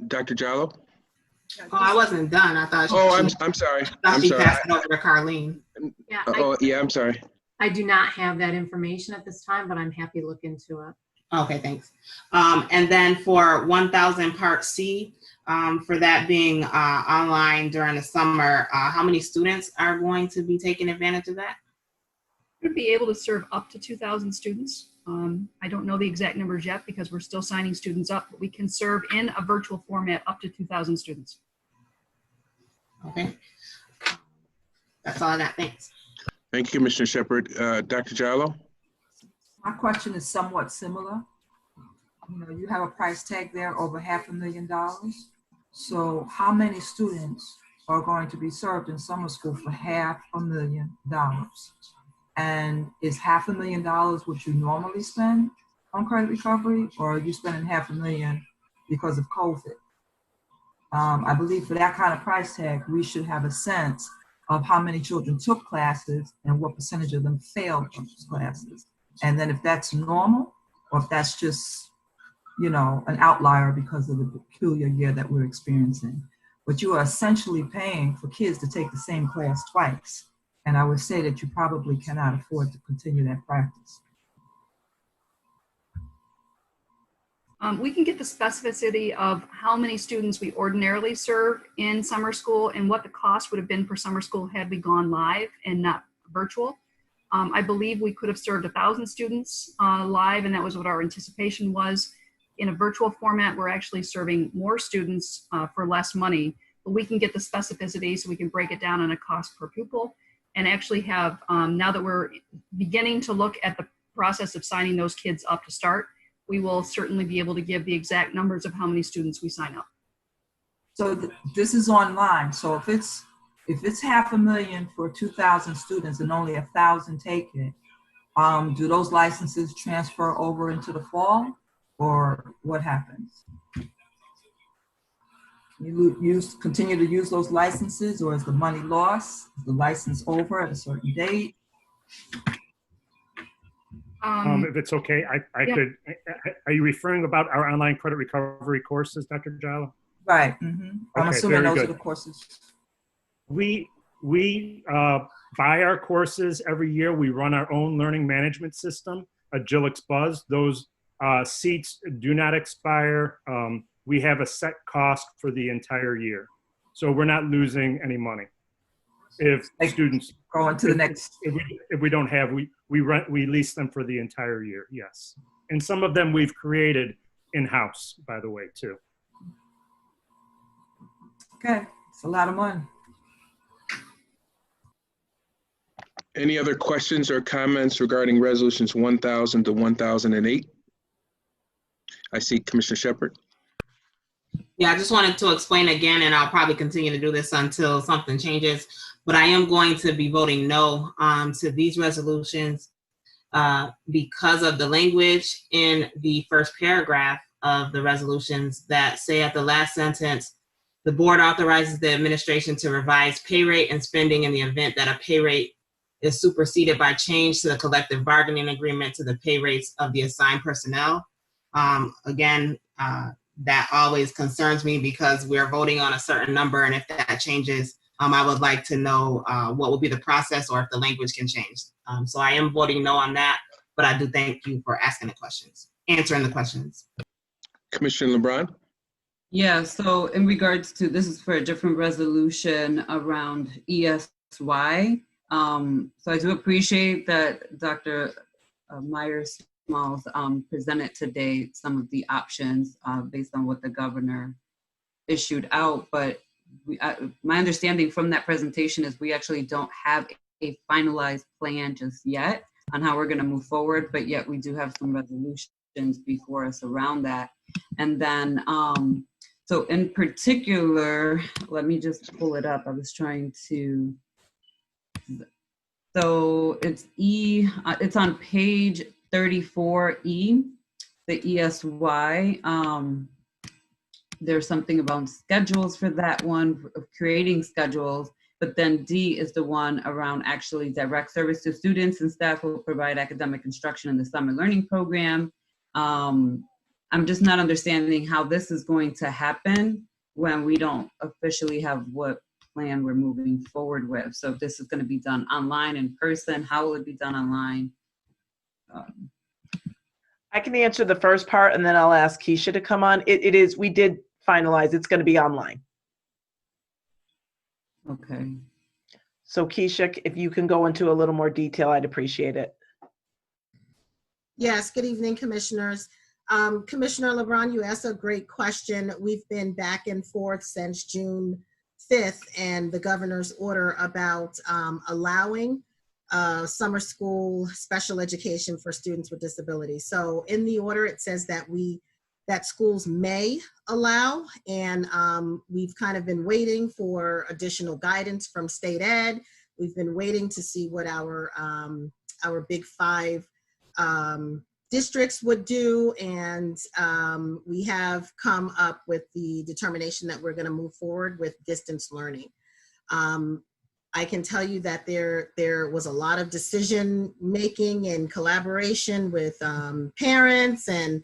Dr. Jallo? Oh, I wasn't done. I thought. I'm sorry. I thought she sorry. passed it over to Carlene. Yeah, I'm sorry. I do not have that information at this time, but I'm happy to look into it. Okay, thanks. And then for 1,000 Part C, for that being online during the summer, how many students are going to be taking advantage of that? We'd be able to serve up to 2,000 students. I don't know the exact numbers yet because we're still signing students up, but we can serve in a virtual format up to 2,000 students. Okay. That's all I got. Thanks. Thank you, Commissioner Shepard. Dr. Jallo? My question is somewhat similar. You know, you have a price tag there over $500,000. So how many students are going to be served in summer school for $500,000? And is $500,000 what you normally spend on credit recovery, or are you spending $500,000 because of COVID? I believe for that kind of price tag, we should have a sense of how many children took classes and what percentage of them failed those classes. And then if that's normal, or if that's just, you know, an outlier because of the peculiar year that we're experiencing. But you are essentially paying for kids to take the same class twice. And I would say that you probably cannot afford to continue that practice. We can get the specificity of how many students we ordinarily serve in summer school and what the cost would have been for summer school had we gone live and not virtual. I believe we could have served 1,000 students live, and that was what our anticipation was. In a virtual format, we're actually serving more students for less money, but we can get the specificity so we can break it down on a cost per pupil and actually have, now that we're beginning to look at the process of signing those kids up to start, we will certainly be able to give the exact numbers of how many students we sign up. So this is online. So if it's $500,000 for 2,000 students and only 1,000 take it, do those licenses transfer over into the fall, or what happens? You continue to use those licenses, or is the money lost? Is the license over at a certain date? If it's okay, I yeah. could, are you referring about our online credit recovery courses, Dr. Jallo? Right. Mm-hmm. I'm Okay, assuming very those good. are the courses. We buy our courses every year. We run our own learning management system, Agilix Buzz. Those seats do not expire. We have a set cost for the entire year. So we're not losing any money. If students go into the next, if we don't have, we lease them for the entire year. Yes. And some of them we've created in-house, by the way, too. Okay. It's a lot of money. Any other questions or comments regarding resolutions 1,000 to 1,008? I see Commissioner Shepard. Yeah, I just wanted to explain again, and I'll probably continue to do this until something changes, but I am going to be voting no to these resolutions because of the language in the first paragraph of the resolutions that say at the last sentence, the board authorizes the administration to revise pay rate and spending in the event that a pay rate is superseded by change to the collective bargaining agreement to the pay rates of the assigned personnel. Again, that always concerns me because we're voting on a certain number, and if that changes, I would like to know what will be the process or if the language can change. So I am voting no on that, but I do thank you for asking the questions, answering the questions. Commissioner LeBron? Yeah, so in regards to, this is for a different resolution around ESY. So I do appreciate that Dr. Myers-Smalls presented today some of the options based on what the governor issued out, but my understanding from that presentation is we actually don't have a finalized plan just yet on how we're going to move forward, but yet we do have some resolutions before us around that. And then, so in particular, let me just pull it up. I was trying to, so it's it's on page 34E, the ESY. There's something about schedules for that one, of creating schedules, But then D is the one around actually direct service to students, and staff will provide academic instruction in the summer learning program. I'm just not understanding how this is going to happen when we don't officially have what plan we're moving forward with. So if this is going to be done online, in person, how will it be done online? I can answer the first part and then I'll ask Keisha to come on. It is, we did finalize, it's going to be online. Okay. So Keisha, if you can go into a little more detail, I'd appreciate it. Yes, good evening, commissioners. Commissioner LeBron, you asked a great question. We've been back and forth since June 5th and the governor's order about allowing summer school special education for students with disabilities. So in the order, it says that that schools may allow, and we've kind of been waiting for additional guidance from state ed. We've been waiting to see what our big five districts would do, and we have come up with the determination that we're going to move forward with distance learning. I can tell you that there was a lot of decision making and collaboration with parents and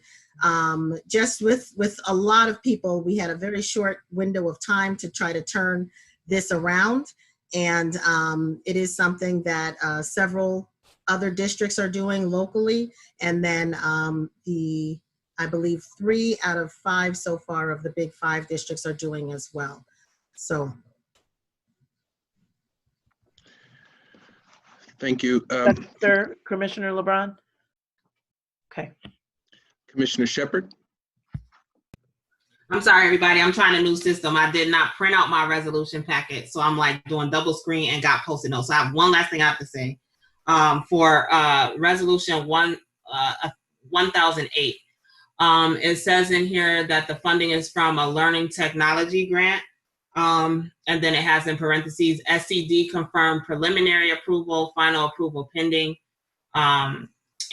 just with a lot of people. We had a very short window of time to try to turn this around, and it is something that several other districts are doing locally, and then I believe 3 out of 5 so far of the big 5 districts are doing as well. So. Thank you. Sir, Commissioner LeBron? Okay. Commissioner Shepard? I'm sorry, everybody. I'm trying a new system. I did not print out my resolution packet, so I'm like doing double screen and got Post-it notes. So I have one last thing I have to say. For resolution 1008, it says in here that the funding is from a learning technology grant. And then it has in parentheses, SCD confirmed preliminary approval, final approval pending.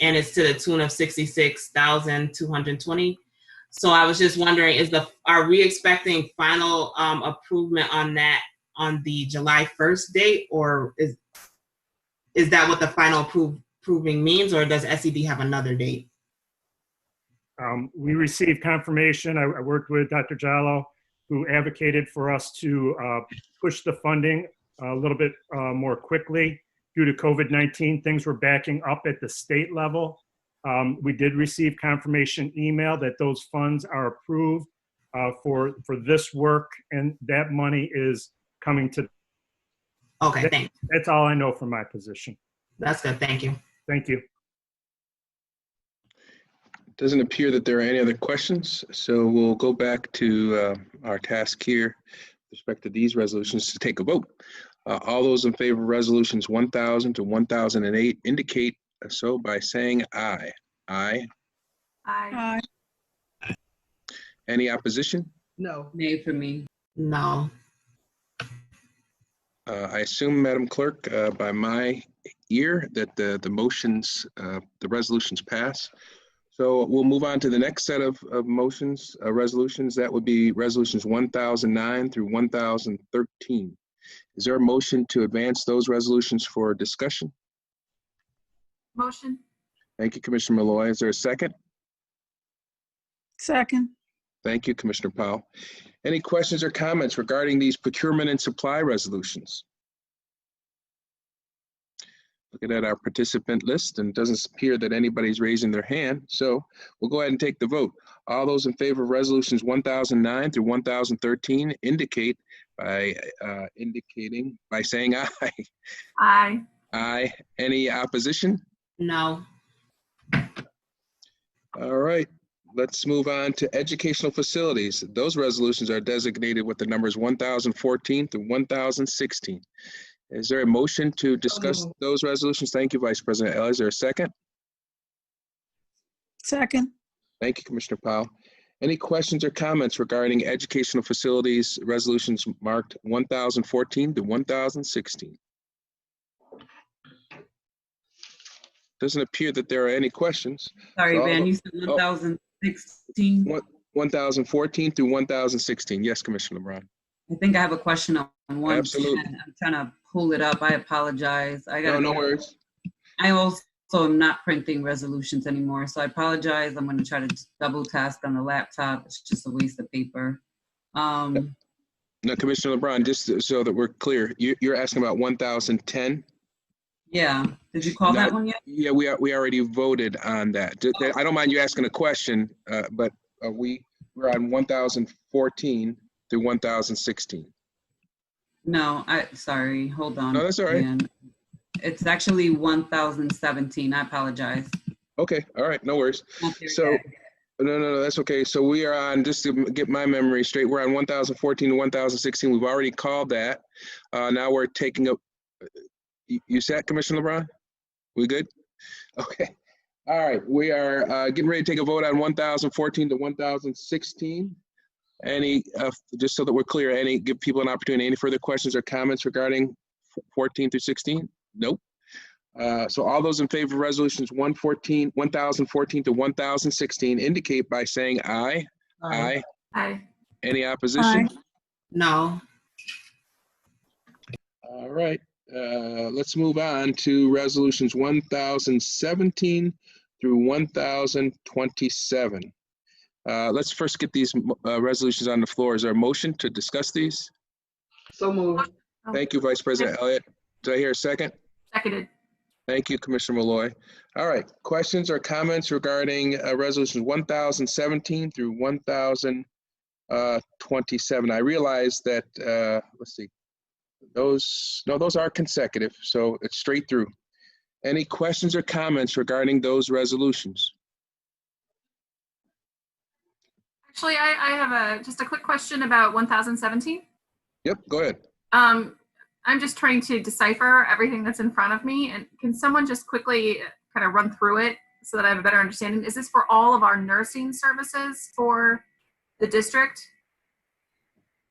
And it's to the tune of $66,220. So I was just wondering, are we expecting final approval on that on the July 1st date, or is that what the final approving means, or does SCD have another date? We received confirmation. I worked with Dr. Jallo, who advocated for us to push the funding a little bit more quickly. Due to COVID-19, things were backing up at the state level. We did receive confirmation email that those funds are approved for this work, and that money is coming to. Okay, thanks. That's all I know from my position. That's good, thank you. Thank you. Doesn't appear that there are any other questions, so we'll go back to our task here with respect to these resolutions to take a vote. All those in favor of resolutions 1000 to 1008 indicate so by saying aye. Aye. Aye. Any opposition? No. Nay for me. No. I assume, Madam Clerk, by my ear that the motions, the resolutions pass. So we'll move on to the next set of motions, resolutions. That would be resolutions 1009 through 1013. Is there a motion to advance those resolutions for discussion? Motion. Thank you, Commissioner Malloy. Is there a second? Second. Thank you, Commissioner Powell. Any questions or comments regarding these procurement and supply resolutions? Looking at our participant list, and it doesn't appear that anybody's raising their hand, so we'll go ahead and take the vote. All those in favor of resolutions 1009 through 1013 indicate by saying aye. Aye. Aye. Any opposition? No. All right. Let's move on to educational facilities. Those resolutions are designated with the numbers 1014 through 1016. Is there a motion to discuss those resolutions? Thank you, Vice President Ella. Is there a second? Second. Thank you, Commissioner Powell. Any questions or comments regarding educational facilities resolutions marked 1014 to 1016? Doesn't appear that there are any questions. Sorry, So Van, you said 1016? 1014 through 1016. Yes, Commissioner LeBron. I think I have a question on 110. Absolutely. I'm trying to pull it up. I apologize. No worries. I also am not printing resolutions anymore, so I apologize. I'm going to try to double task on the laptop. It's just a waste of paper. No, Commissioner LeBron, just so that we're clear, you're asking about 1010? Yeah. Did you call that one yet? Yeah, we already voted on that. I don't mind you asking a question, but we're on 1014 through 1016. No, sorry. Hold on. No, that's all right. Dan. It's actually 1017. I apologize. Okay, all right, no worries. So, no, that's okay. So we are on, just to get my memory straight, we're on 1014 to 1016. We've already called that. Now we're taking up, you set, Commissioner LeBron? We good? Okay. All right, we are getting ready to take a vote on 1014 to 1016. Any, just so that we're clear, give people an opportunity, any further questions or comments regarding 14 through 16? Nope. So all those in favor of resolutions 1014 to 1016 indicate by saying aye. Aye. Aye. Any opposition? No. All right. Let's move on to resolutions 1017 through 1027. Let's first get these resolutions on the floor. Is there a motion to discuss these? So moved. Thank you, Vice President Elliott. Do I hear a second? Seconded. Thank you, Commissioner Malloy. All right, questions or comments regarding resolutions 1017 through 1027? I realize that, let's see, those are consecutive, so it's straight through. Any questions or comments regarding those resolutions? Actually, I have just a quick question about 1017. Yep, go ahead. I'm just trying to decipher everything that's in front of me. And can someone just quickly kind of run through it so that I have a better understanding? Is this for all of our nursing services for the district?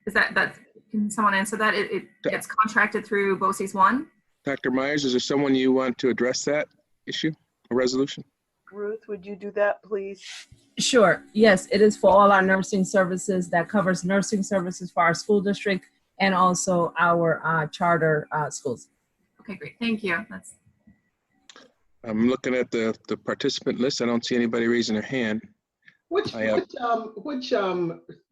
Is that can someone answer that? It gets contracted through BOCES 1? Dr. Myers, is there someone you want to address that issue, a resolution? Ruth, would you do that, please? Sure. Yes, it is for all our nursing services. That covers nursing services for our school district and also our charter schools. Okay, great. Thank you. I'm looking at the participant list. I don't see anybody raising their hand. Which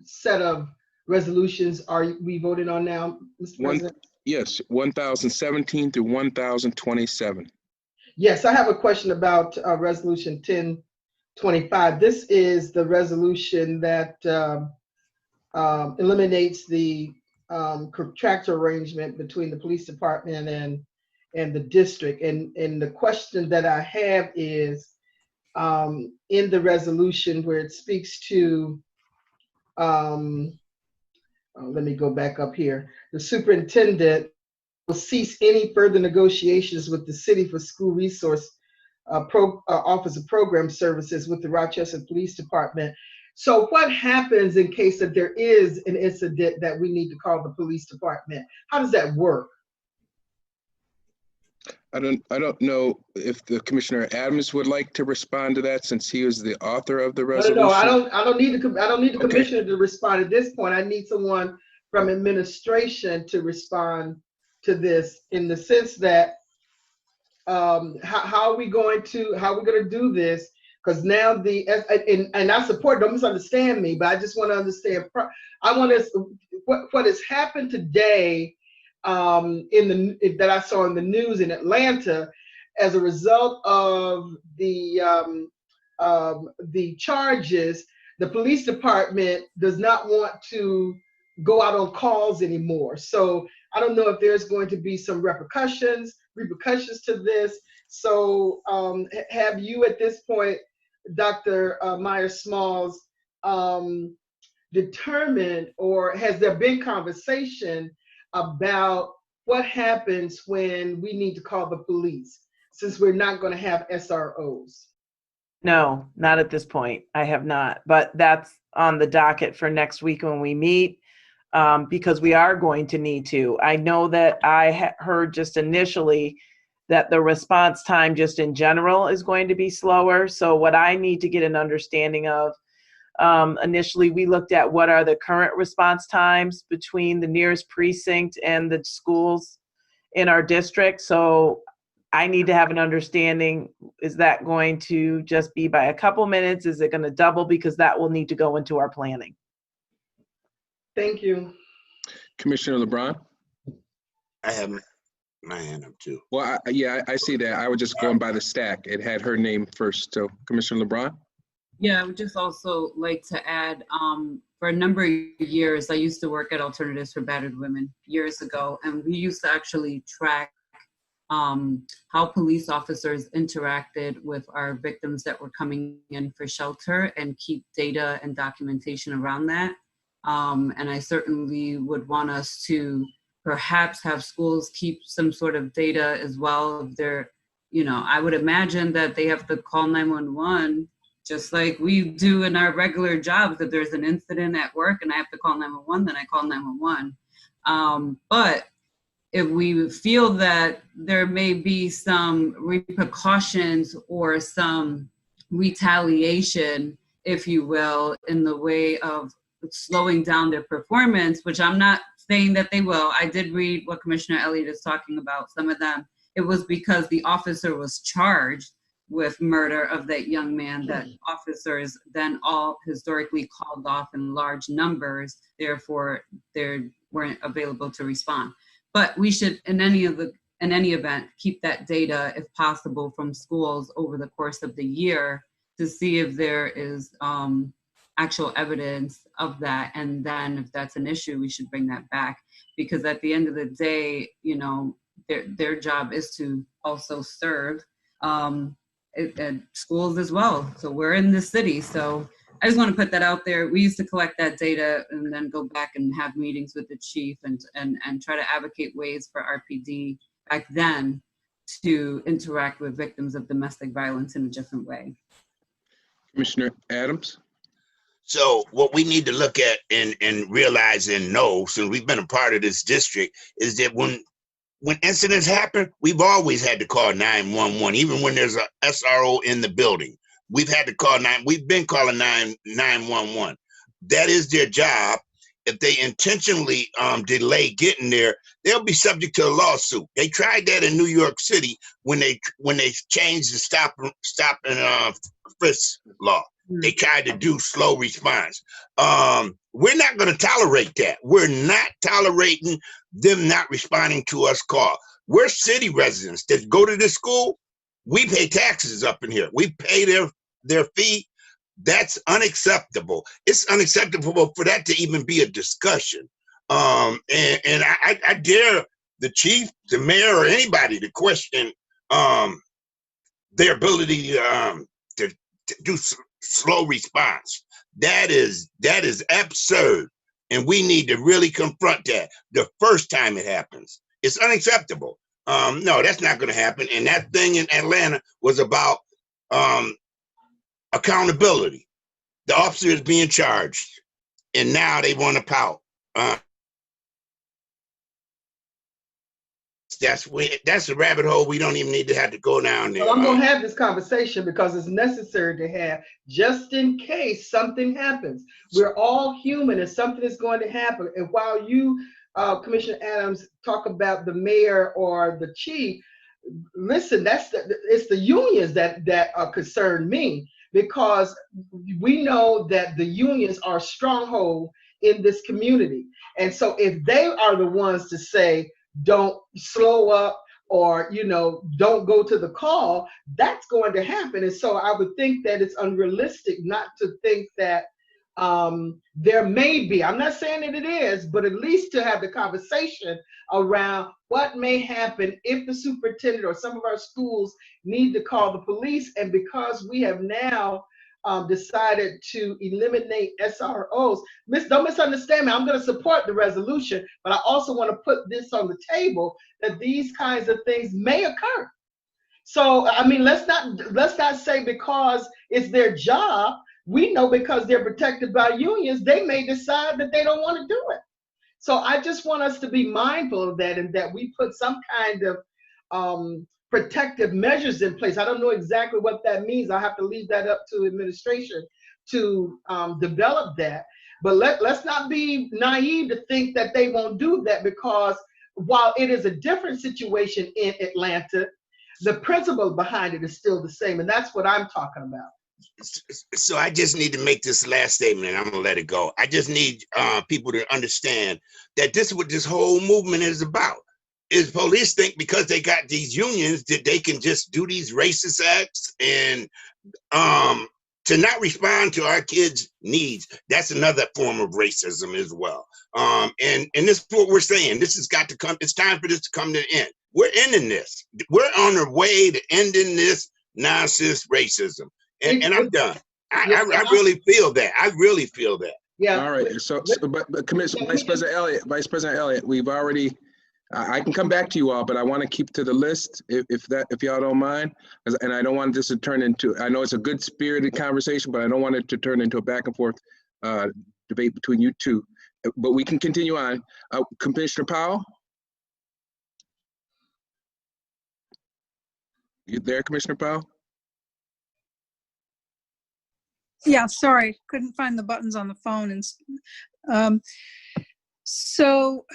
set of resolutions are we voting on now, Mr. President? Yes, 1017 through 1027. Yes, I have a question about resolution 1025. This is the resolution that eliminates the contractual arrangement between the police department and the district. And the question that I have is in the resolution where it speaks to, let me go back up here. The superintendent will cease any further negotiations with the city for school resource Office of Program Services with the Rochester Police Department. So what happens in case that there is an incident that we need to call the police department? How does that work? I don't know if the Commissioner Adams would like to respond to that since he was the author of the resolution. No, I don't need the commissioner to respond at this point. I need someone from administration to respond to this in the sense that how are we going to do this? Because now and I support, don't misunderstand me, but I just want to understand. I want to what has happened today that I saw in the news in Atlanta as a result of the charges. The police department does not want to go out on calls anymore. So I don't know if there's going to be some repercussions to this. So have you at this point, Dr. Myers-Smalls, determined, or has there been conversation about what happens when we need to call the police, since we're not going to have SROs? No, not at this point. I have not, but that's on the docket for next week when we meet, because we are going to need to. I know that I heard just initially that the response time just in general is going to be slower. So what I need to get an understanding of Initially, we looked at what are the current response times between the nearest precinct and the schools in our district. So I need to have an understanding, is that going to just be by a couple minutes? Is it going to double? Because that will need to go into our planning. Thank you. Commissioner LeBron? I have my hand up too. Well, yeah, I see that. I was just going by the stack. It had her name first. So Commissioner LeBron? Yeah, I would just also like to add, for a number of years, I used to work at Alternatives for Battered Women years ago, and we used to actually track how police officers interacted with our victims that were coming in for shelter and keep data and documentation around that. And I certainly would want us to perhaps have schools keep some sort of data as well. If they're, I would imagine that they have to call 911 just like we do in our regular jobs. If there's an incident at work and I have to call 911, then I call 911. But if we feel that there may be some repercussions or some retaliation, if you will, in the way of slowing down their performance, which I'm not saying that they will. I did read what Commissioner Elliott is talking about. Some of them, it was because the officer was charged with murder of that young man that officers then all historically called off in large numbers. Therefore, they weren't available to respond. But we should, in any event, keep that data, if possible, from schools over the course of the year to see if there is actual evidence of that. And then if that's an issue, we should bring that back. Because at the end of the day, their job is to also serve at schools as well. So we're in the city. So I just want to put that out there. We used to collect that data and then go back and have meetings with the chief and try to advocate ways for RPD back then to interact with victims of domestic violence in a different way. Commissioner Adams? So what we need to look at and realize and know, since we've been a part of this district, is that when incidents happen, we've always had to call 911, even when there's a SRO in the building. We've had to call we've been calling 911. That is their job. If they intentionally delay getting there, they'll be subject to a lawsuit. They tried that in New York City when they changed the stop and frisk law. They tried to do slow response. We're not going to tolerate that. We're not tolerating them not responding to us call. We're city residents that go to this school. We pay taxes up in here. We pay their fee. That's unacceptable. It's unacceptable for that to even be a discussion. And I dare the chief, the mayor, or anybody to question their ability to do slow response. That is absurd. And we need to really confront that the first time it happens. It's unacceptable. No, that's not going to happen. And that thing in Atlanta was about accountability. The officer is being charged, and now they want to pout. That's a rabbit hole we don't even need to have to go down there. Well, I'm going to have this conversation because it's necessary to have, just in case something happens. We're all human and something is going to happen. And while you, Commissioner Adams, talk about the mayor or the chief, listen, it's the unions that concern me, because we know that the unions are a stronghold in this community. And so if they are the ones to say, don't slow up, or don't go to the call, that's going to happen. And so I would think that it's unrealistic not to think that there may be, I'm not saying that it is, but at least to have the conversation around what may happen if the superintendent or some of our schools need to call the police. And because we have now decided to eliminate SROs, don't misunderstand me, I'm going to support the resolution, but I also want to put this on the table that these kinds of things may occur. So, I mean, let's not say because it's their job. We know because they're protected by unions, they may decide that they don't want to do it. So I just want us to be mindful of that, and that we put some kind of protective measures in place. I don't know exactly what that means. I have to leave that up to administration. to develop that. But let's not be naive to think that they won't do that, because while it is a different situation in Atlanta, the principle behind it is still the same. And that's what I'm talking about. So I just need to make this last statement and I'm gonna let it go. I just need people to understand that this is what this whole movement is about. Is police think because they got these unions that they can just do these racist acts and to not respond to our kids' needs. That's another form of racism as well. And this is what we're saying. This has got to come. It's time for this to come to an end. We're ending this. We're on our way to ending this nonsense racism. And I'm done. I really feel that. I really feel that. Yeah. All right. So but Commissioner, Vice President Elliott, we've already. I can come back to you all, but I want to keep to the list if y'all don't mind, and I don't want this to turn into. I know it's a good spirited conversation, but I don't want it to turn into a back and forth debate between you two. But we can continue on. Commissioner Powell, you there, Commissioner Powell? Yeah, sorry, couldn't find the buttons on the phone. And so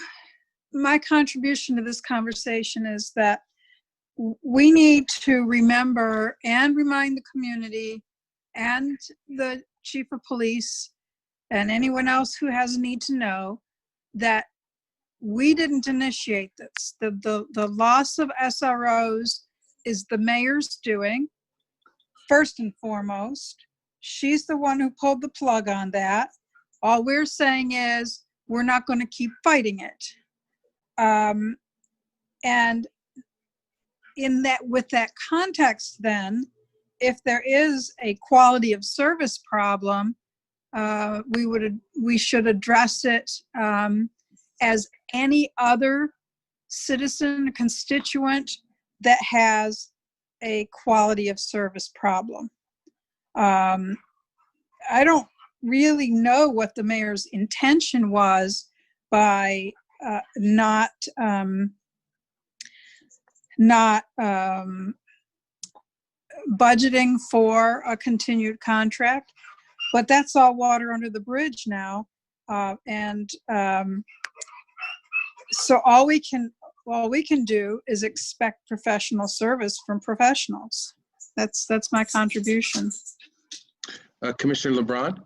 my contribution to this conversation is that we need to remember and remind the community and the chief of police and anyone else who has a need to know that we didn't initiate this. The loss of SROs is the mayor's doing, first and foremost. She's the one who pulled the plug on that. All we're saying is we're not going to keep fighting it. And in that, with that context, then, if there is a quality of service problem, we should address it as any other citizen constituent that has a quality of service problem. I don't really know what the mayor's intention was by not budgeting for a continued contract, but that's all water under the bridge now. So all we can do is expect professional service from professionals. That's my contribution. Commissioner LeBron.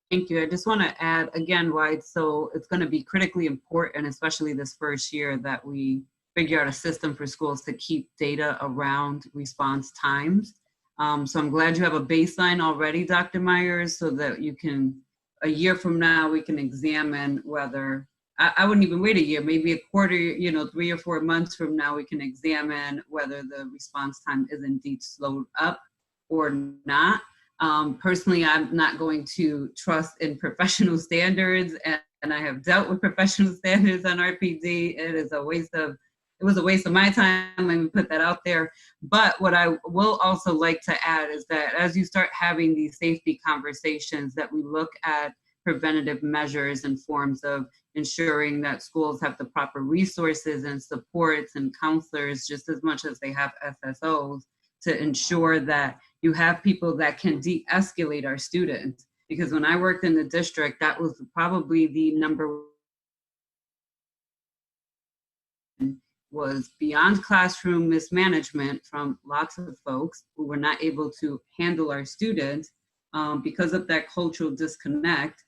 Thank you. I just want to add again why it's going to be critically important, especially this first year, that we figure out a system for schools to keep data around response times. So I'm glad you have a baseline already, Dr. Myers, so that you can, a year from now, we can examine whether, I wouldn't even wait a year, maybe a quarter, 3 or 4 months from now, we can examine whether the response time is indeed slowed up or not. Personally, I'm not going to trust in professional standards, and I have dealt with professional standards on RPD. It was a waste of my time when we put that out there. But what I will also like to add is that as you start having these safety conversations, that we look at preventative measures in forms of ensuring that schools have the proper resources and supports and counselors just as much as they have SSOs, to ensure that you have people that can de-escalate our students. Because when I worked in the district, that was probably the number was beyond classroom mismanagement from lots of folks who were not able to handle our students because of that cultural disconnect,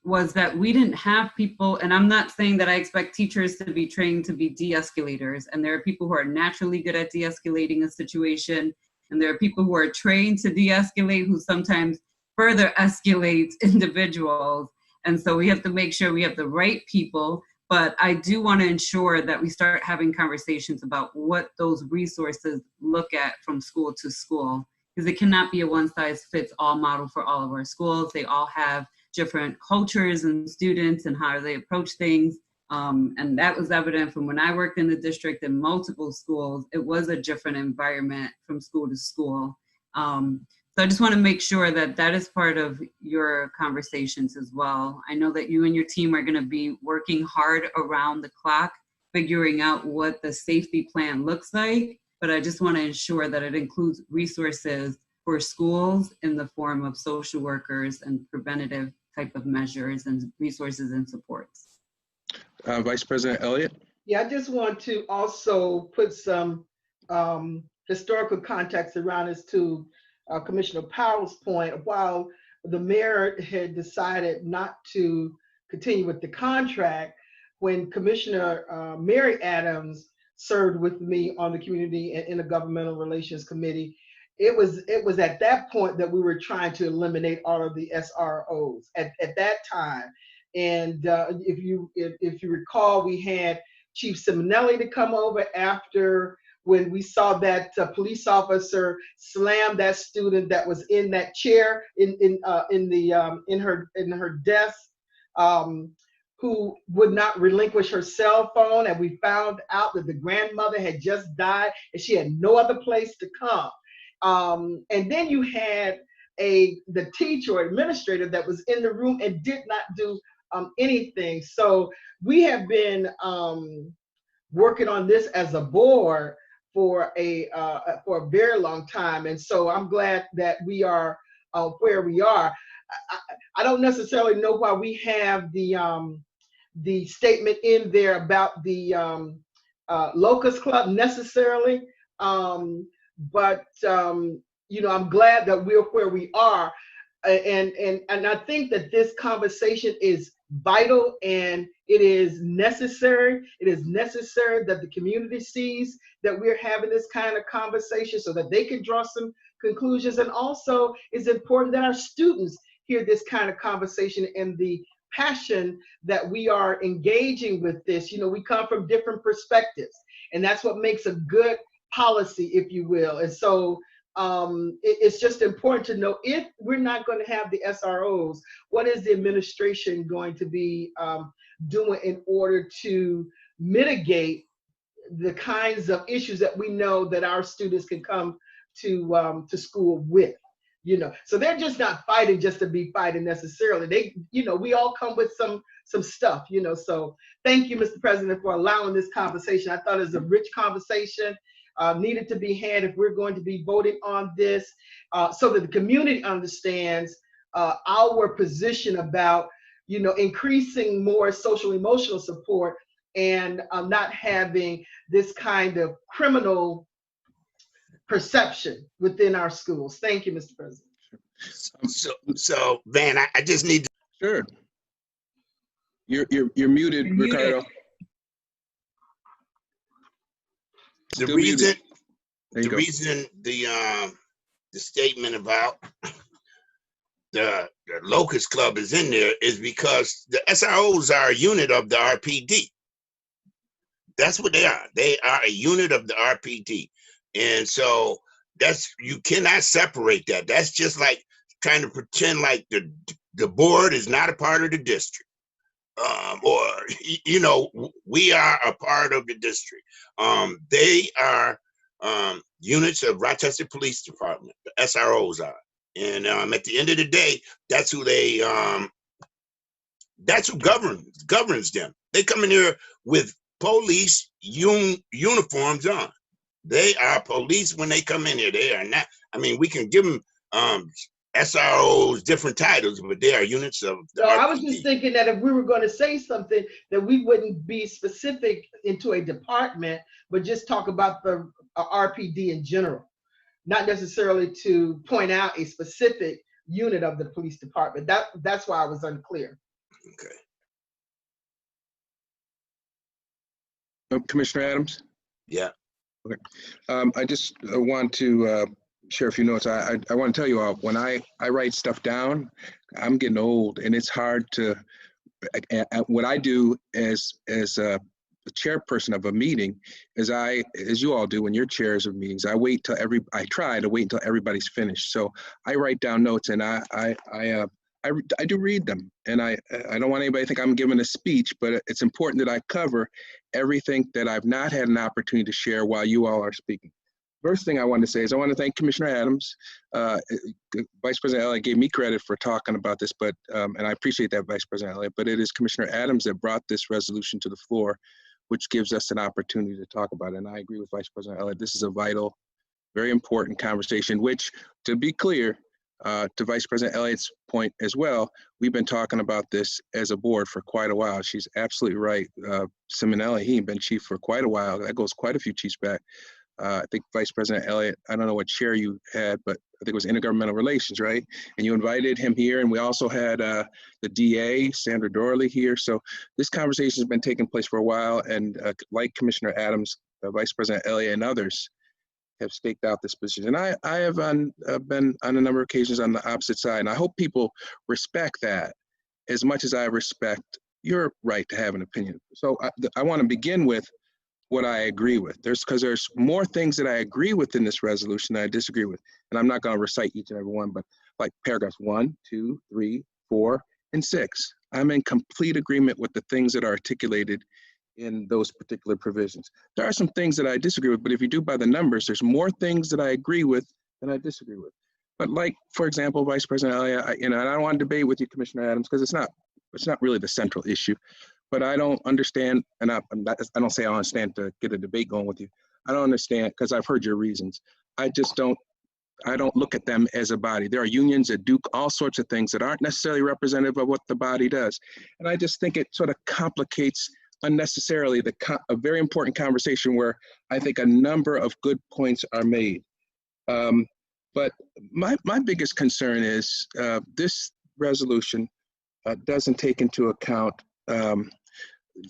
was that we didn't have people, and I'm not saying that I expect teachers to be trained to be de-escalators, and there are people who are naturally good at de-escalating a situation, and there are people who are trained to de-escalate who sometimes further escalate individuals. And so we have to make sure we have the right people, but I do want to ensure that we start having conversations about what those resources look at from school to school, because it cannot be a one-size-fits-all model for all of our schools. They all have different cultures and students and how they approach things. And that was evident from when I worked in the district in multiple schools. It was a different environment from school to school. So I just want to make sure that that is part of your conversations as well. I know that you and your team are going to be working hard around the clock, figuring out what the safety plan looks like, but I just want to ensure that it includes resources for schools in the form of social workers and preventative type of measures and resources and supports. Vice President Elliott? Yeah, I just want to also put some historical context around this to Commissioner Powell's point. While the mayor had decided not to continue with the contract, when Commissioner Mary Adams served with me on the Community and Intergovernmental Relations Committee, it was at that point that we were trying to eliminate all of the SROs at that time. And if you recall, we had Chief Simonelli to come over after when we saw that police officer slam that student that was in that chair in her desk, who would not relinquish her cell phone, and we found out that the grandmother had just died and she had no other place to come. And then you had the teacher or administrator that was in the room and did not do anything. So we have been working on this as a board for a very long time, and so I'm glad that we are where we are. I don't necessarily know why we have the statement in there about the Locust Club necessarily, but you know, I'm glad that we're where we are, and I think that this conversation is vital and it is necessary. It is necessary that the community sees that we're having this kind of conversation so that they can draw some conclusions, and also it's important that our students hear this kind of conversation and the passion that we are engaging with this. You know, we come from different perspectives, and that's what makes a good policy, if you will. And so it's just important to know, if we're not going to have the SROs, what is the administration going to be doing in order to mitigate the kinds of issues that we know that our students can come to school with? You know, so they're just not fighting just to be fighting necessarily. They, you know, we all come with some stuff, you know. So thank you, Mr. President, for allowing this conversation. I thought it was a rich conversation, needed to be had if we're going to be voting on this, so that the community understands our position about, you know, increasing more social emotional support and not having this kind of criminal perception within our schools. Thank you, Mr. President. So Van, I just need to. Sure. You're muted, Ricardo. The reason the statement about the Locust Club is in there is because the SROs are a unit of the RPD. That's what they are. They are a unit of the RPD. And so you cannot separate that. That's just like trying to pretend like the board is not a part of the district. Or, you know, we are a part of the district. They are units of Rochester Police Department, the SROs are. And at the end of the day, that's who governs them. They come in here with police uniforms on. They are police when they come in here. They are not, I mean, we can give them SROs different titles, but they are units of the RPD. I was just thinking that if we were going to say something, that we wouldn't be specific into a department, but just talk about the RPD in general, not necessarily to point out a specific unit of the police department. That's why I was unclear. Okay. Commissioner Adams? Yeah. Okay. I just want to share a few notes. I want to tell you all, when I write stuff down, I'm getting old, and it's hard to, what I do as a chairperson of a meeting is as you all do when you're chairs of meetings, I try to wait until everybody's finished. So I write down notes, and I do read them, and I don't want anybody to think I'm giving a speech, but it's important that I cover everything that I've not had an opportunity to share while you all are speaking. First thing I want to say is I want to thank Commissioner Adams. Vice President Elliott gave me credit for talking about this, but and I appreciate that, Vice President Elliott, but it is Commissioner Adams that brought this resolution to the floor, which gives us an opportunity to talk about it. And I agree with Vice President Elliott. This is a vital very important conversation, which, to be clear, to Vice President Elliott's point as well, we've been talking about this as a board for quite a while. She's absolutely right. Simonelli, he had been chief for quite a while. That goes quite a few chiefs back. I think Vice President Elliott, I don't know what chair you had, but I think it was Intergovernmental Relations, right? And you invited him here, and we also had the DA, Sandra Dorley, here. So this conversation has been taking place for a while, and like Commissioner Adams, Vice President Elliott, and others have staked out this position. And I have been on a number of occasions on the opposite side, and I hope people respect that as much as I respect your right to have an opinion. So I want to begin with what I agree with. Because there's more things that I agree with in this resolution that I disagree with. And I'm not going to recite each and every one, but like paragraphs 1, 2, 3, 4, and 6. I'm in complete agreement with the things that are articulated in those particular provisions. There are some things that I disagree with, but if you do by the numbers, there's more things that I agree with than I disagree with. But like, for example, Vice President Elliott, and I don't want to debate with you, Commissioner Adams, because it's not really the central issue. But I don't understand, and I don't say I understand to get a debate going with you. I don't understand, because I've heard your reasons. I don't look at them as a body. There are unions that do all sorts of things that aren't necessarily representative of what the body does. And I just think it sort of complicates unnecessarily a very important conversation where I think a number of good points are made. But my biggest concern is this resolution doesn't take into account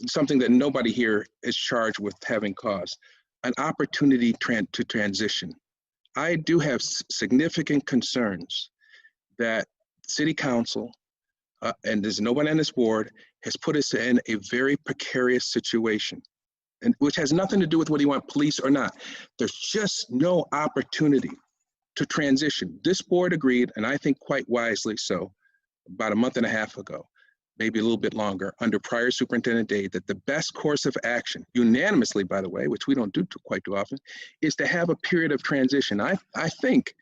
something that nobody here is charged with having caused, an opportunity to transition. I do have significant concerns that City Council, and there's no one on this board, has put us in a very precarious situation, and which has nothing to do with whether you want police or not. There's just no opportunity to transition. This board agreed, and I think quite wisely so, about a month and a half ago, maybe a little bit longer, under prior Superintendent Day, that the best course of action, unanimously, by the way, which we don't do quite too often, is to have a period of transition. I think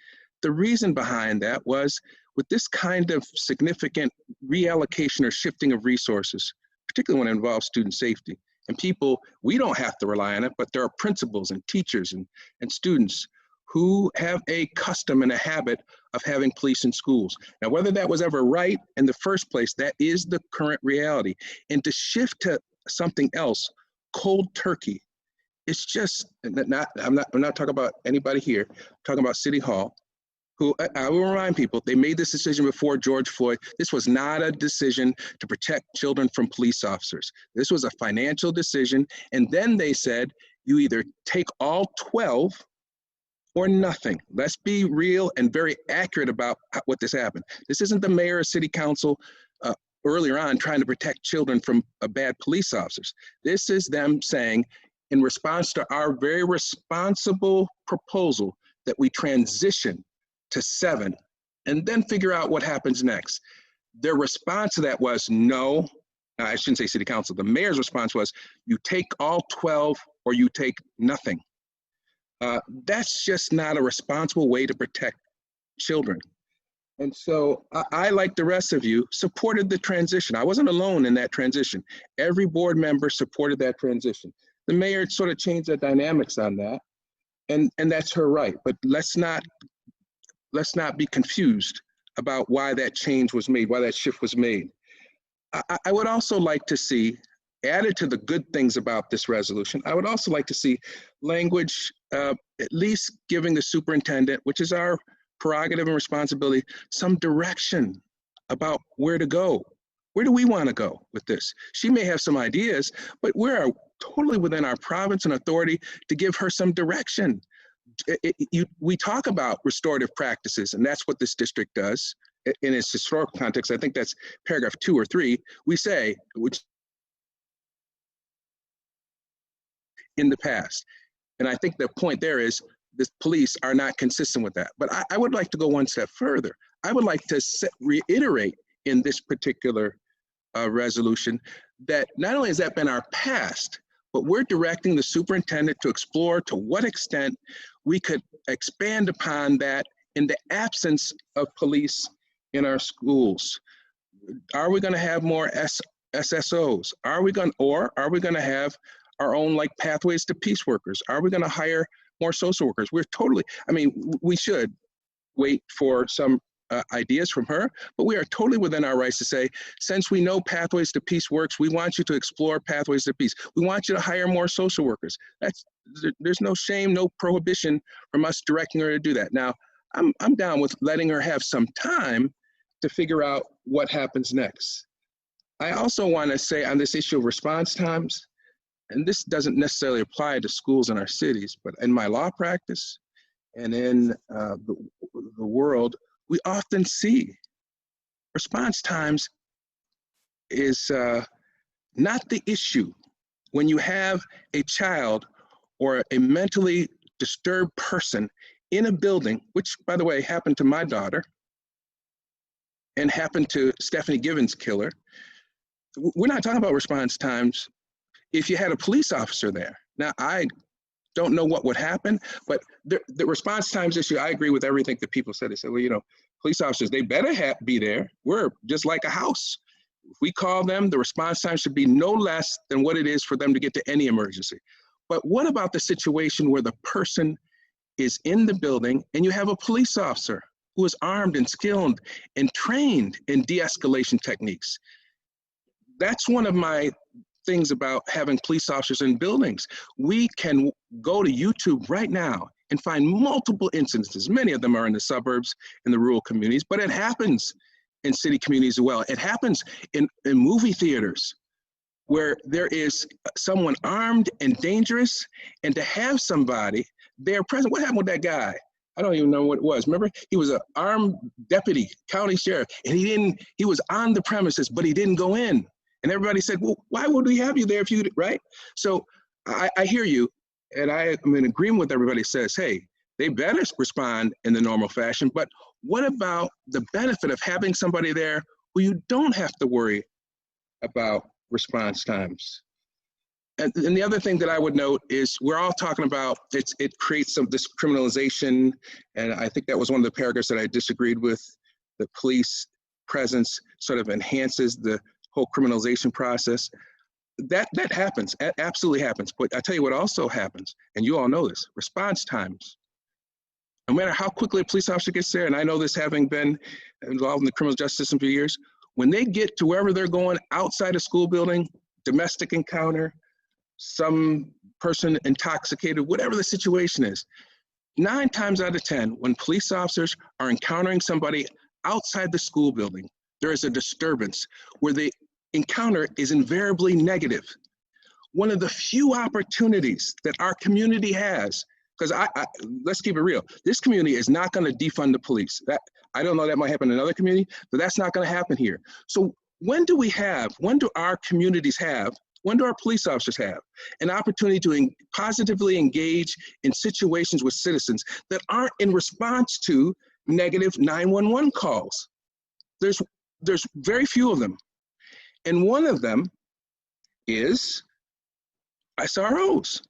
the reason behind that was with this kind of significant reallocation or shifting of resources, particularly when it involves student safety, and people, we don't have to rely on it, but there are principals and teachers and students who have a custom and a habit of having police in schools. Now, whether that was ever right in the first place, that is the current reality. And to shift to something else, cold turkey, it's just I'm not talking about anybody here, I'm talking about City Hall, who I will remind people, they made this decision before George Floyd. This was not a decision to protect children from police officers. This was a financial decision. And then they said, you either take all 12 or nothing. Let's be real and very accurate about what this happened. This isn't the mayor or city council earlier on trying to protect children from bad police officers. This is them saying, in response to our very responsible proposal, that we transition to 7 and then figure out what happens next. Their response to that was no. I shouldn't say city council. The mayor's response was, you take all 12 or you take nothing. That's just not a responsible way to protect children. And so I, like the rest of you, supported the transition. I wasn't alone in that transition. Every board member supported that transition. The mayor sort of changed the dynamics on that, and that's her right. But let's not be confused about why that change was made, why that shift was made. I would also like to see, added to the good things about this resolution, I would also like to see language at least giving the superintendent, which is our prerogative and responsibility, some direction about where to go. Where do we want to go with this? She may have some ideas, but we're totally within our province and authority to give her some direction. We talk about restorative practices, and that's what this district does. In its historical context, I think that's paragraph 2 or 3, we say, which in the past. And I think the point there is the police are not consistent with that. But I would like to go one step further. I would like to reiterate in this particular resolution that not only has that been our past, but we're directing the superintendent to explore to what extent we could expand upon that in the absence of police in our schools. Are we going to have more SSOs? Are we going to have our own like pathways to peace workers? Are we going to hire more social workers. We're totally, I mean, we should wait for some ideas from her, but we are totally within our rights to say, since we know Pathways to Peace works, we want you to explore Pathways to Peace. We want you to hire more social workers. There's no shame, no prohibition from us directing her to do that. Now, I'm down with letting her have some time to figure out what happens next. I also want to say on this issue of response times, and this doesn't necessarily apply to schools in our cities, but in my law practice and in the world, we often see response times is not the issue. When you have a child or a mentally disturbed person in a building, which, by the way, happened to my daughter and happened to Stephanie Given's killer, we're not talking about response times if you had a police officer there. Now, I don't know what would happen, but the response times issue, I agree with everything that people said. They said, well, you know, police officers, they better be there. We're just like a house. If we call them, the response time should be no less than what it is for them to get to any emergency. But what about the situation where the person is in the building and you have a police officer who is armed and skilled and trained in de-escalation techniques? That's one of my things about having police officers in buildings. We can go to YouTube right now and find multiple instances. Many of them are in the suburbs, in the rural communities, but it happens in city communities as well. It happens in movie theaters where there is someone armed and dangerous, and to have somebody there present. What happened with that guy? I don't even know what it was. Remember, he was an armed deputy, county sheriff, and he was on the premises, but he didn't go in. And everybody said, well, why would we have you there if you, right? So I hear you, and I am in agreement with everybody who says, hey, they better respond in the normal fashion, but what about the benefit of having somebody there who you don't have to worry about response times? And the other thing that I would note is we're all talking about it creates this criminalization, and I think that was one of the paragraphs that I disagreed with. The police presence sort of enhances the whole criminalization process. That happens, that absolutely happens. But I tell you what also happens, and you all know this, response times. No matter how quickly a police officer gets there, and I know this having been involved in the criminal justice system for years, when they get to wherever they're going outside a school building, domestic encounter, some person intoxicated, whatever the situation is, 9 times out of 10, when police officers are encountering somebody outside the school building, there is a disturbance where the encounter is invariably negative. One of the few opportunities that our community has, because let's keep it real, this community is not going to defund the police. I don't know, that might happen in another community, but that's not going to happen here. So when do our communities have, when do our police officers have an opportunity to positively engage in situations with citizens that aren't in response to negative 911 calls? There's very few of them. And one of them is SROs.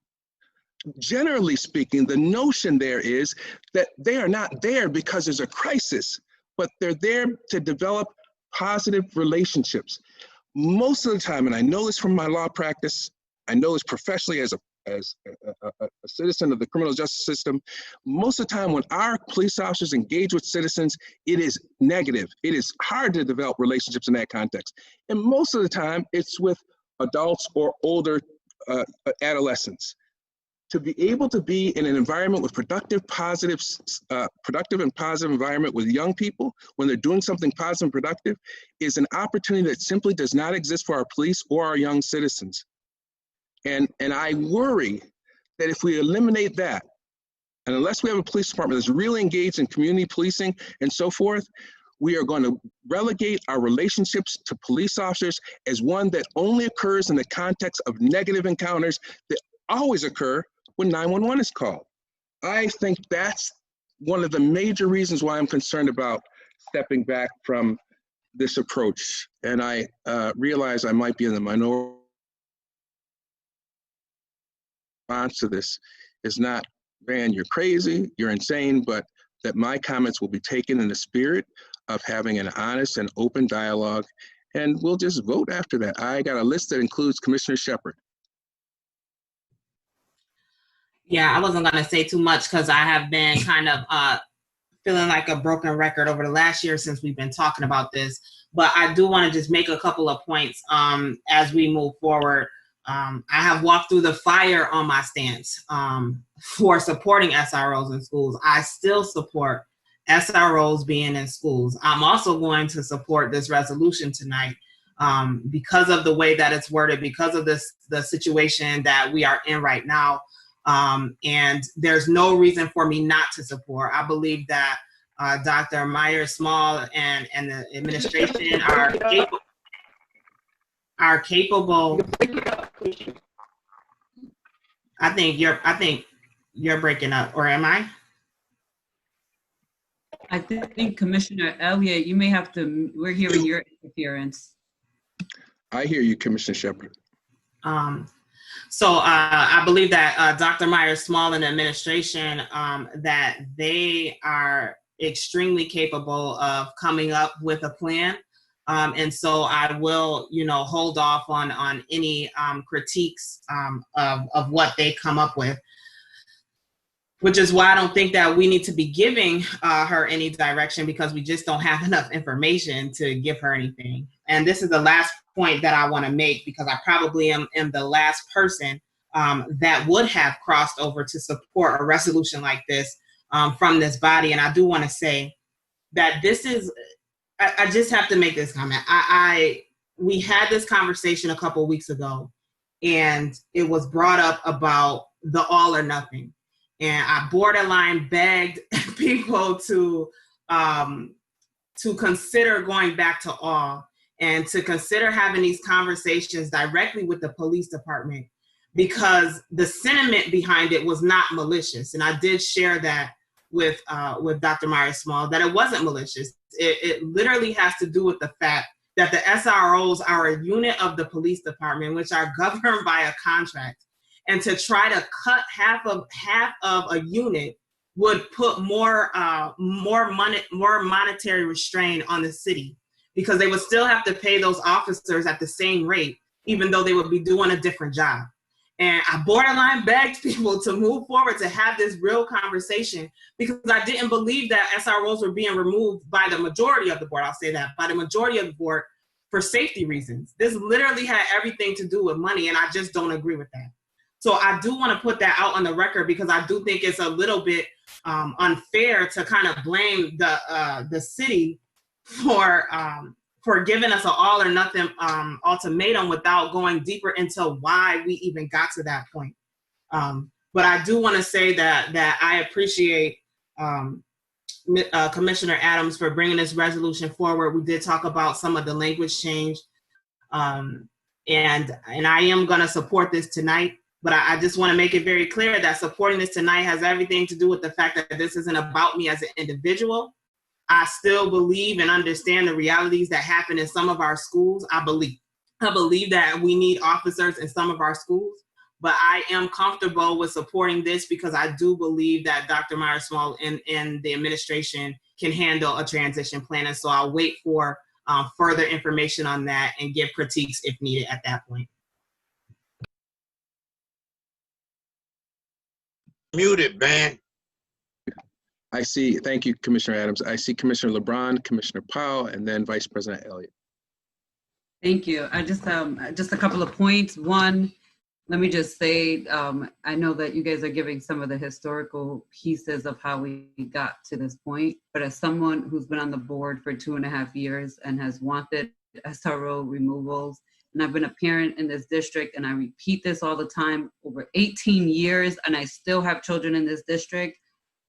Generally speaking, the notion there is that they are not there because there's a crisis, but they're there to develop positive relationships. Most of the time, and I know this from my law practice, I know this professionally as a citizen of the criminal justice system, most of the time when our police officers engage with citizens, it is negative. It is hard to develop relationships in that context. And most of the time, it's with adults or older adolescents. To be able to be in an environment with productive and positive environment with young people when they're doing something positive and productive is an opportunity that simply does not exist for our police or our young citizens. And I worry that if we eliminate that, and unless we have a police department that's really engaged in community policing and so forth, we are going to relegate our relationships to police officers as one that only occurs in the context of negative encounters that always occur when 911 is called. I think that's one of the major reasons why I'm concerned about stepping back from this approach. And I realize I might be in the minority. Response to this is not, man, you're crazy, you're insane, but that my comments will be taken in the spirit of having an honest and open dialogue, and we'll just vote after that. I got a list that includes Commissioner Shepard. Yeah, I wasn't going to say too much because I have been kind of feeling like a broken record over the last year since we've been talking about this. But I do want to just make a couple of points as we move forward. I have walked through the fire on my stance for supporting SROs in schools. I still support SROs being in schools. I'm also going to support this resolution tonight because of the way that it's worded, because of the situation that we are in right now. And there's no reason for me not to support. I believe that Dr. Myers-Small and the administration are capable. I think you're breaking up, or am I? I think Commissioner Elliott, you may have to, we're hearing your interference. I hear you, Commissioner Shepard. So I believe that Dr. Myers-Small and the administration, that they are extremely capable of coming up with a plan. And so I will, hold off on any critiques of what they come up with, which is why I don't think that we need to be giving her any direction, because we just don't have enough information to give her anything. And this is the last point that I want to make, because I probably am the last person that would have crossed over to support a resolution like this from this body. And I do want to say that this is, I just have to make this comment. We had this conversation a couple of weeks ago, and it was brought up about the all or nothing. And I borderline begged people to consider going back to all, and to consider having these conversations directly with the police department, because the sentiment behind it was not malicious. And I did share that with Dr. Myers-Small, that it wasn't malicious. It literally has to do with the fact that the SROs are a unit of the police department, which are governed by a contract. And to try to cut half of a unit would put more monetary restraint on the city, because they would still have to pay those officers at the same rate, even though they would be doing a different job. And I borderline begged people to move forward to have this real conversation, because I didn't believe that SROs were being removed by the majority of the board. I'll say that, by the majority of the board, for safety reasons. This literally had everything to do with money, and I just don't agree with that. So I do want to put that out on the record, because I do think it's a little bit unfair to kind of blame the city for giving us an all or nothing ultimatum without going deeper into why we even got to that point. But I do want to say that I appreciate Commissioner Adams for bringing this resolution forward. We did talk about some of the language change, and I am going to support this tonight. But I just want to make it very clear that supporting this tonight has everything to do with the fact that this isn't about me as an individual. I still believe and understand the realities that happen in some of our schools. I believe that we need officers in some of our schools, but I am comfortable with supporting this because I do believe that Dr. Myers-Small and the administration can handle a transition plan. And so I'll wait for further information on that and give critiques if needed at that point. Muted, man. I see, thank you, Commissioner Adams. I see Commissioner LeBron, Commissioner Powell, and then Vice President Elliott. Thank you. I just a couple of points. One, let me just say, I know that you guys are giving some of the historical pieces of how we got to this point, but as someone who's been on the board for 2.5 years and has wanted SRO removals, and I've been a parent in this district, and I repeat this all the time, over 18 years, and I still have children in this district.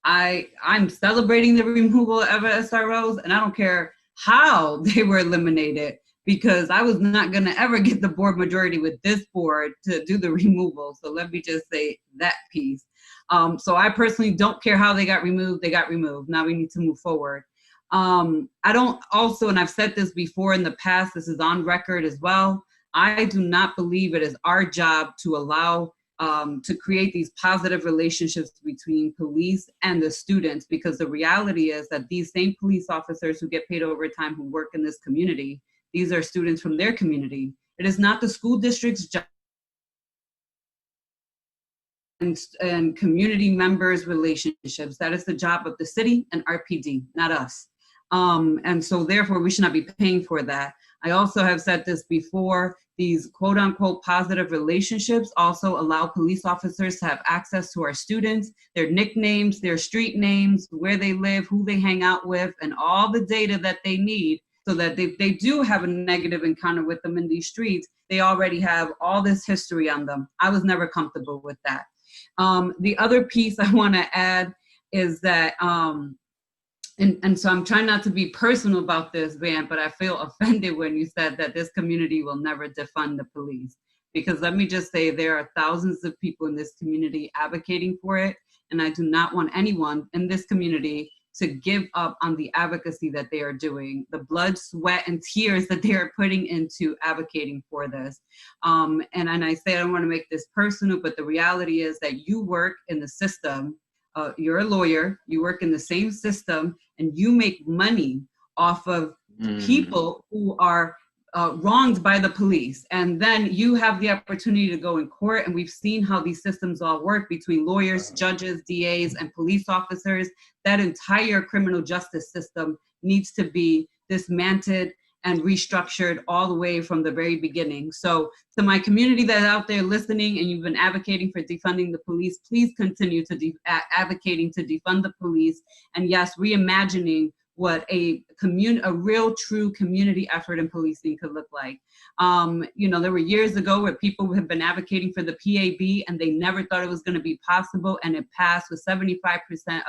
I'm celebrating the removal of SROs, and I don't care how they were eliminated, because I was not going to ever get the board majority with this board to do the removal. So let me just say that piece. So I personally don't care how they got removed. They got removed. Now we need to move forward. I don't also, and I've said this before in the past, this is on record as well, I do not believe it is our job to allow to create these positive relationships between police and the students, because the reality is that these same police officers who get paid overtime, who work in this community, these are students from their community. It is not the school district's job and community members' relationships. That is the job of the city and RPD, not us. And so therefore we should not be paying for that. I also have said this before, these quote unquote positive relationships also allow police officers to have access to our students, their nicknames, their street names, where they live, who they hang out with, and all the data that they need, so that if they do have a negative encounter with them in these streets, they already have all this history on them. I was never comfortable with that. The other piece I want to add is that, and so I'm trying not to be personal about this, Van, but I feel offended when you said that this community will never defund the police. Because let me just say, there are thousands of people in this community advocating for it, and I do not want anyone in this community to give up on the advocacy that they are doing, the blood, sweat, and tears that they are putting into advocating for this. And I say I don't want to make this personal, but the reality is that you work in the system. You're a lawyer, you work in the same system, and you make money off of people who are wronged by the police. And then you have the opportunity to go in court, and we've seen how these systems all work between lawyers, judges, DAs, and police officers. That entire criminal justice system needs to be dismantled and restructured all the way from the very beginning. So to my community that's out there listening and you've been advocating for defunding the police, please continue to advocating to defund the police. And yes, reimagining what a real true community effort in policing could look like. You know, there were years ago where people have been advocating for the PAB and they never thought it was going to be possible, and it passed with 75%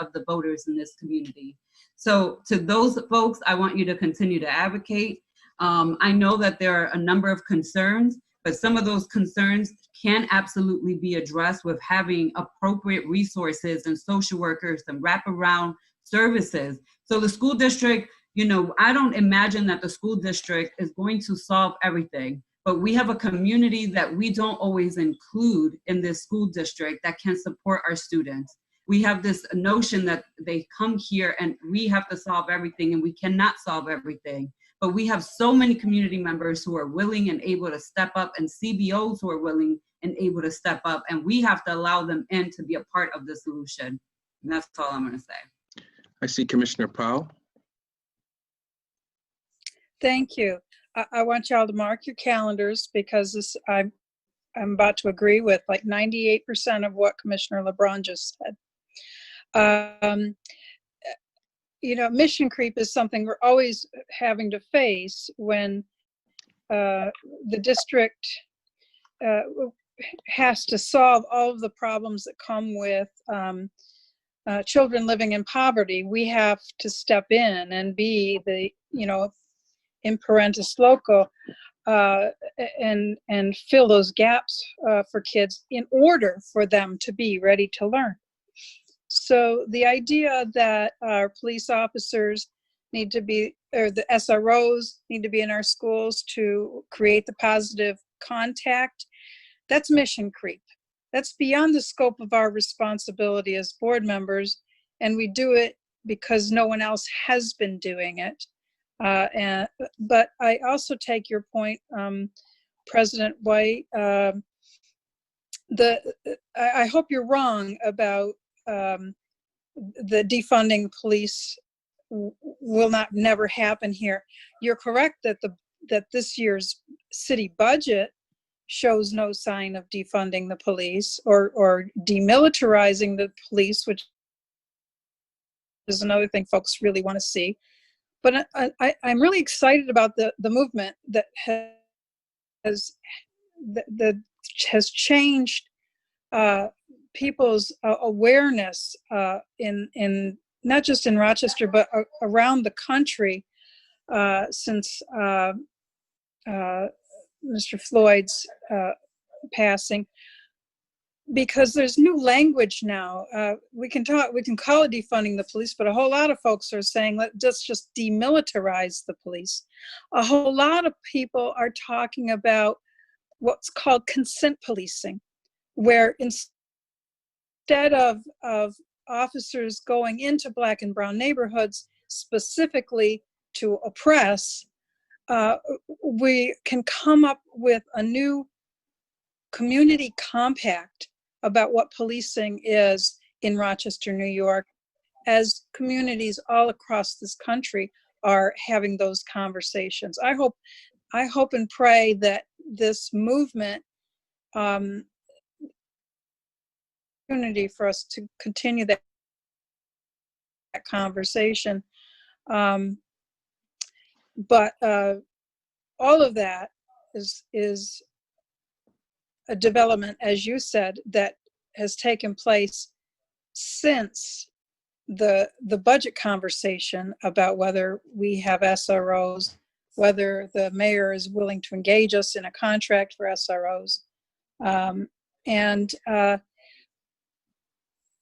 of the voters in this community. So to those folks, I want you to continue to advocate. I know that there are a number of concerns, but some of those concerns can absolutely be addressed with having appropriate resources and social workers and wraparound services. So the school district, you know, I don't imagine that the school district is going to solve everything, but we have a community that we don't always include in this school district that can support our students. We have this notion that they come here and we have to solve everything, and we cannot solve everything. But we have so many community members who are willing and able to step up, and CBOs who are willing and able to step up, and we have to allow them in to be a part of the solution. And that's all I'm going to say. I see Commissioner Powell. Thank you. I want y'all to mark your calendars, because this, I'm about to agree with like 98% of what Commissioner LeBron just said. You know, mission creep is something we're always having to face when the district has to solve all of the problems that come with children living in poverty. We have to step in and be the, you know, in parentis loco, and fill those gaps for kids in order for them to be ready to learn. So the idea that our police officers need to be, or the SROs need to be in our schools to create the positive contact, that's mission creep. That's beyond the scope of our responsibility as board members, and we do it because no one else has been doing it. But I also take your point, President White. I hope you're wrong about the defunding police will never happen here. You're correct that this year's city budget shows no sign of defunding the police or demilitarizing the police, which is another thing folks really want to see. But I'm really excited about the movement that has changed people's awareness in not just in Rochester, but around the country since Mr. Floyd's passing, because there's new language now. We can call it defunding the police, but a whole lot of folks are saying, let's just demilitarize the police. A whole lot of people are talking about what's called consent policing, where instead of officers going into Black and brown neighborhoods specifically to oppress, we can come up with a new community compact about what policing is in Rochester, New York, as communities all across this country are having those conversations. I hope and pray that this movement opportunity for us to continue that conversation. But all of that is a development, as you said, that has taken place since the budget conversation about whether we have SROs, whether the mayor is willing to engage us in a contract for SROs.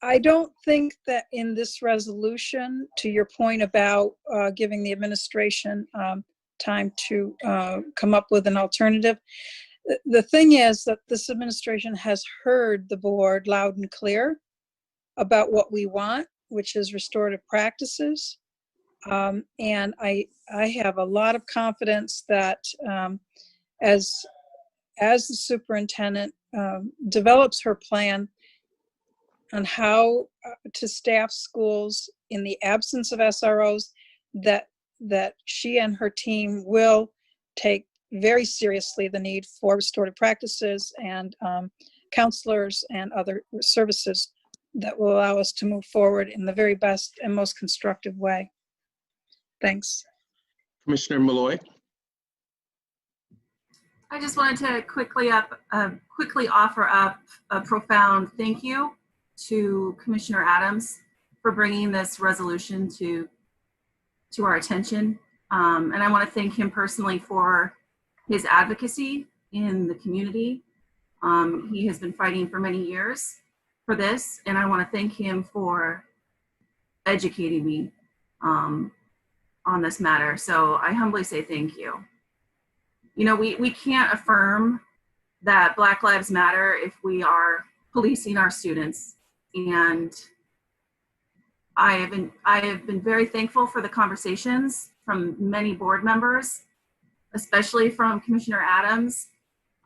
I don't think that in this resolution, to your point about giving the administration time to come up with an alternative, the thing is that this administration has heard the board loud and clear about what we want, which is restorative practices. And I have a lot of confidence that as the superintendent develops her plan on how to staff schools in the absence of SROs, that she and her team will take very seriously the need for restorative practices and counselors and other services that will allow us to move forward in the very best and most constructive way. Thanks. Commissioner Malloy. I just wanted to quickly offer up a profound thank you to Commissioner Adams for bringing this resolution to our attention. And I want to thank him personally for his advocacy in the community. He has been fighting for many years for this, and I want to thank him for educating me on this matter. So I humbly say thank you. You know, we can't affirm that Black Lives Matter if we are policing our students. And I have been very thankful for the conversations from many board members, especially from Commissioner Adams.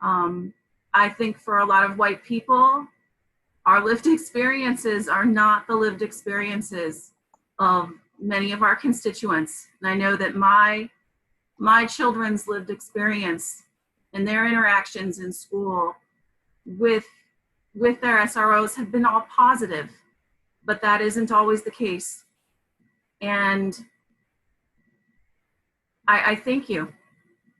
I think for a lot of white people, our lived experiences are not the lived experiences of many of our constituents. And I know that my children's lived experience and their interactions in school with their SROs have been all positive, but that isn't always the case. And I thank you,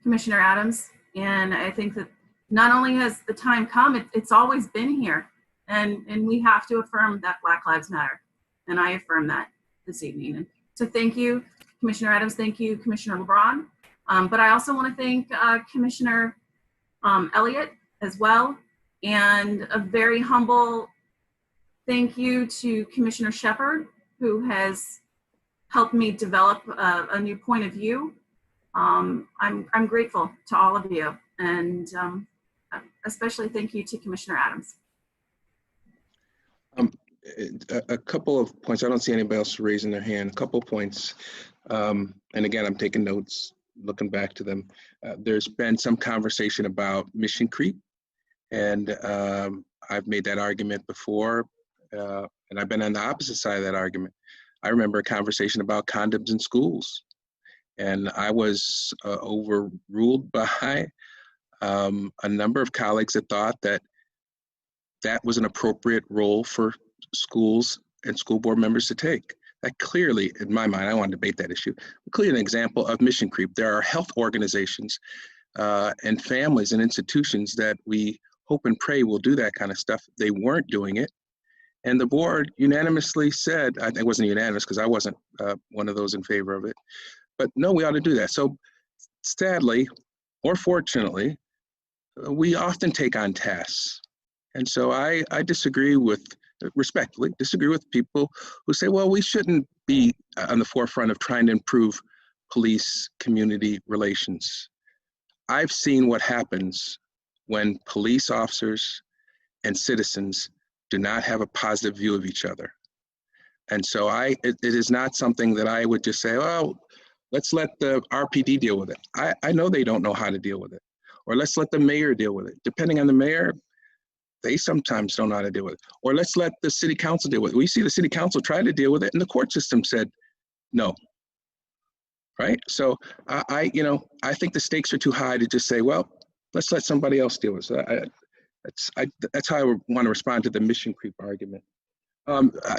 Commissioner Adams. And I think that not only has the time come, it's always been here. And we have to affirm that Black Lives Matter. And I affirm that this evening. And so thank you, Commissioner Adams. Thank you, Commissioner LeBron. But I also want to thank Commissioner Elliott as well. And a very humble thank you to Commissioner Shepard, who has helped me develop a new point of view. I'm grateful to all of you, and especially thank you to Commissioner Adams. A couple of points. I don't see anybody else raising their hand. A couple of points. And again, I'm taking notes, looking back to them. There's been some conversation about mission creep. And I've made that argument before, and I've been on the opposite side of that argument. I remember a conversation about condoms in schools, and I was overruled by a number of colleagues that thought that that was an appropriate role for schools and school board members to take. That clearly, in my mind, I want to debate that issue, clearly an example of mission creep. There are health organizations and families and institutions that we hope and pray will do that kind of stuff. They weren't doing it. And the board unanimously said, I think it wasn't unanimous because I wasn't one of those in favor of it, but no, we ought to do that. So sadly, or fortunately, we often take on tasks. And so I respectfully disagree with people who say, well, we shouldn't be on the forefront of trying to improve police-community relations. I've seen what happens when police officers and citizens do not have a positive view of each other. And so it is not something that I would just say, oh, let's let the RPD deal with it. I know they don't know how to deal with it. Or let's let the mayor deal with it. Depending on the mayor, They sometimes don't know how to deal with it. Or let's let the city council deal with it. We see the city council try to deal with it and the court system said no. Right? So I think the stakes are too high to just say, well, let's let somebody else deal with it. So that's how I want to respond to the mission creep argument.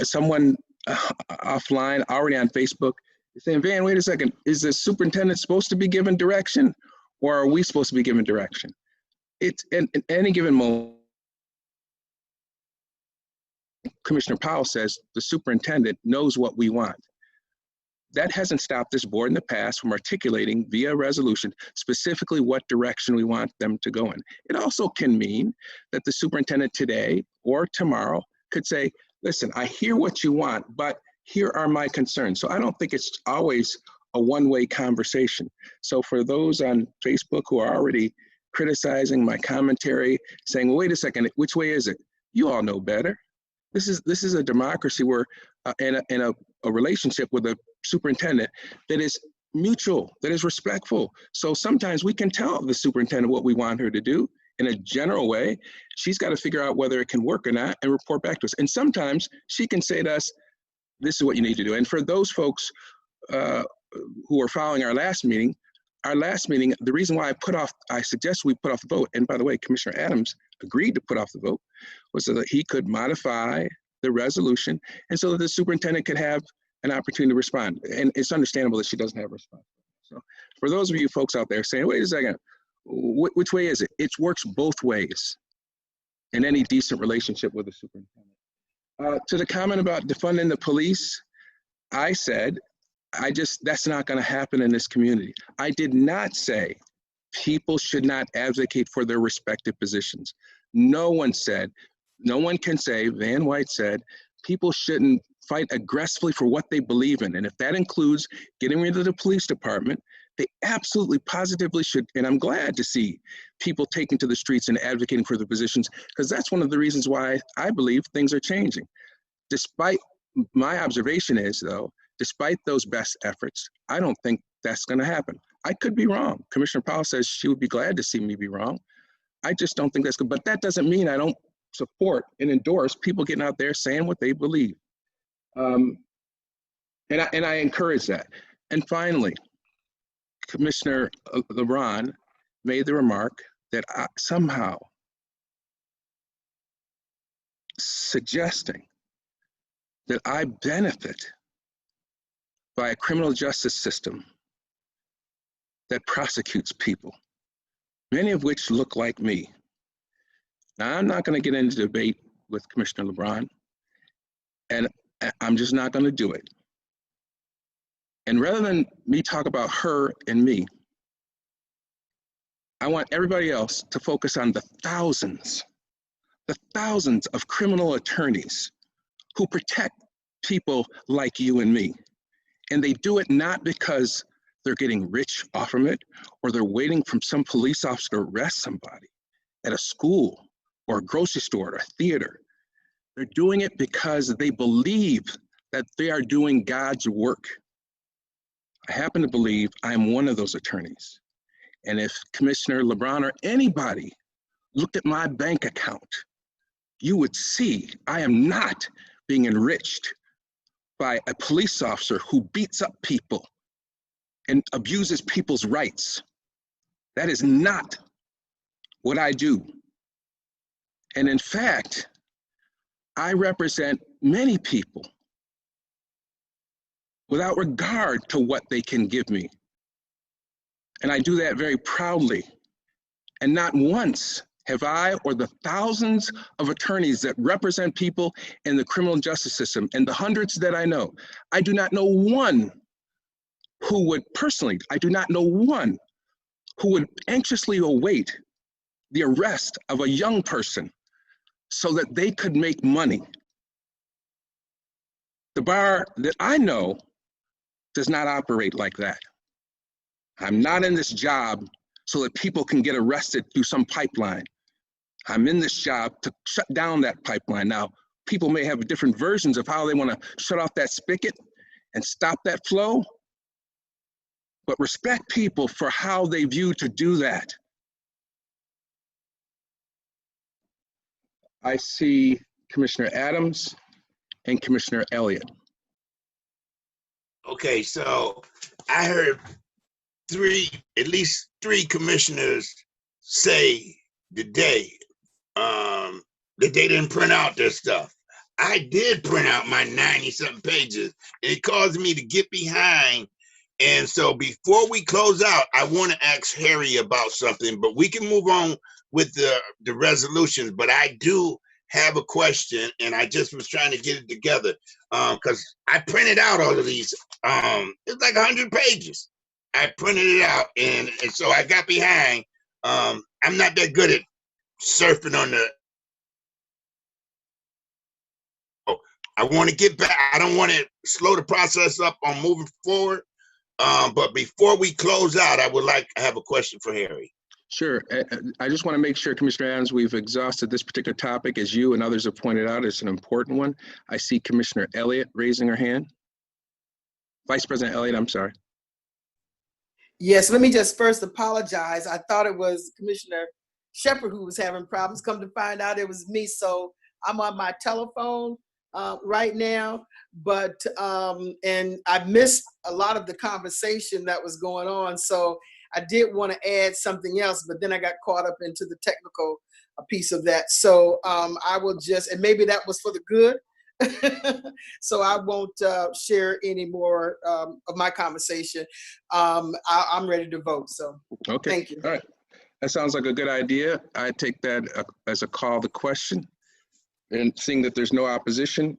Someone offline, already on Facebook, is saying, Van, wait a second, is the superintendent supposed to be given direction or are we supposed to be given direction? It's in any given moment, Commissioner Powell says the superintendent knows what we want. That hasn't stopped this board in the past from articulating via resolution specifically what direction we want them to go in. It also can mean that the superintendent today or tomorrow could say, listen, I hear what you want, but here are my concerns. So I don't think it's always a one-way conversation. So for those on Facebook who are already criticizing my commentary, saying, well, wait a second, which way is it? You all know better. This is a democracy where in a relationship with a superintendent that is mutual, that is respectful. So sometimes we can tell the superintendent what we want her to do in a general way. She's got to figure out whether it can work or not and report back to us. And sometimes she can say to us, this is what you need to do. And for those folks who are following our last meeting, the reason why I suggest we put off the vote, and by the way, Commissioner Adams agreed to put off the vote, was so that he could modify the resolution and so that the superintendent could have an opportunity to respond. And it's understandable that she doesn't have a response. So for those of you folks out there saying, wait a second, which way is it? It works both ways in any decent relationship with the superintendent. To the comment about defunding the police, I said, that's not going to happen in this community. I did not say people should not advocate for their respective positions. No one can say, Van White said, people shouldn't fight aggressively for what they believe in. And if that includes getting rid of the police department, they absolutely positively should. And I'm glad to see people taking to the streets and advocating for their positions, because that's one of the reasons why I believe things are changing. Despite my observation is, though, despite those best efforts, I don't think that's going to happen. I could be wrong. Commissioner Powell says she would be glad to see me be wrong. I just don't think that's good. But that doesn't mean I don't support and endorse people getting out there saying what they believe. And I encourage that. And finally, Commissioner LeBron made the remark that somehow suggesting that I benefit by a criminal justice system that prosecutes people, many of which look like me. Now, I'm not going to get into debate with Commissioner LeBron, and I'm just not going to do it. And rather than me talk about her and me, I want everybody else to focus on the thousands of criminal attorneys who protect people like you and me. And they do it not because they're getting rich off of it, or they're waiting for some police officer to arrest somebody at a school or a grocery store or a theater. They're doing it because they believe that they are doing God's work. I happen to believe I'm one of those attorneys. And if Commissioner LeBron or anybody looked at my bank account, you would see I am not being enriched by a police officer who beats up people and abuses people's rights. That is not what I do. And in fact, I represent many people without regard to what they can give me. And I do that very proudly. And not once have I, or the thousands of attorneys that represent people in the criminal justice system, and the hundreds that I know, I do not know one who would personally, I do not know one who would anxiously await the arrest of a young person so that they could make money. The bar that I know does not operate like that. I'm not in this job so that people can get arrested through some pipeline. I'm in this job to shut down that pipeline. Now, people may have different versions of how they want to shut off that spigot and stop that flow, but respect people for how they view to do that. I see Commissioner Adams and Commissioner Elliott. Okay, so I heard at least three commissioners say today that they didn't print out their stuff. I did print out my 90-something pages, and it caused me to get behind. And so before we close out, I want to ask Harry about something, but we can move on with the resolutions. But I do have a question, and I just was trying to get it together because I printed out all of these. It's like 100 pages. I printed it out, and so I got behind. I'm not that good at surfing on the. I want to get back. I don't want to slow the process up on moving forward. But before we close out, I would like to have a question for Harry. Sure. I just want to make sure, Commissioner Adams, we've exhausted this particular topic, as you and others have pointed out. It's an important one. I see Commissioner Elliott raising her hand. Vice President Elliott, I'm sorry. Yes, let me just first apologize. I thought it was Commissioner Shepherd who was having problems. Come to find out it was me. So I'm on my telephone right now, but and I missed a lot of the conversation that was going on. So I did want to add something else, but then I got caught up into the technical piece of that. So I will just, and maybe that was for the good. So I won't share any more of my conversation. I'm ready to vote. So Okay. Thank you. All right. That sounds like a good idea. I take that as a call to question. And seeing that there's no opposition,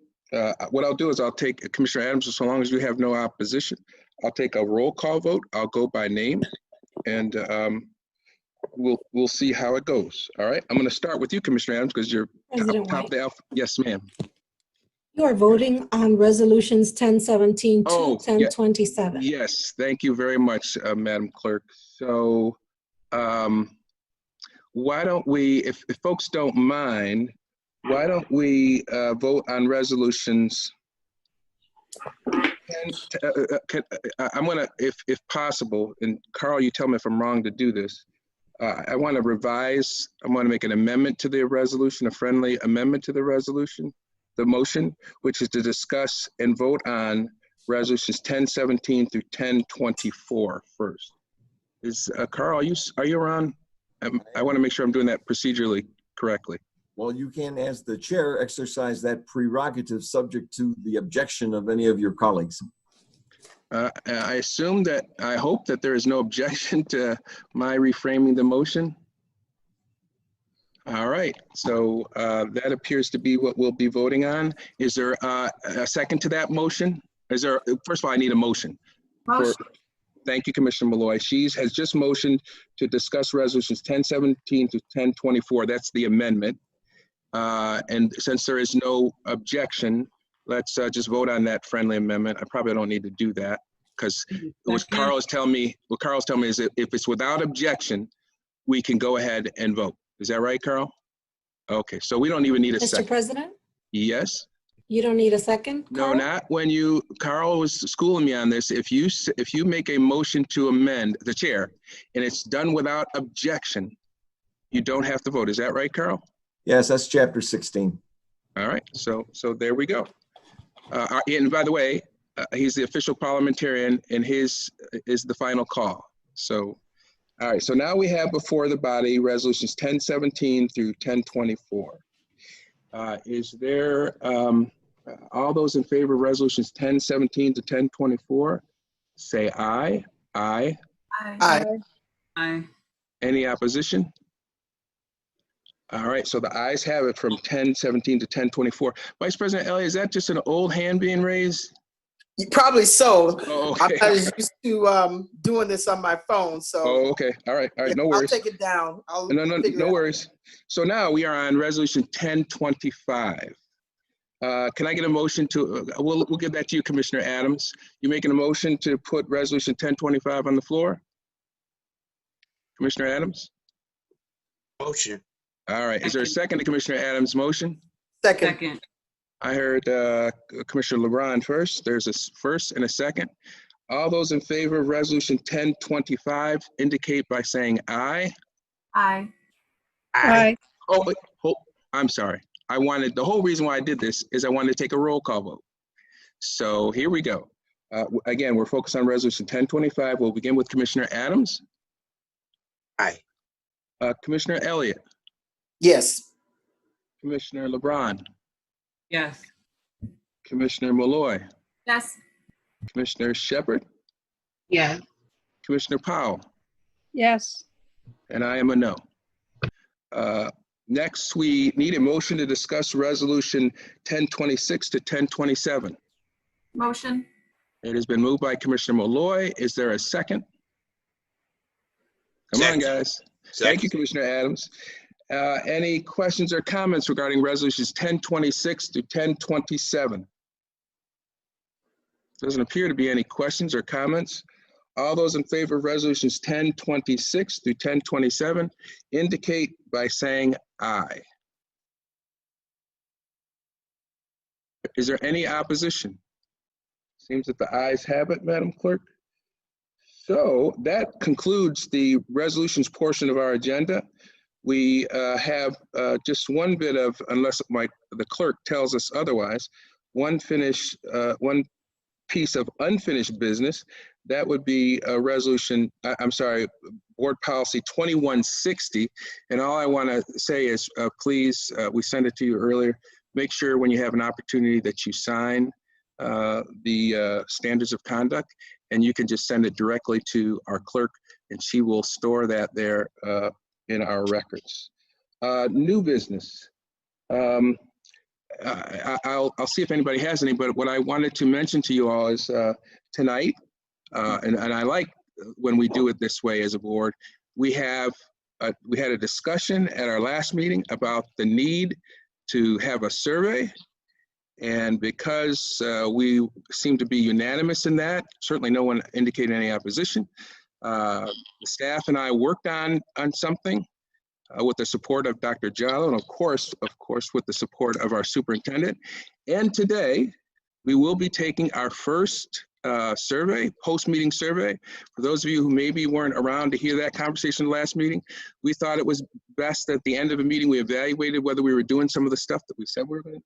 what I'll do is I'll take Commissioner Adams, so long as you have no opposition, I'll take a roll call vote. I'll go by name, and we'll see how it goes. All right. I'm going to start with you, Commissioner Adams, because you're top of the alphabet. Yes, ma'am. You are voting on resolutions 1017 to 1027. Yes, thank you very much, Madam Clerk. So why don't we, if folks don't mind, why don't we vote on resolutions? I'm gonna, if possible, and Carl, you tell me if I'm wrong to do this. I want to revise, I want to make an amendment to the resolution, a friendly amendment to the resolution, the motion, which is to discuss and vote on resolutions 1017 through 1024 first. Is Carl, are you around? I want to make sure I'm doing that procedurally correctly. Well, you can, as the chair, exercise that prerogative subject to the objection of any of your colleagues. I assume that, I hope that there is no objection to my reframing the motion. All right, so that appears to be what we'll be voting on. Is there a second to that motion? Is there, first of all, I need a motion. Motion. Thank you, Commissioner Malloy. She has just motioned to discuss resolutions 1017 to 1024. That's the amendment. And since there is no objection, let's just vote on that friendly amendment. I probably don't need to do that because what Carl is telling me, is that if it's without objection, we can go ahead and vote. Is that right, Carl? Okay, so we don't even need a second. Mr. President? Yes? You don't need a second, Carl? No, not when Carl was schooling me on this. If you make a motion to amend, the chair, and it's done without objection, you don't have to vote. Is that right, Carl? Yes, that's chapter 16. All right, so there we go. And by the way, he's the official parliamentarian, and his is the final call. So, all right, so now we have before the body resolutions 1017 through 1024. Is there, all those in favor of resolutions 1017 to 1024, say aye. Aye. Aye. Aye. Any opposition? All right, so the ayes have it from 1017 to 1024. Vice President Elliott, is that just an old hand being raised? Probably so. Oh, okay. I'm not used to doing this on my phone, so. Oh, okay. All right, no worries. I'll take it down. No worries. So now we are on resolution 1025. Can I get a motion to, we'll give that to you, Commissioner Adams. You making a motion to put resolution 1025 on the floor? Commissioner Adams? Motion. All right, is there a second to Commissioner Adams' motion? Second. I heard Commissioner LeBron first. There's a first and a second. All those in favor of resolution 1025 indicate by saying aye. Aye. Aye. Oh, wait, I'm sorry. the whole reason why I did this is I wanted to take a roll call vote. So here we go. Again, we're focused on resolution 1025. We'll begin with Commissioner Adams. Aye. Commissioner Elliott. Yes. Commissioner LeBron. Yes. Commissioner Malloy. Yes. Commissioner Shepard. Yes. Commissioner Powell. Yes. And I am a no. Next, we need a motion to discuss resolution 1026 to 1027. Motion. It has been moved by Commissioner Malloy. Is there a second? Come on, guys. Thank you, Commissioner Adams. Any questions or comments regarding resolutions 1026 to 1027? Doesn't appear to be any questions or comments. All those in favor of resolutions 1026 through 1027 indicate by saying aye. Is there any opposition? Seems that the ayes have it, Madam Clerk. So that concludes the resolutions portion of our agenda. We have just one bit of, unless the clerk tells us otherwise, one piece of unfinished business. That would be a resolution, Board Policy 2160. And all I want to say is please, we sent it to you earlier, make sure when you have an opportunity that you sign the standards of conduct, and you can just send it directly to our clerk and she will store that there in our records. New business. I'll see if anybody has any, but what I wanted to mention to you all is tonight, and I like when we do it this way as a board, we had a discussion at our last meeting about the need to have a survey. And because we seem to be unanimous in that, certainly no one indicated any opposition. The staff and I worked on something with the support of Dr. Jallo, and of course, with the support of our superintendent. And today, we will be taking our first survey, post-meeting survey. For those of you who maybe weren't around to hear that conversation last meeting, we thought it was best at the end of the meeting, we evaluated whether we were doing some of the stuff that we said we were going to do.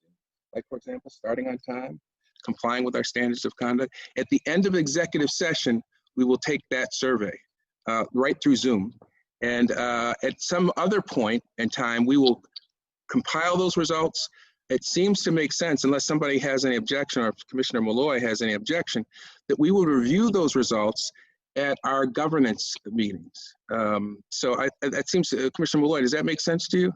Like, for example, starting on time, complying with our standards of conduct. At the end of executive session, we will take that survey right through Zoom. And at some other point in time, we will compile those results. It seems to make sense, unless somebody has any objection or if Commissioner Malloy has any objection, that we will review those results at our governance meetings. So that seems, Commissioner Malloy, does that make sense to you?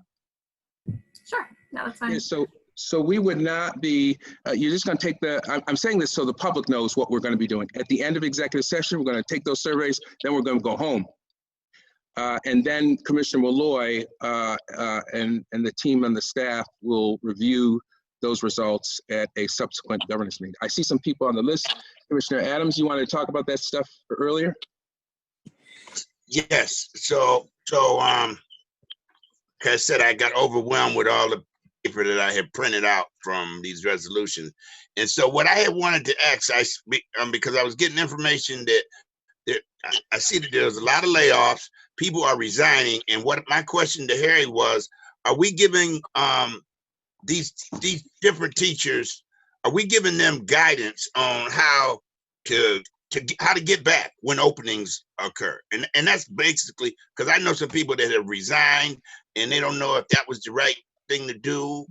Sure, no, that's fine. Yeah, so we would not be, you're just going to take I'm saying this so the public knows what we're going to be doing. At the end of executive session, we're going to take those surveys, then we're going to go home. And then Commissioner Malloy and the team and the staff will review those results at a subsequent governance meeting. I see some people on the list. Commissioner Adams, you wanted to talk about that stuff earlier? Yes, so like I said, I got overwhelmed with all the paper that I had printed out from these resolutions. And so what I had wanted to ask, because I was getting information that I see that there's a lot of layoffs, people are resigning. And what my question to Harry was, are we giving these different teachers, are we giving them guidance on how to get back when openings occur? And that's basically, because I know some people that have resigned and they don't know if that was the right thing to do.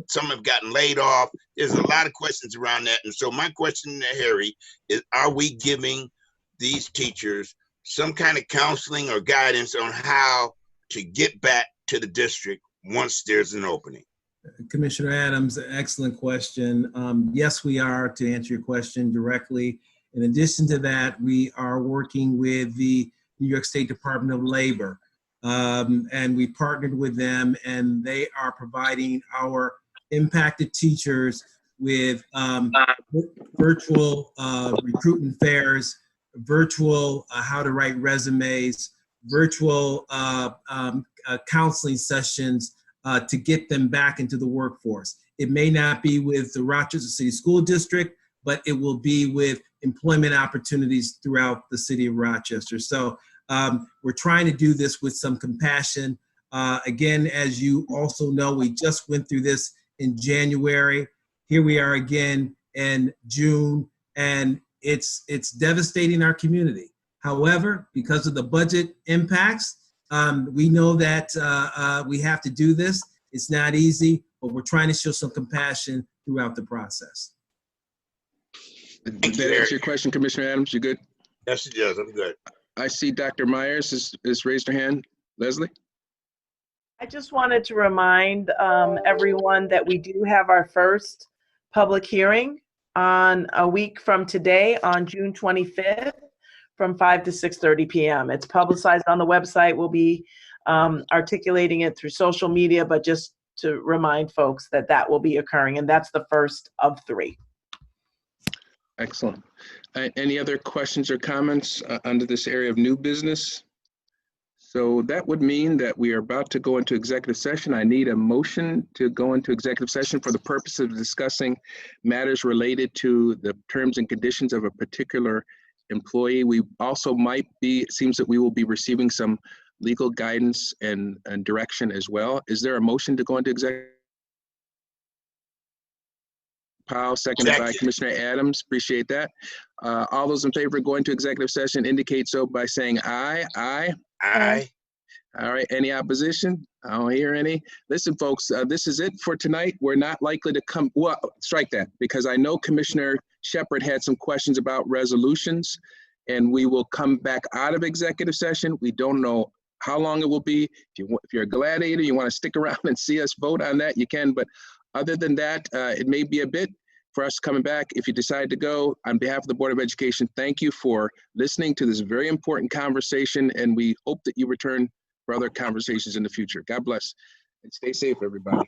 Some have gotten laid off. There's a lot of questions around that. And so my question to Harry is, are we giving these teachers some kind of counseling or guidance on how to get back to the district once there's an opening? Commissioner Adams, excellent question. Yes, we are, to answer your question directly. In addition to that, we are working with the New York State Department of Labor, and we partnered with them, and they are providing our impacted teachers with virtual recruitment fairs, virtual how to write resumes, virtual counseling sessions to get them back into the workforce. It may not be with the Rochester City School District, but it will be with employment opportunities throughout the city of Rochester. So we're trying to do this with some compassion. Again, as you also know, we just went through this in January. Here we are again in June, and it's devastating our community. However, because of the budget impacts, we know that we have to do this. It's not easy, but we're trying to show some compassion throughout the process. Did that answer your question, Commissioner Adams? You good? Yes, it does. I'm good. I see Dr. Myers has raised her hand. Leslie? I just wanted to remind everyone that we do have our first public hearing on a week from today on June 25th from 5 to 6:30 p.m. It's publicized on the website. We'll be articulating it through social media, but just to remind folks that that will be occurring, and that's the first of 3. Excellent. Any other questions or comments under this area of new business? So that would mean that we are about to go into executive session. I need a motion to go into executive session for the purpose of discussing matters related to the terms and conditions of a particular employee. We also might be, it seems that we will be receiving some legal guidance and direction as well. Is there a motion to go into executive? Powell, seconded by Commissioner Adams. Appreciate that. All those in favor of going to executive session indicate so by saying aye. Aye. Aye. All right. Any opposition? I don't hear any. Listen, folks, this is it for tonight. We're not likely to come. Well, strike that, because I know Commissioner Shepard had some questions about resolutions, and we will come back out of executive session. We don't know how long it will be. If you're a gladiator, you want to stick around and see us vote on that, you can. But other than that, it may be a bit for us coming back. If you decide to go, on behalf of the Board of Education, thank you for listening to this very important conversation, and we hope that you return for other conversations in the future. God bless, and stay safe, everybody.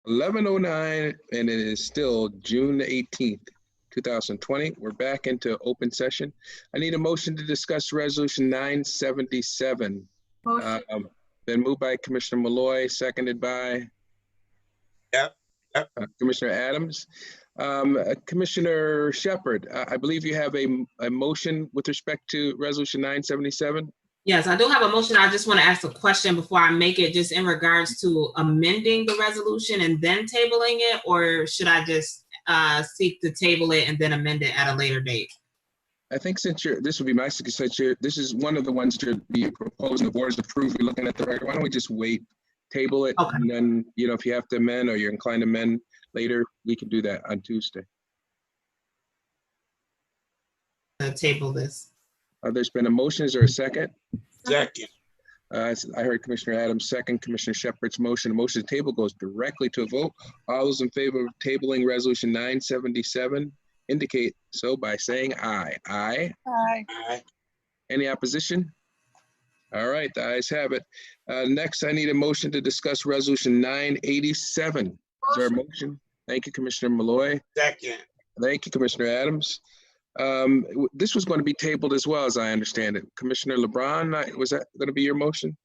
11:09, and it is still June 18th, 2020. We're back into open session. I need a motion to discuss Resolution 977. Motion. Been moved by Commissioner Malloy, seconded by Commissioner Adams. Commissioner Shepherd, I believe you have a motion with respect to Resolution 977. Yes, I do have a motion. I just want to ask a question before I make it, just in regards to amending the resolution and then tabling it, or should I just seek to table it and then amend it at a later date? I think since this would be my suggestion, this is one of the ones to be proposing the board's approve. You're looking at the record. Why don't we just wait, table it, and then, if you have to amend or you're inclined to amend later, we can do that on Tuesday. Table this. There's been a motion. Is there a second? Second. I heard Commissioner Adams second, Commissioner Shepherd's motion. The motion to table goes directly to a vote. All those in favor of tabling Resolution 977 indicate so by saying aye. Aye. Aye. Aye. Any opposition? All right, the ayes have it. Next, I need a motion to discuss Resolution 987. Is there a motion? Thank you, Commissioner Malloy. Second. Thank you, Commissioner Adams. This was going to be tabled as well, as I understand it. Commissioner LeBron, was that going to be your motion?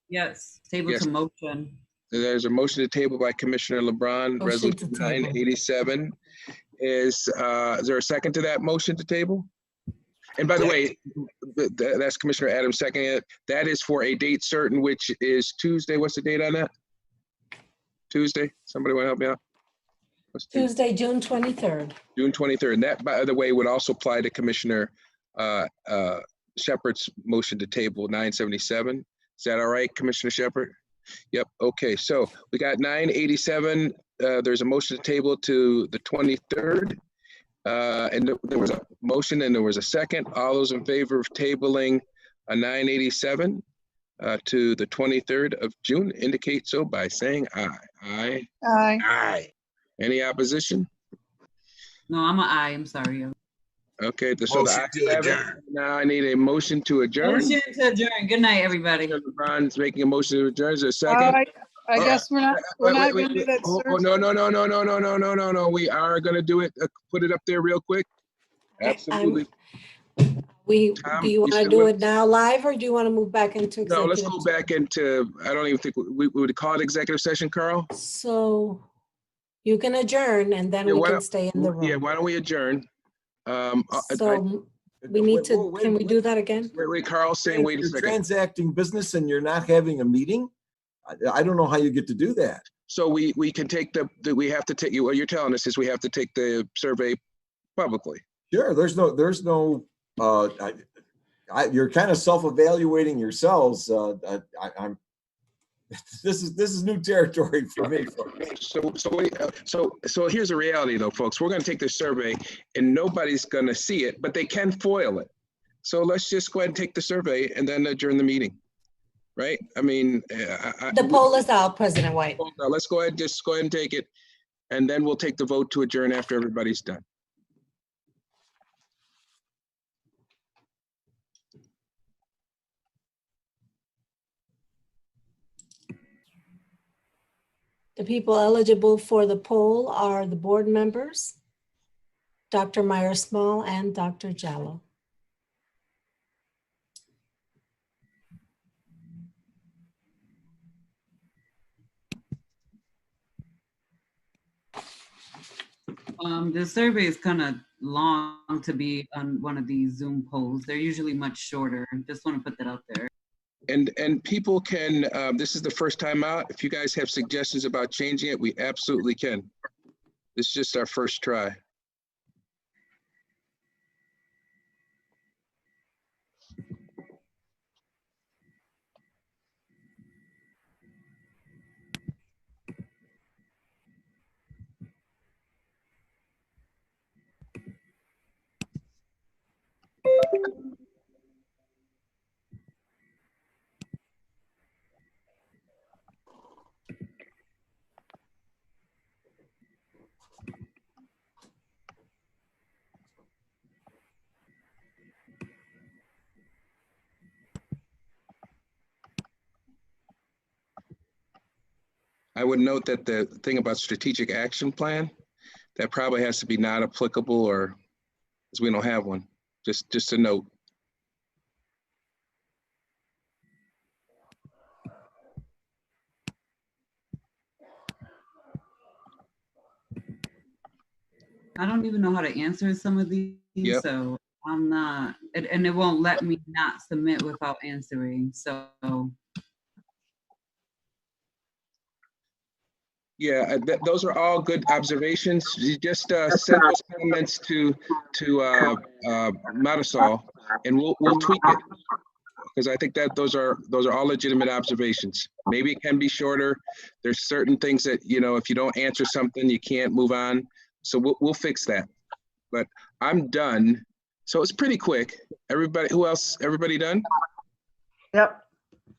Yes, table Yes. to motion. There's a motion to table by Commissioner LeBron, Motion to Resolution table. 987. Is there a second to that motion to table? And by the way, that's Commissioner Adams seconding it. That is for a date certain, which is Tuesday. What's the date on that? Tuesday? Somebody want to help me out? What's Tuesday, June 23rd. June 23rd. And that, by the way, would also apply to Commissioner Shepherd's motion to table 977. Is that all right, Commissioner Shepherd? Yep. Okay. So we got 987. There's a motion to table to the 23rd. And there was a motion and there was a second. All those in favor of tabling a 987 to the 23rd of June indicate so by saying aye. Aye. Aye. Aye. Any opposition? No, I'm an aye. I'm sorry. Okay, so Motion to adjourn. now I need a motion to adjourn. Motion to adjourn. Good night, everybody. LeBron's making a motion to adjourn. Is there a second? I guess we're not going to do that. Oh, Thursday. no. We are going to do it. Put it up there real quick. Absolutely. Do you you want to still do with- it now live, or do you want to move back into No, executive? let's go back into, I don't even think, we would call it executive session, Carl? So you can adjourn and then Yeah, we why can don't- stay in the room. Yeah, why don't we adjourn? So we need to, can we do that again? Wait, Carl's saying, wait a You're second. transacting business and you're not having a meeting? I don't know how you get to do that. So we can take we have to take, what you're telling us is we have to take the survey publicly. Sure, there's no, you're kind of self-evaluating yourselves. I'm, this is new territory for me. So here's the reality though, folks. We're going to take this survey and nobody's going to see it, but they can foil it. So let's just go ahead and take the survey and then adjourn the meeting. Right? I mean, The poll is out, President White. now let's go ahead, just go ahead and take it. And then we'll take the vote to adjourn after everybody's done. The people eligible for the poll are the board members, Dr. Meyer-Small and Dr. Jallo. The survey is kind of long to be on one of these Zoom polls. They're usually much shorter. Just want to put that out there. And people can, this is the first time out. If you guys have suggestions about changing it, we absolutely can. This is just our first try. I would note that the thing about strategic action plan, that probably has to be not applicable, or because we don't have one. Just a note. I don't even know how to answer some of these, Yep. so I'm not, and it won't let me not submit without answering, so. Yeah, those are all good observations. You just send those comments to Marisol, and we'll tweak it, because I think that those are all legitimate observations. Maybe it can be shorter. There's certain things that, you know, if you don't answer something, you can't move on. So we'll fix that. But I'm done. So it's pretty quick. Everybody, who else? Everybody done? Yep.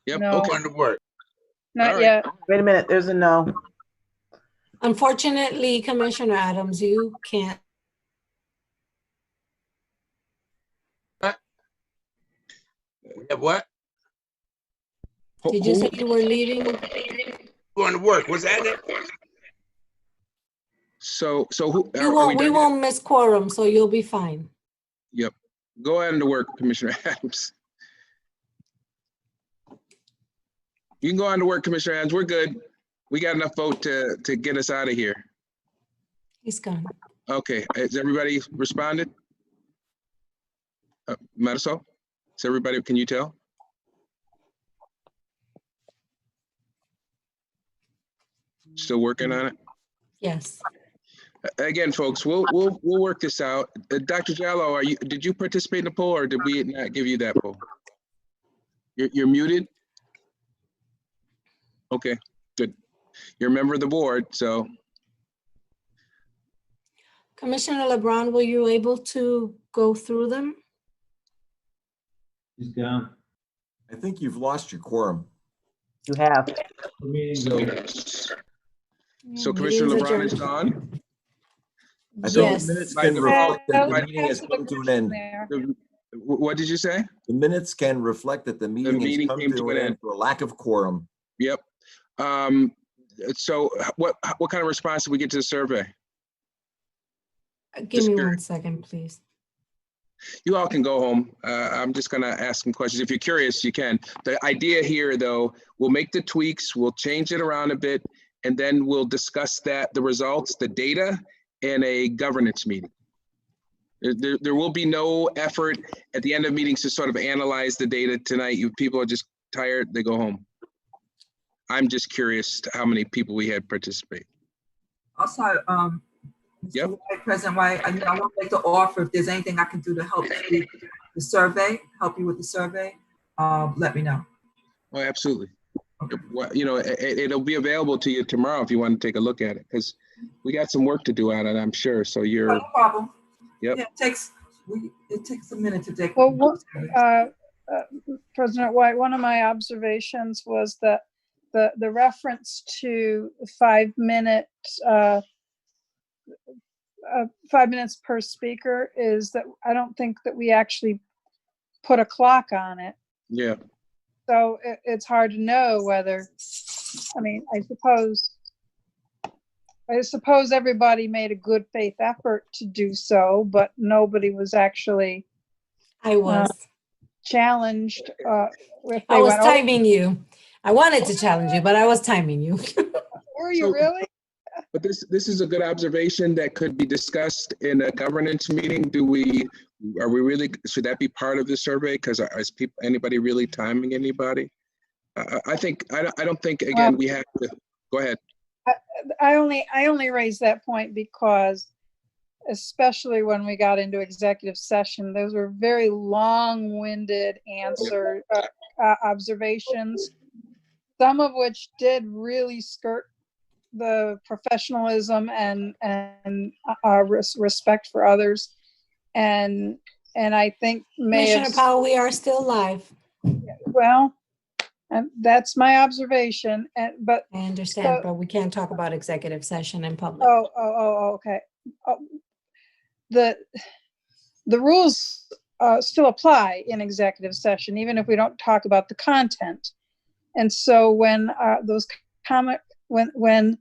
Yep. No. Okay. Going to work. Not All yet. Wait a minute, there's a no. Unfortunately, Commissioner Adams, you can't. What? Did you say you were leaving? Going to work. Was that it? So who? We won't miss quorum, so you'll be fine. Yep. Go ahead and to work, Commissioner Adams. You can go on to work, Commissioner Adams. We're good. We got enough vote to get us out of here. He's gone. Okay. Has everybody responded? Marisol? Is everybody? Can you tell? Still working on it? Yes. Again, folks, we'll work this out. Dr. Jallo, did you participate in the poll, or did we not give you that poll? You're muted? Okay, good. You're a member of the board, so. Commissioner LeBron, were you able to go through them? He's gone. I think you've lost your quorum. You have. So Commissioner LeBron is gone? I think the minutes can reflect that the meeting has come to an end. What did you say? The minutes can reflect that the meeting has come to an end for a lack of quorum. Yep. So what kind of response did we get to the survey? Give me 1 second, please. You all can go home. I'm just gonna ask some questions. If you're curious, you can. The idea here, though, we'll make the tweaks, we'll change it around a bit, and then we'll discuss the results, the data, in a governance meeting. There will be no effort at the end of meetings to sort of analyze the data tonight. You people are just tired, they go home. I'm just curious how many people we had participate. Also, Yep. President White, I want to make the offer, if there's anything I can do to help you the survey, help you with the survey, let me know. Oh, absolutely. Well, you know, it'll be available to you tomorrow if you want to take a look at it, because we got some work to do on it, I'm sure. So you're. No problem. Yep. Yeah, it takes a minute to take. Well, President White, one of my observations was that the reference to 5 minutes per speaker is that I don't think that we actually put a clock on it. Yeah. So it's hard to know whether, I mean, I suppose everybody made a good faith effort to do so, but nobody was actually challenged. I was timing you. I wanted to challenge you, but I was timing you. Were you really? But this is a good observation that could be discussed in a governance meeting. Are we really, should that be part of the survey? Because is anybody really timing anybody? I don't think, again, we have to, go ahead. I only raised that point because, especially when we got into executive session, those were very long-winded observations, some of which did really skirt the professionalism and our respect for others, and I think Commissioner Powell, we are still live. Well, and that's my observation. But I understand, but we can't talk about executive session in public. Okay. The rules still apply in executive session, even if we don't talk about the content. And so when those when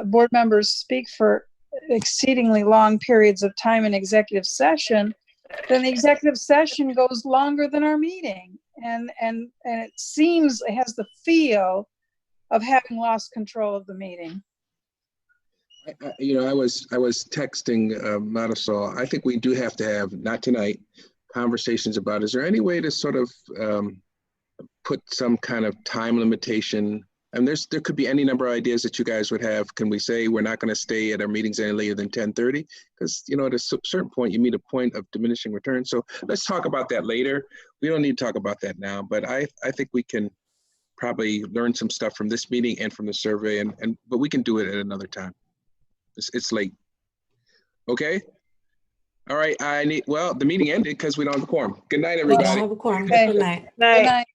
board members speak for exceedingly long periods of time in executive session, then the executive session goes longer than our meeting. And it seems, it has the feel of having lost control of the meeting. You know, I was texting Marisol. I think we do have to have, not tonight, conversations about, is there any way to sort of put some kind of time limitation? And there could be any number of ideas that you guys would have. Can we say we're not going to stay at our meetings any later than 10:30? Because, you know, at a certain point, you meet a point of diminishing returns. So let's talk about that later. We don't need to talk about that now, but I think we can probably learn some stuff from this meeting and from the survey, but we can do it at another time. It's late. Okay. All right. The meeting ended because we don't have a quorum. Good night, everybody. We don't have a quorum. Okay. Good night. Night. Good night.